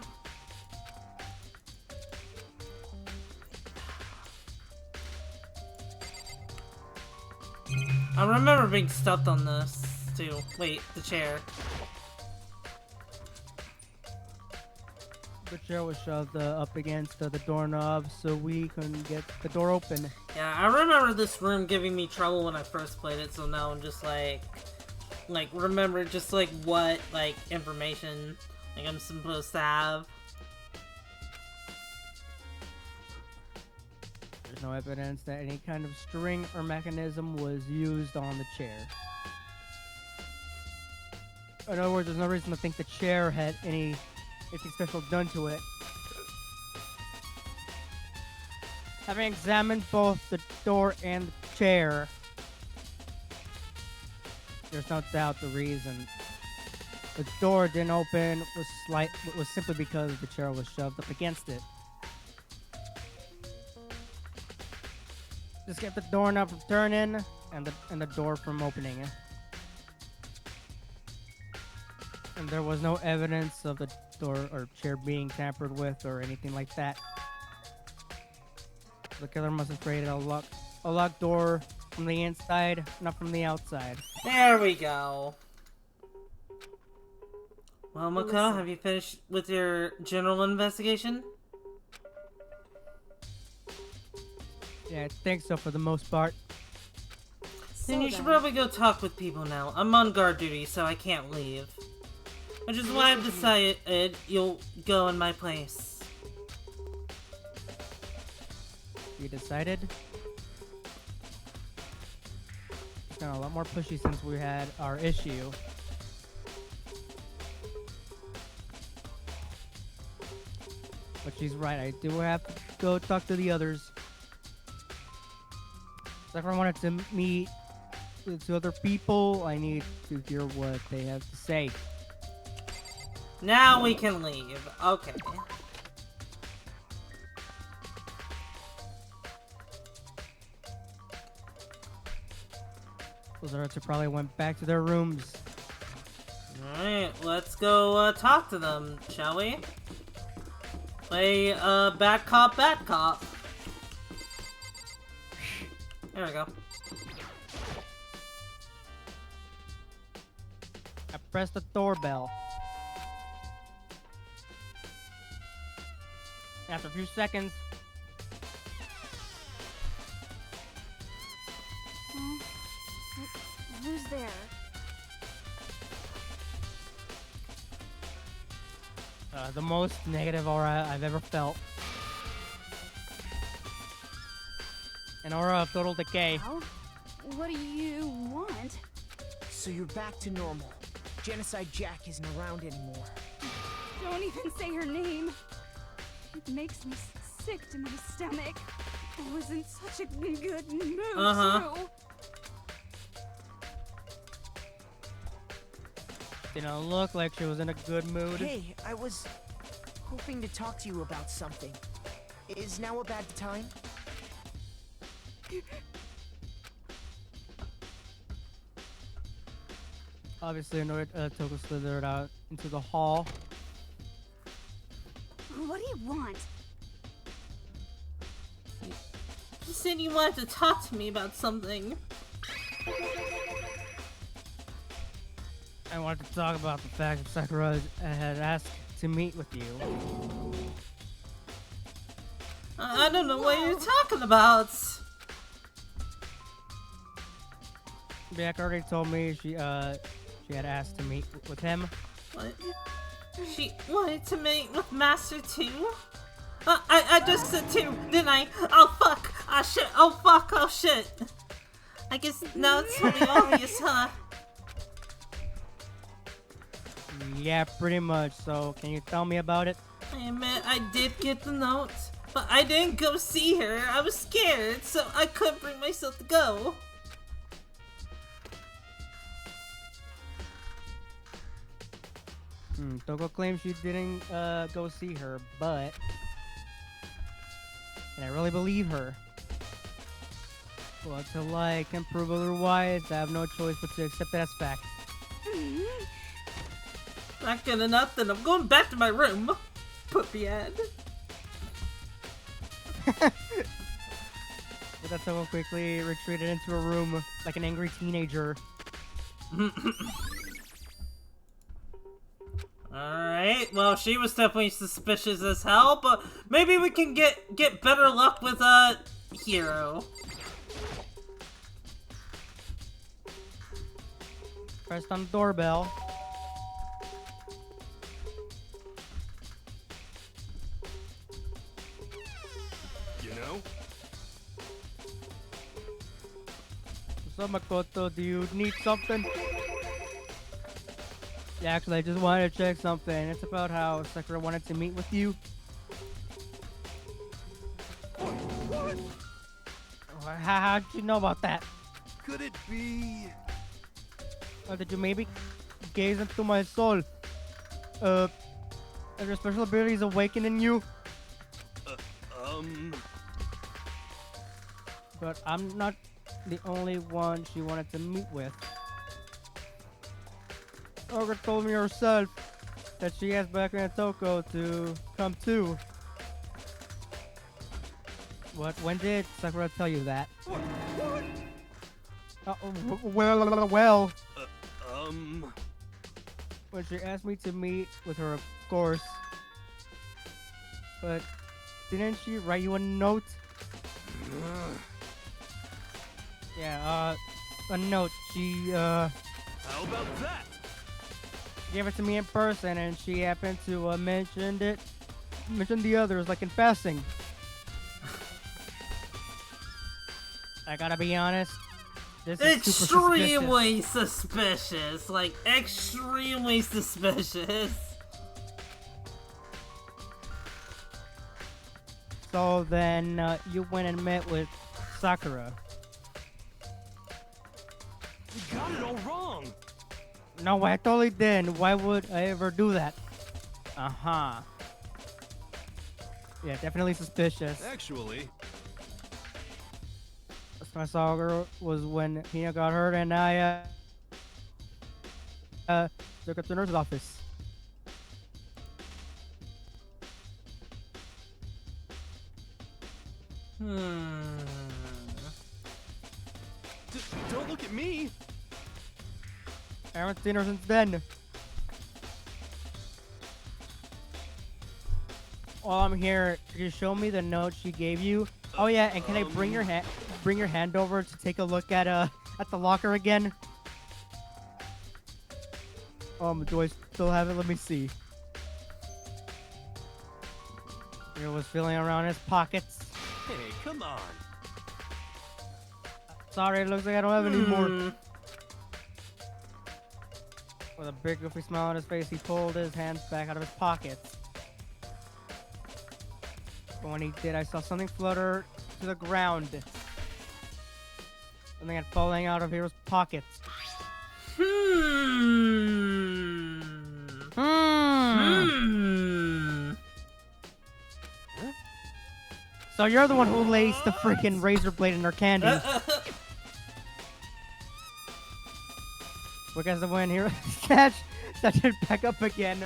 I remember being stuffed on this, too. Wait, the chair. The chair was shoved up against the doorknob so we couldn't get the door open. Yeah, I remember this room giving me trouble when I first played it, so now I'm just like remember just like what like information like I'm supposed to have. There's no evidence that any kind of string or mechanism was used on the chair. In other words, there's no reason to think the chair had anything special done to it. Having examined both the door and the chair, there's no doubt the reason the door didn't open was simply because the chair was shoved up against it. Just kept the doorknob from turning and the door from opening. And there was no evidence of the door or chair being tampered with or anything like that. The killer must have created a locked door from the inside, not from the outside. There we go. Well, Mako, have you finished with your general investigation? Yeah, I think so for the most part. Then you should probably go talk with people now. I'm on guard duty, so I can't leave. Which is why I've decided you'll go in my place. You decided? It's gotten a lot more pushy since we had our issue. But she's right, I do have to go talk to the others. Sakura wanted to meet with other people. I need to hear what they have to say. Now we can leave. Okay. Those other two probably went back to their rooms. Alright, let's go talk to them, shall we? Play bad cop, bad cop. There we go. I pressed the doorbell. After a few seconds, Who's there? the most negative aura I've ever felt. An aura of total decay. Well, what do you want? So you're back to normal. Genocide Jack isn't around anymore. Don't even say her name. It makes me sick to my stomach. I was in such a good mood, too. Didn't look like she was in a good mood. Hey, I was hoping to talk to you about something. Is now a bad time? Obviously, Toko slithered out into the hall. What do you want? You said you wanted to talk to me about something. I wanted to talk about the fact that Sakura had asked to meet with you. I don't know what you're talking about. Jack already told me she had asked to meet with him. What? She wanted to meet with Master too? I just said two, didn't I? Oh fuck! Oh shit! Oh fuck! Oh shit! I guess now it's pretty obvious, huh? Yeah, pretty much. So, can you tell me about it? I admit I did get the note, but I didn't go see her. I was scared, so I couldn't bring myself to go. Toko claims she didn't go see her, but... And I really believe her. But until I can prove otherwise, I have no choice but to accept it as fact. Not good enough, then I'm going back to my room. Put me at. But that Toko quickly retreated into a room like an angry teenager. Alright, well, she was definitely suspicious as hell, but maybe we can get better luck with Hero. Pressed on the doorbell. You know? So Makoto, do you need something? Yeah, actually, I just wanted to check something. It's about how Sakura wanted to meet with you. What? How'd you know about that? Could it be? Or did you maybe gaze into my soul? Are your special abilities awakening you? But I'm not the only one she wanted to meet with. Sakura told me herself that she asked Bakura and Toko to come too. What? When did Sakura tell you that? Well. When she asked me to meet with her, of course. But didn't she write you a note? Yeah, a note. She, How about that? gave it to me in person, and she happened to mention the others, like in passing. I gotta be honest, this is super Extremely suspicious. Like, extremely suspicious. So then, you went and met with Sakura. You got it all wrong. No, I totally didn't. Why would I ever do that? Uh-huh. Yeah, definitely suspicious. Actually, Last time I saw her was when Hina got hurt and I took her to the nurse's office. don't look at me. I haven't seen her since then. While I'm here, could you show me the note she gave you? Oh yeah, and can I bring your hand over to take a look at the locker again? Do I still have it? Let me see. He was feeling around his pockets. Hey, come on. Sorry, it looks like I don't have any more. With a big goofy smile on his face, he pulled his hands back out of his pockets. But when he did, I saw something flutter to the ground. Something had falling out of Hero's pockets. So you're the one who laced the freaking razor blade in her candy. Because the when Hero snatched it back up again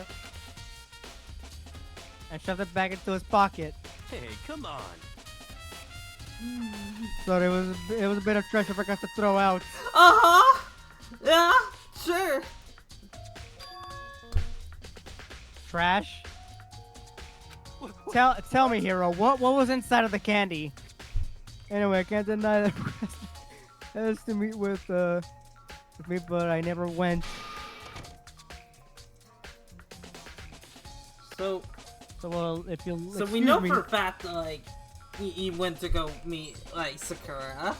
and shoved it back into his pocket. Hey, come on. So it was a bit of trash I forgot to throw out. Yeah, sure. Trash? Tell me, Hero, what was inside of the candy? Anyway, I can't deny that has to meet with me, but I never went. So well, if you so we know for a fact that like he went to go meet like Sakura.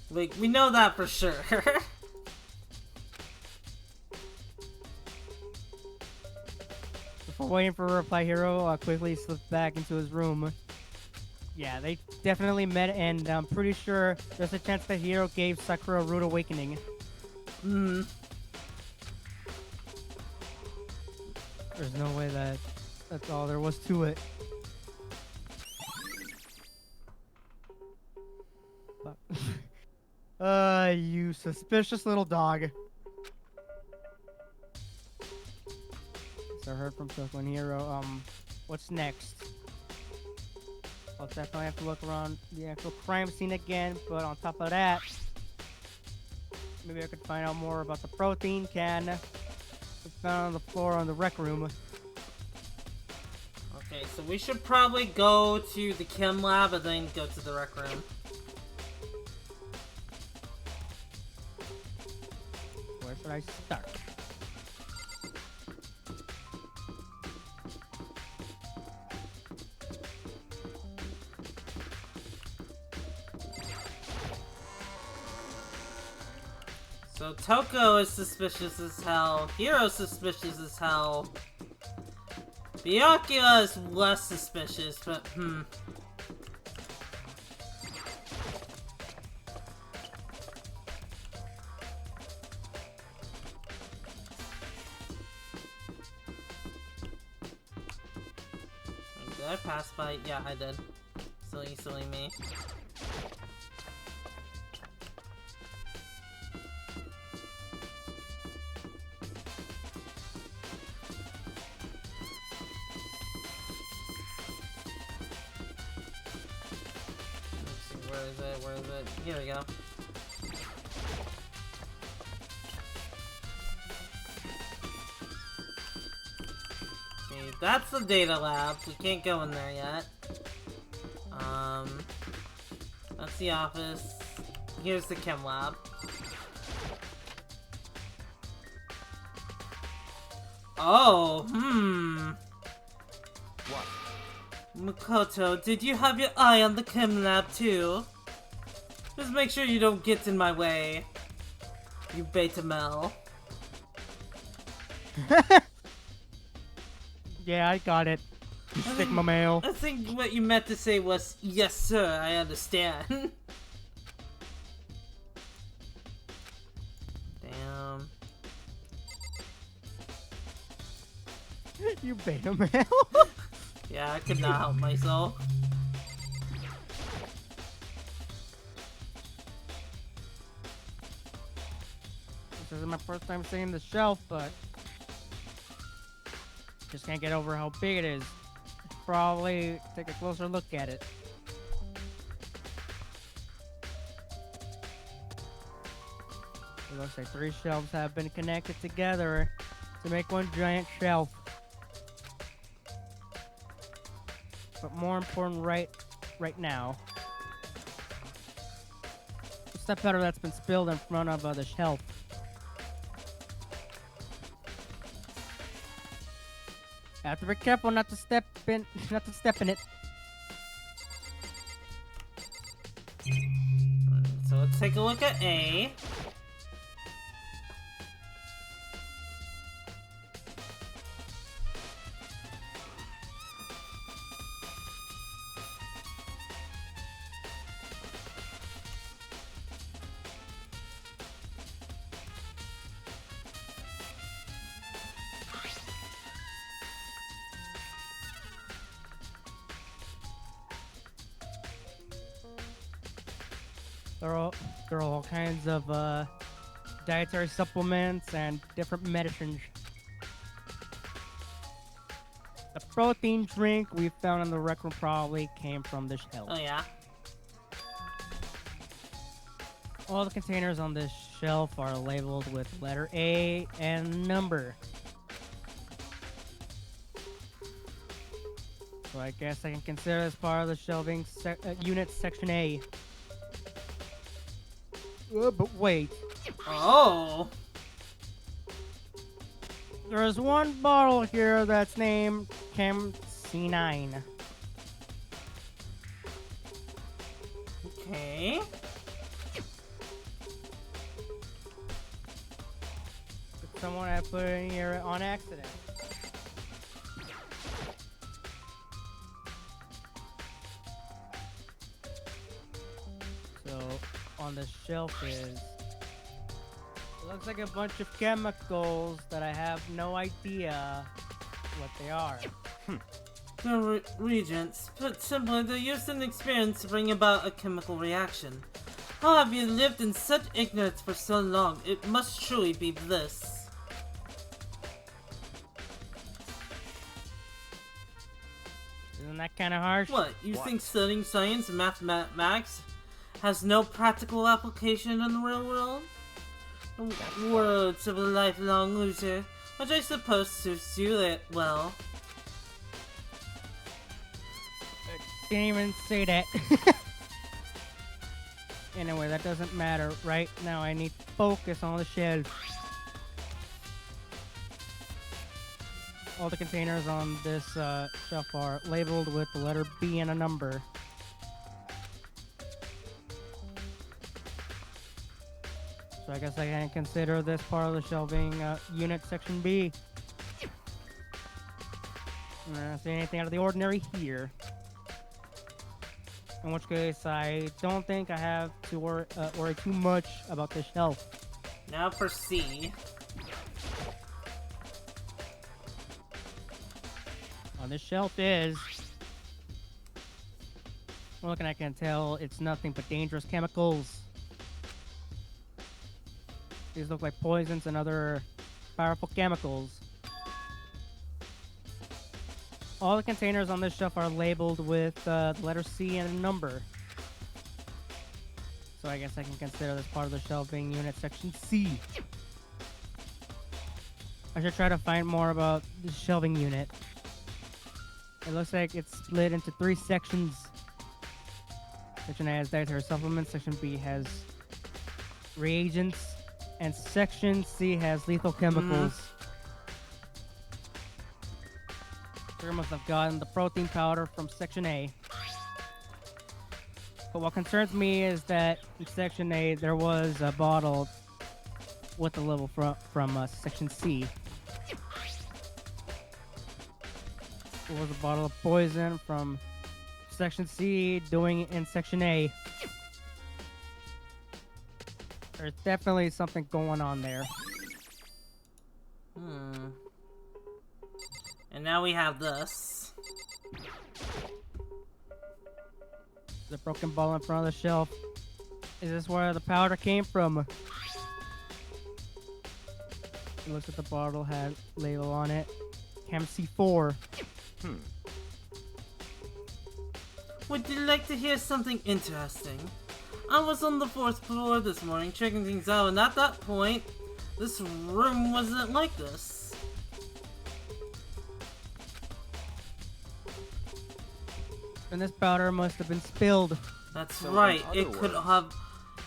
Like we know that for sure. Before waiting for a reply, Hero quickly slipped back into his room. Yeah, they definitely met, and I'm pretty sure there's a chance that Hero gave Sakura a rude awakening. There's no way that's all there was to it. You suspicious little dog. So I heard from Sakura and Hero. What's next? I'll definitely have to look around the actual crime scene again, but on top of that, maybe I could find out more about the protein can that's found on the floor on the rec room. Okay, so we should probably go to the chem lab and then go to the rec room. Where should I start? So Toko is suspicious as hell, Hero's suspicious as hell. Byakuya is less suspicious, but Did I pass by? Yeah, I did. Silly me. Where is it? Here we go. Okay, that's the data lab. We can't go in there yet. That's the office. Here's the chem lab. Oh, What? Makoto, did you have your eye on the chem lab too? Just make sure you don't get in my way, you beta male. Yeah, I got it. You Sigma male. I think what you meant to say was, yes sir, I understand. Damn. You beta male. Yeah, I could not help myself. This isn't my first time seeing the shelf, but just can't get over how big it is. Probably take a closer look at it. It looks like 3 shelves have been connected together to make one giant shelf. But more important right now, it's the powder that's been spilled in front of the shelf. I have to be careful not to step in it. So let's take a look at A. There are all kinds of dietary supplements and different medicines. The protein drink we found in the rec room probably came from this shelf. Oh yeah. All the containers on this shelf are labeled with letter A and number. So I guess I can consider this part of the shelving unit section A. But wait. Oh. There's one bottle here that's named Chem C9. Okay. But someone had put it in here on accident. So on the shelf is, it looks like a bunch of chemicals that I have no idea what they are. The regents, put simply, the use and experience to bring about a chemical reaction. How have you lived in such ignorance for so long? It must truly be bliss. Isn't that kind of harsh? What, you think studying science and mathematics has no practical application in the real world? The words of a lifelong loser, which I suppose suits you well. Didn't even say that. Anyway, that doesn't matter. Right now I need focus on the shelf. All the containers on this shelf are labeled with the letter B and a number. So I guess I can consider this part of the shelving unit section B. I don't see anything out of the ordinary here. In which case, I don't think I have to worry too much about this shelf. Now for C. On this shelf is... Looking, I can tell it's nothing but dangerous chemicals. These look like poisons and other powerful chemicals. All the containers on this shelf are labeled with the letter C and a number. So I guess I can consider this part of the shelving unit section C. I should try to find more about the shelving unit. It looks like it's split into 3 sections. Section A has dietary supplements, Section B has reagents, and Section C has lethal chemicals. We must have gotten the protein powder from Section A. But what concerns me is that in Section A there was a bottle with the label from Section C. There was a bottle of poison from Section C doing it in Section A. There's definitely something going on there. And And now we have this. The broken ball in front of the shelf. Is this where the powder came from? He looks at the bottle, had label on it. Chem C4. Would you like to hear something interesting? I was on the 4th floor this morning checking things out, and at that point, this room wasn't like this. And this powder must have been spilled. That's So, right. in other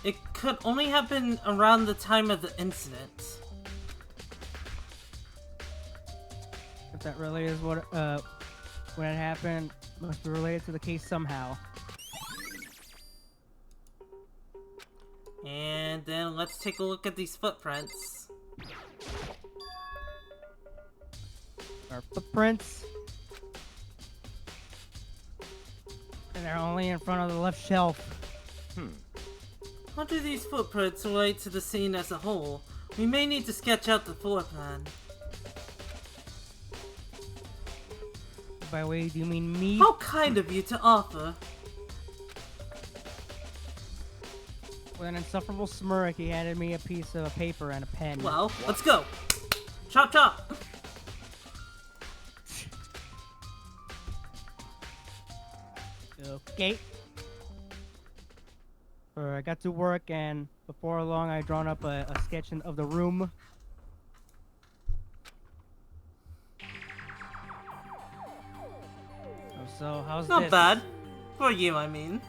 It could only have been around the time of the incident. If that really is what when it happened, must be related to the case somehow. And then let's take a look at these footprints. Our footprints. And they're only in front of the left shelf. How do these footprints relate to the scene as a whole? We may need to sketch out the floor plan. By the way, do you mean me? How kind of you to offer. With an insufferable smirk, he handed me a piece of paper and a pen. Well, let's go. Chop chop. Okay. I got to work, and before long, I drawn up a sketch of the room. So how's Not this? bad. For you, I mean.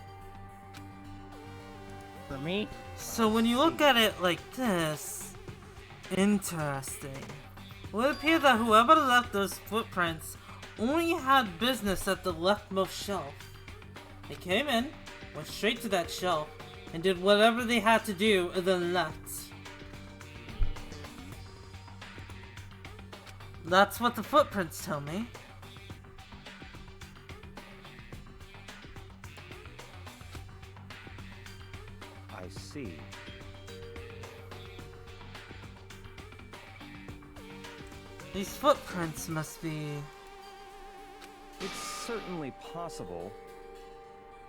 For me? So when you look at it like this, interesting. It would appear that whoever left those footprints only had business at the leftmost shelf. They came in, went straight to that shelf, and did whatever they had to do and then left. That's what the footprints tell me. I see. These footprints must be... It's certainly possible.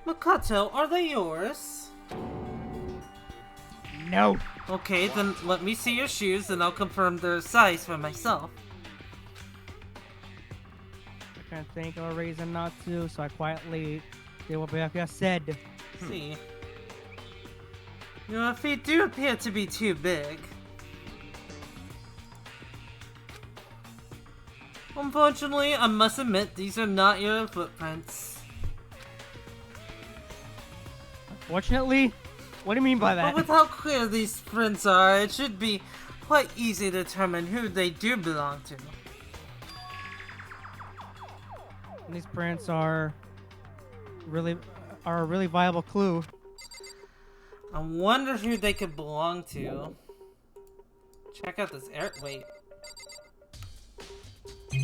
Makoto, are they yours? No. Okay, then let me see your shoes and I'll confirm their size for myself. I can't think of a reason not to, so I quietly did what Byakuya said. See. Your feet do appear to be too big. Unfortunately, I must admit these are not your footprints. Fortunately? What do you mean by that? But with how clear these prints are, it should be quite easy to determine who they do belong to. These prints are a really viable clue. I wonder who they could belong to. Check out this air. Wait.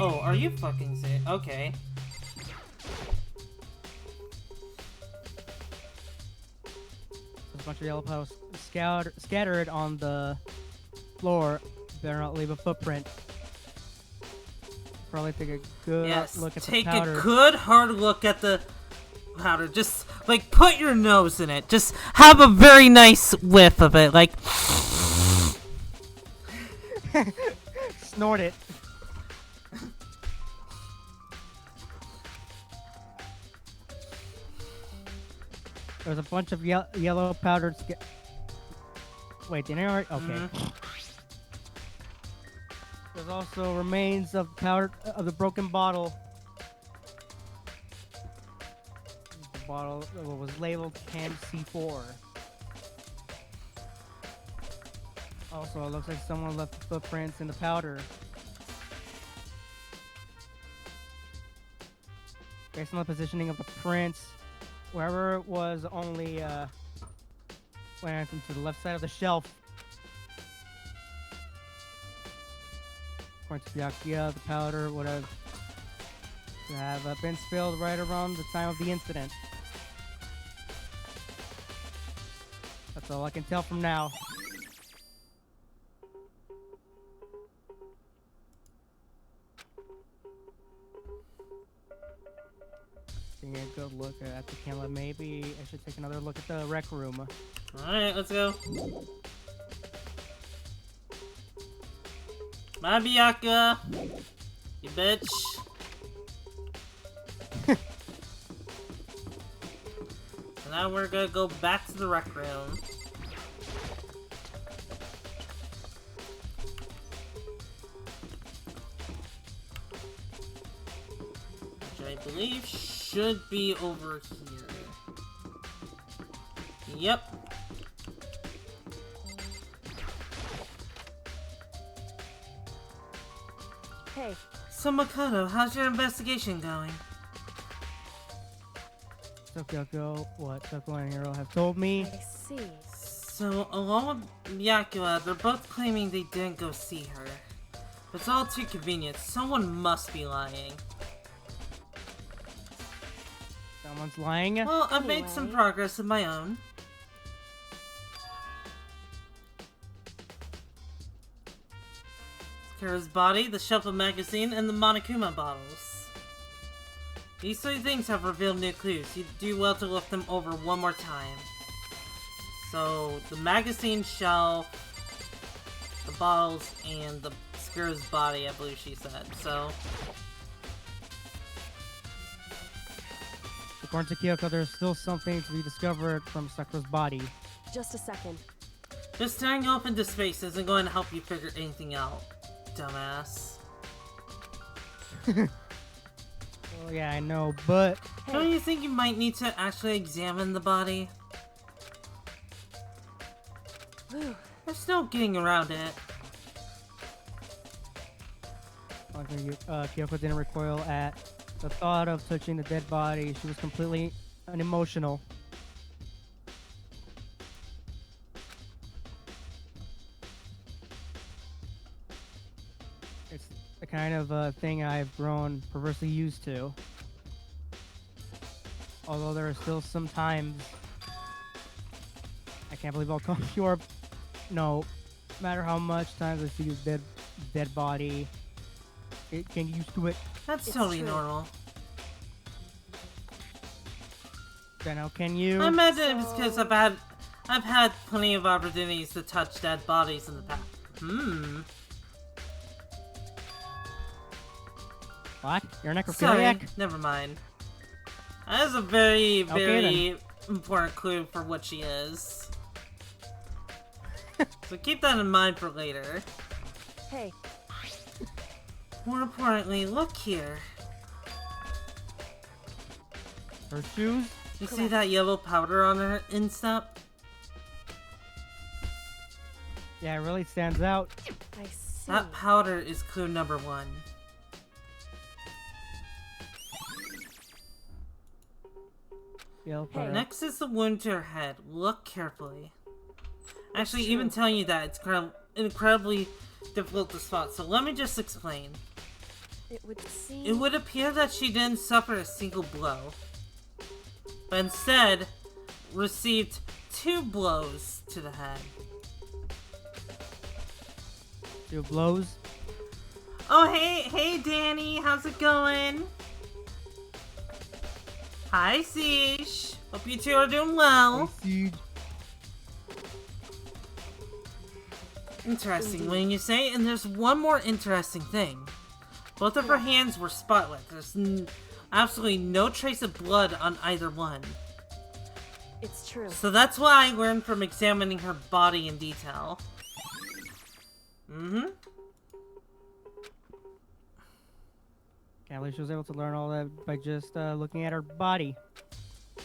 Oh, are you fucking serious? Okay. There's a bunch of yellow petals scattered on the floor. Better not leave a footprint. Probably take a good look at the powder. Take a good hard look at the powder. Just like put your nose in it. Just have a very nice whiff of it. Like snort it. There's a bunch of yellow powdered. Wait, didn't I already? Okay. There's also remains of powder of the broken bottle. The bottle was labeled Can C4. Also, it looks like someone left the footprints in the powder. Based on the positioning of the prints, wherever it was only went into the left side of the shelf. According to Byakuya, the powder would have been spilled right around the time of the incident. That's all I can tell from now. Taking a good look at the camera. Maybe I should take another look at the rec room. Alright, let's go. My Byakuya, you bitch. So now we're gonna go back to the rec room. Which I believe should be over here. Yep. Hey, So Makoto, how's your investigation going? Kyoko, what Sakura and Hiro have told me. I see. So, along with Byakuya, they're both claiming they didn't go see her. But it's all too convenient. Someone must be lying. Someone's lying? Well, I've made some progress of my own. Sakura's body, the shelf of magazine, and the Monokuma bottles. These three things have revealed new clues. You do well to look them over one more time. So, the magazine shelf, the bottles, and the Sakura's body, I believe she said. So, According to Kyoko, there's still something to be discovered from Sakura's body. Just a second. just staring off into space isn't going to help you figure anything out, dumbass. Oh yeah, I know, but... Don't you think you might need to actually examine the body? There's no getting around it. Kyoko didn't recoil at the thought of touching the dead body. She was completely unemotional. It's the kind of thing I've grown perversely used to. Although there are still some times I can't believe I'll come pure. No matter how much times I see a dead body, it can get used to it. That's totally normal. Then how can you? I imagine it's because I've had plenty of opportunities to touch dead bodies in the past. What? You're a necrophiliac? Sorry, never mind. That is a very, very then. important clue for what she is. So keep that in mind for later. Hey. More importantly, look here. Her shoes? You see that yellow powder on her instep? Yeah, it really stands out. I see. That powder is clue number 1. Yellow powder. Next is the wound to her head. Look carefully. Actually, even telling you that, it's incredibly difficult to spot, so let me just explain. It would seem... It would appear that she didn't suffer a single blow, but instead received 2 blows to the head. 2 blows? Oh, hey Danny, how's it going? Hi Siege, hope you two are doing well. Hey, Siege. Interesting when you say, and there's one more interesting thing. Both of her hands were spotless. There's absolutely no trace of blood on either one. It's true. So that's what I learned from examining her body in detail. Can't believe she was able to learn all that by just looking at her body. I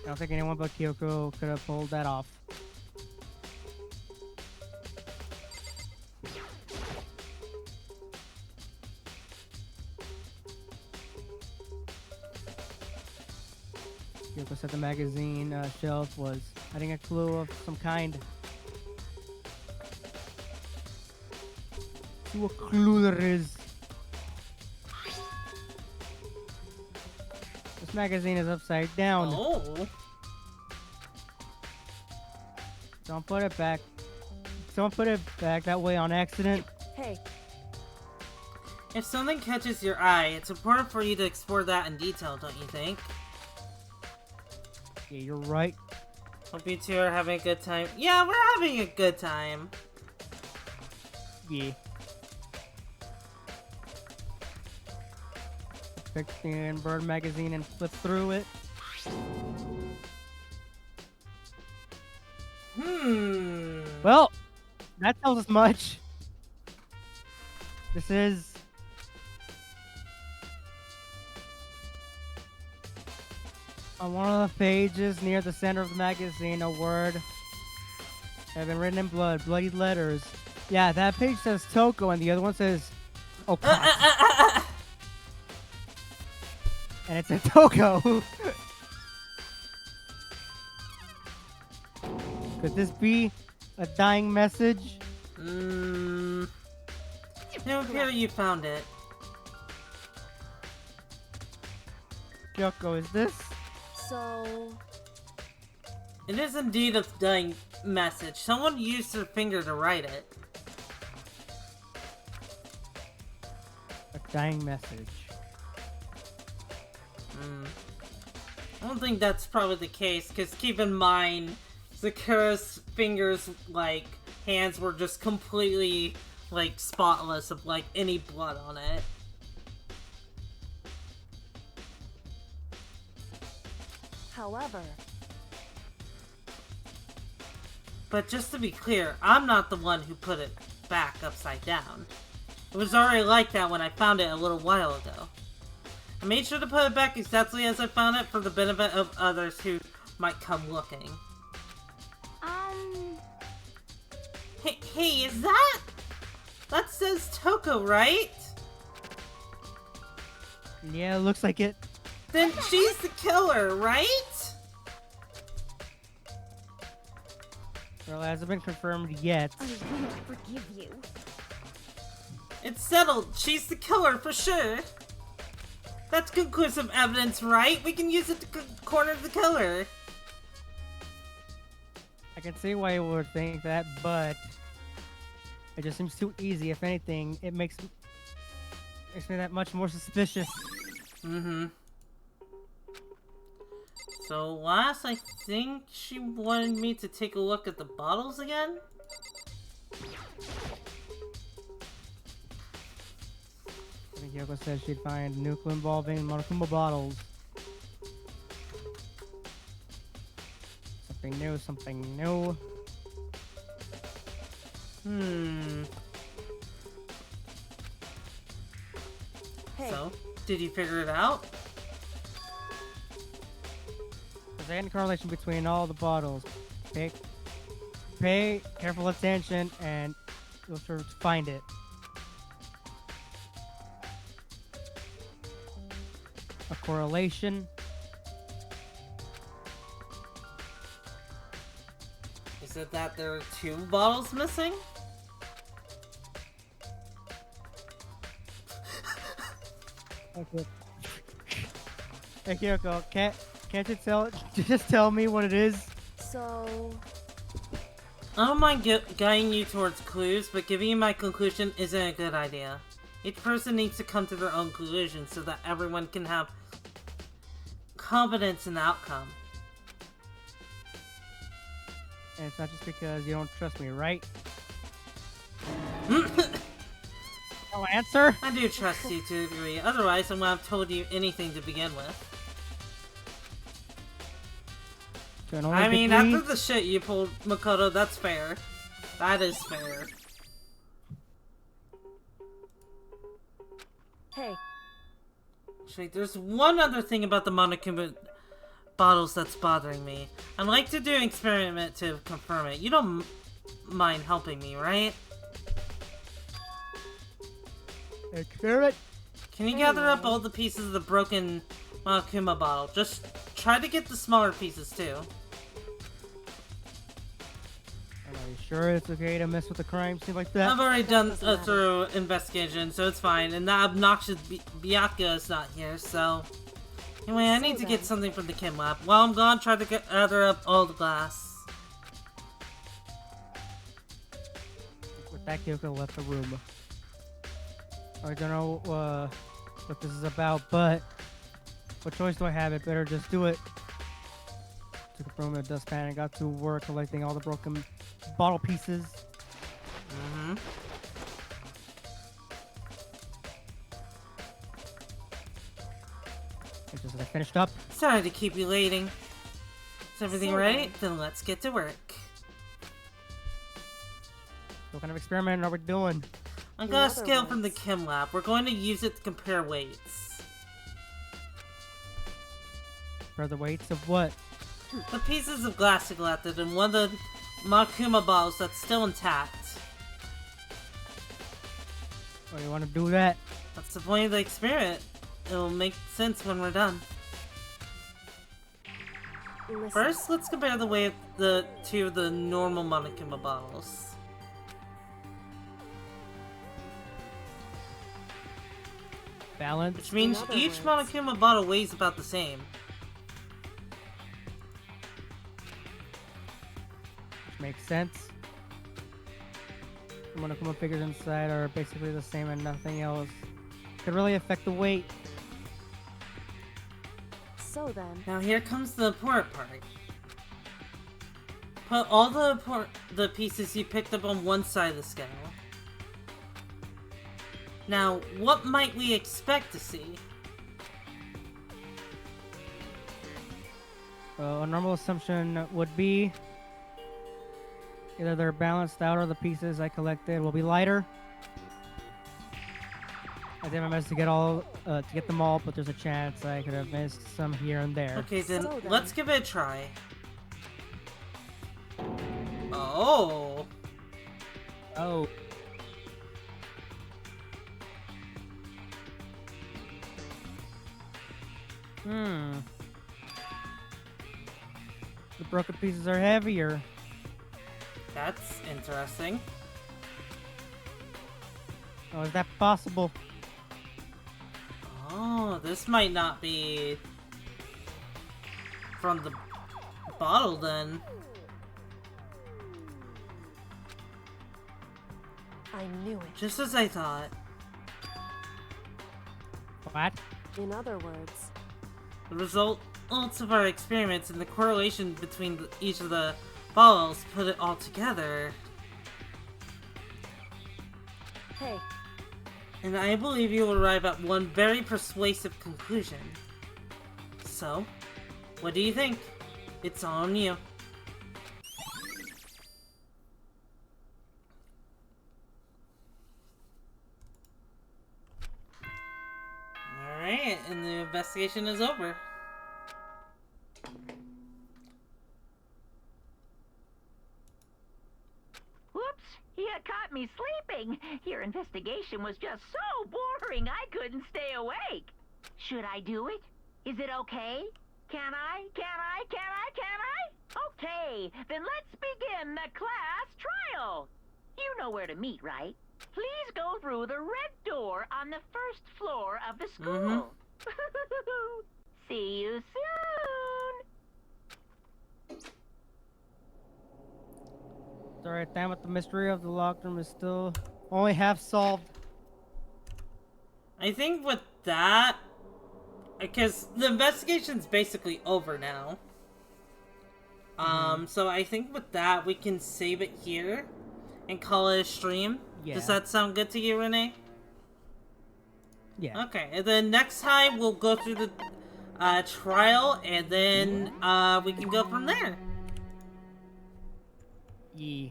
don't think anyone but Kyoko could have pulled that off. Kyoko said the magazine shelf was hiding a clue of some kind. See what clue there is. This magazine is upside down. Oh. Don't put it back. Someone put it back that way on accident. Hey. If something catches your eye, it's important for you to explore that in detail, don't you think? Yeah, you're right. Hope you two are having a good time. Yeah, we're having a good time. Yeah. Pick the Bird magazine and flip through it. Well, that tells us much. This is... on one of the pages near the center of the magazine, a word have been written in blood, bloody letters. Yeah, that page says Toko and the other one says Okatsu. And it's a Toko. Could this be a dying message? No, here you found it. Kyoko, is this? So... It is indeed a dying message. Someone used their finger to write it. A dying message. I don't think that's probably the case, because keep in mind, Sakura's fingers, like, hands were just completely, like, spotless of, like, any blood on it. However... But just to be clear, I'm not the one who put it back upside down. It was already like that when I found it a little while ago. I made sure to put it back exactly as I found it for the benefit of others who might come looking. Hey, is that... That says Toko, right? Yeah, it looks like it. Then she's the killer, right? Well, it hasn't been confirmed yet. I won't forgive you. It's settled. She's the killer for sure. That's conclusive evidence, right? We can use it to corner the killer. I can see why you would think that, but it just seems too easy. If anything, it makes me that much more suspicious. So last, I think she wanted me to take a look at the bottles again? I think Yoko said she'd find nuclear involving Monokuma bottles. Something new, something new. Hey. So, did you figure it out? There's any correlation between all the bottles. Pay careful attention and you'll sure to find it. A correlation. Is it that there are 2 bottles missing? Okay. Hey Kyoko, can't you just tell me what it is? So... I don't mind guiding you towards clues, but giving you my conclusion isn't a good idea. Each person needs to come to their own conclusion so that everyone can have confidence in the outcome. And it's not just because you don't trust me, right? No answer? I do trust you to a degree, otherwise I wouldn't have told you anything to begin with. I mean, after the shit you pulled, Makoto, that's fair. That is fair. Hey. Actually, there's one other thing about the Monokuma bottles that's bothering me. I'd like to do an experiment to confirm it. You don't mind helping me, right? Experiment? Can you gather up all the pieces of the broken Monokuma bottle? Just try to get the smaller pieces, too. Are you sure it's okay to mess with the crime scene like that? I've already done a thorough investigation, so it's fine. And the obnoxious Byakuya is not here, so... Anyway, I need to get something from the chem lab. While I'm gone, try to gather up all the glass. With that, Kyoko left the room. I don't know what this is about, but what choice do I have? It better just do it. Took a broom and a dustpan and got to work collecting all the broken bottle pieces. Mm-hmm. It's just that I finished up. Sorry to keep you waiting. Is everything So right? Then let's get to work. What kind of experiment are we doing? I'm In gonna other scale from the words- chem lab. We're going to use it to compare weights. For the weights of what? The pieces of glass you collected and one of the Makuma bottles that's still intact. Oh, you want to do that? That's the point of the experiment. It'll make sense when we're done. Listen, First, let's compare the weight of the two of the normal Monokuma bottles. Balance. Which means In other each words- Monokuma bottle weighs about the same. Which makes sense. The Monokuma figures inside are basically the same and nothing else could really affect the weight. so then, Now here comes the important part. Put all the pieces you picked up on one side of the scale. Now, what might we expect to see? A normal assumption would be either they're balanced out or the pieces I collected will be lighter. I did my best to get them all, but there's a chance I could have missed some here and there. Okay, then So then- let's give it a try. Oh. Oh. The broken pieces are heavier. That's interesting. Oh, is that possible? Oh, this might not be from the bottle then. I knew it. Just as I thought. What? In other words, The results of our experiments and the correlation between each of the bottles put it all together. hey, And I believe you will arrive at one very persuasive conclusion. So, what do you think? It's all on you. Alright, and the investigation is over. Whoops! You caught me sleeping. Your investigation was just so boring I couldn't stay awake. Should I do it? Is it okay? Can I? Okay, then let's begin the class trial. You know where to meet, right? Please go through the red door on the first floor of the school. See you soon. It's alright, damn it, the mystery of the locked room is still only half solved. I think with that, because the investigation's basically over now. So I think with that, we can save it here and call it a stream. Yeah. Does that sound good to you, Renee? Yeah. Okay, and then next time we'll go through the trial, and then we can go from there. Yeah.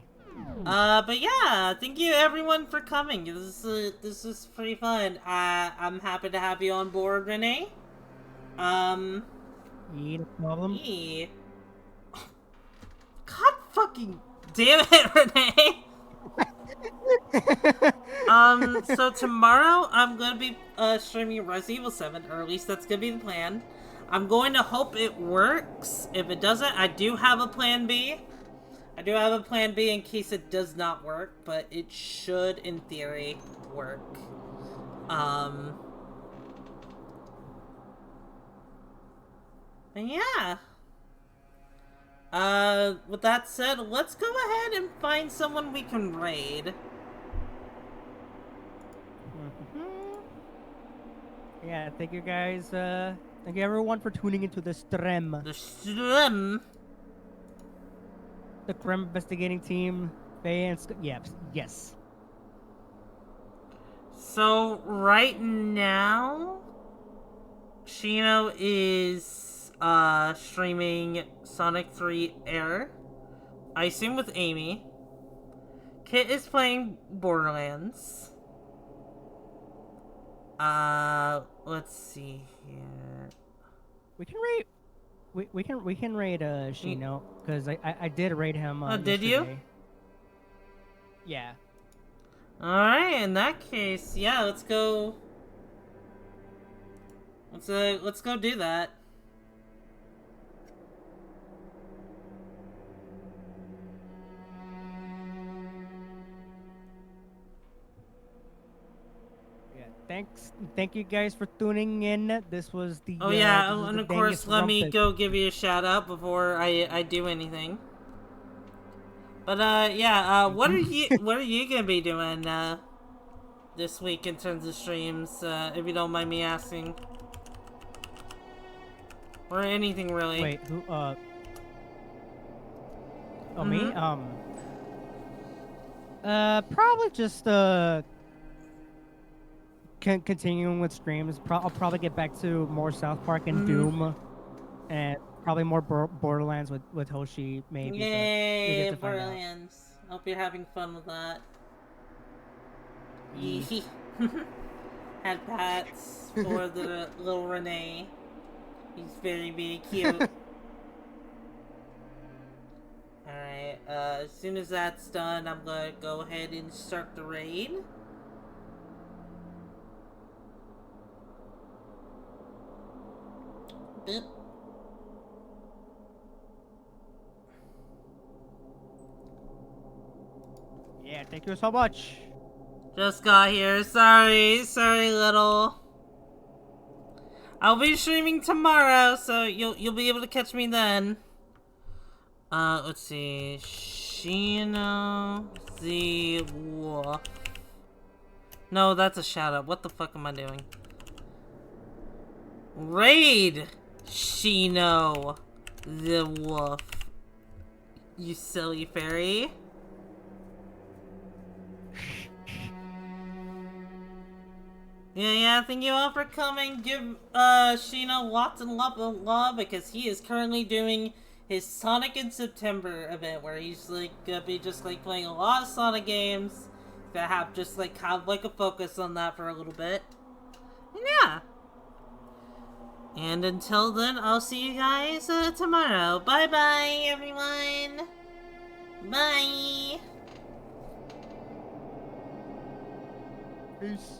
But yeah, thank you everyone for coming. This is pretty fun. I'm happy to have you on board, Renee. Yeah, no problem. Yeah. God fucking damn it, Renee. So tomorrow I'm gonna be streaming Resident Evil 7, or at least that's gonna be the plan. I'm going to hope it works. If it doesn't, I do have a plan B. I do have a plan B in case it does not work, but it should, in theory, work. And yeah. With that said, let's go ahead and find someone we can raid. Yeah, thank you guys. Thank you everyone for tuning into the stream. The stream. The crime investigating team. Faye and yes. So right now, Shino is streaming Sonic 3 Air. I assume with Amy. Kit is playing Borderlands. Let's see here. We can rate. We can rate Shino because I did rate him. Oh, did you? Yesterday. Yeah. Alright, in that case, yeah, let's go. Let's go do that. Thank you guys for tuning in. This was the. Oh yeah, this was and the of course, Dangest let me Rumpus. go give you a shout out before I do anything. But yeah, what are you gonna be doing this week in terms of streams? If you don't mind me asking, or anything really. Wait, who? Oh, me? Probably just continuing with streams. I'll probably get back to more South Park and Doom, and probably more Borderlands with Hoshi maybe. Yay, Borderlands! Hope you're having fun with that. Yee. Had pats for the little Renee. He's very cute. Alright, as soon as that's done, I'm gonna go ahead and start the raid. Boop. Yeah, thank you so much. Just got here. Sorry, little. I'll be streaming tomorrow, so you'll be able to catch me then. Let's see. Shino the Wolf. No, that's a shout out. What the fuck am I doing? Raid Shino the Wolf. You silly fairy. Yeah, thank you all for coming. Give Shino lots and lots of love because he is currently doing his Sonic in September event where he's like gonna be just like playing a lot of Sonic games that have just like kind of like a focus on that for a little bit. And yeah. And until then, I'll see you guys tomorrow. Bye bye, everyone. Bye. Peace.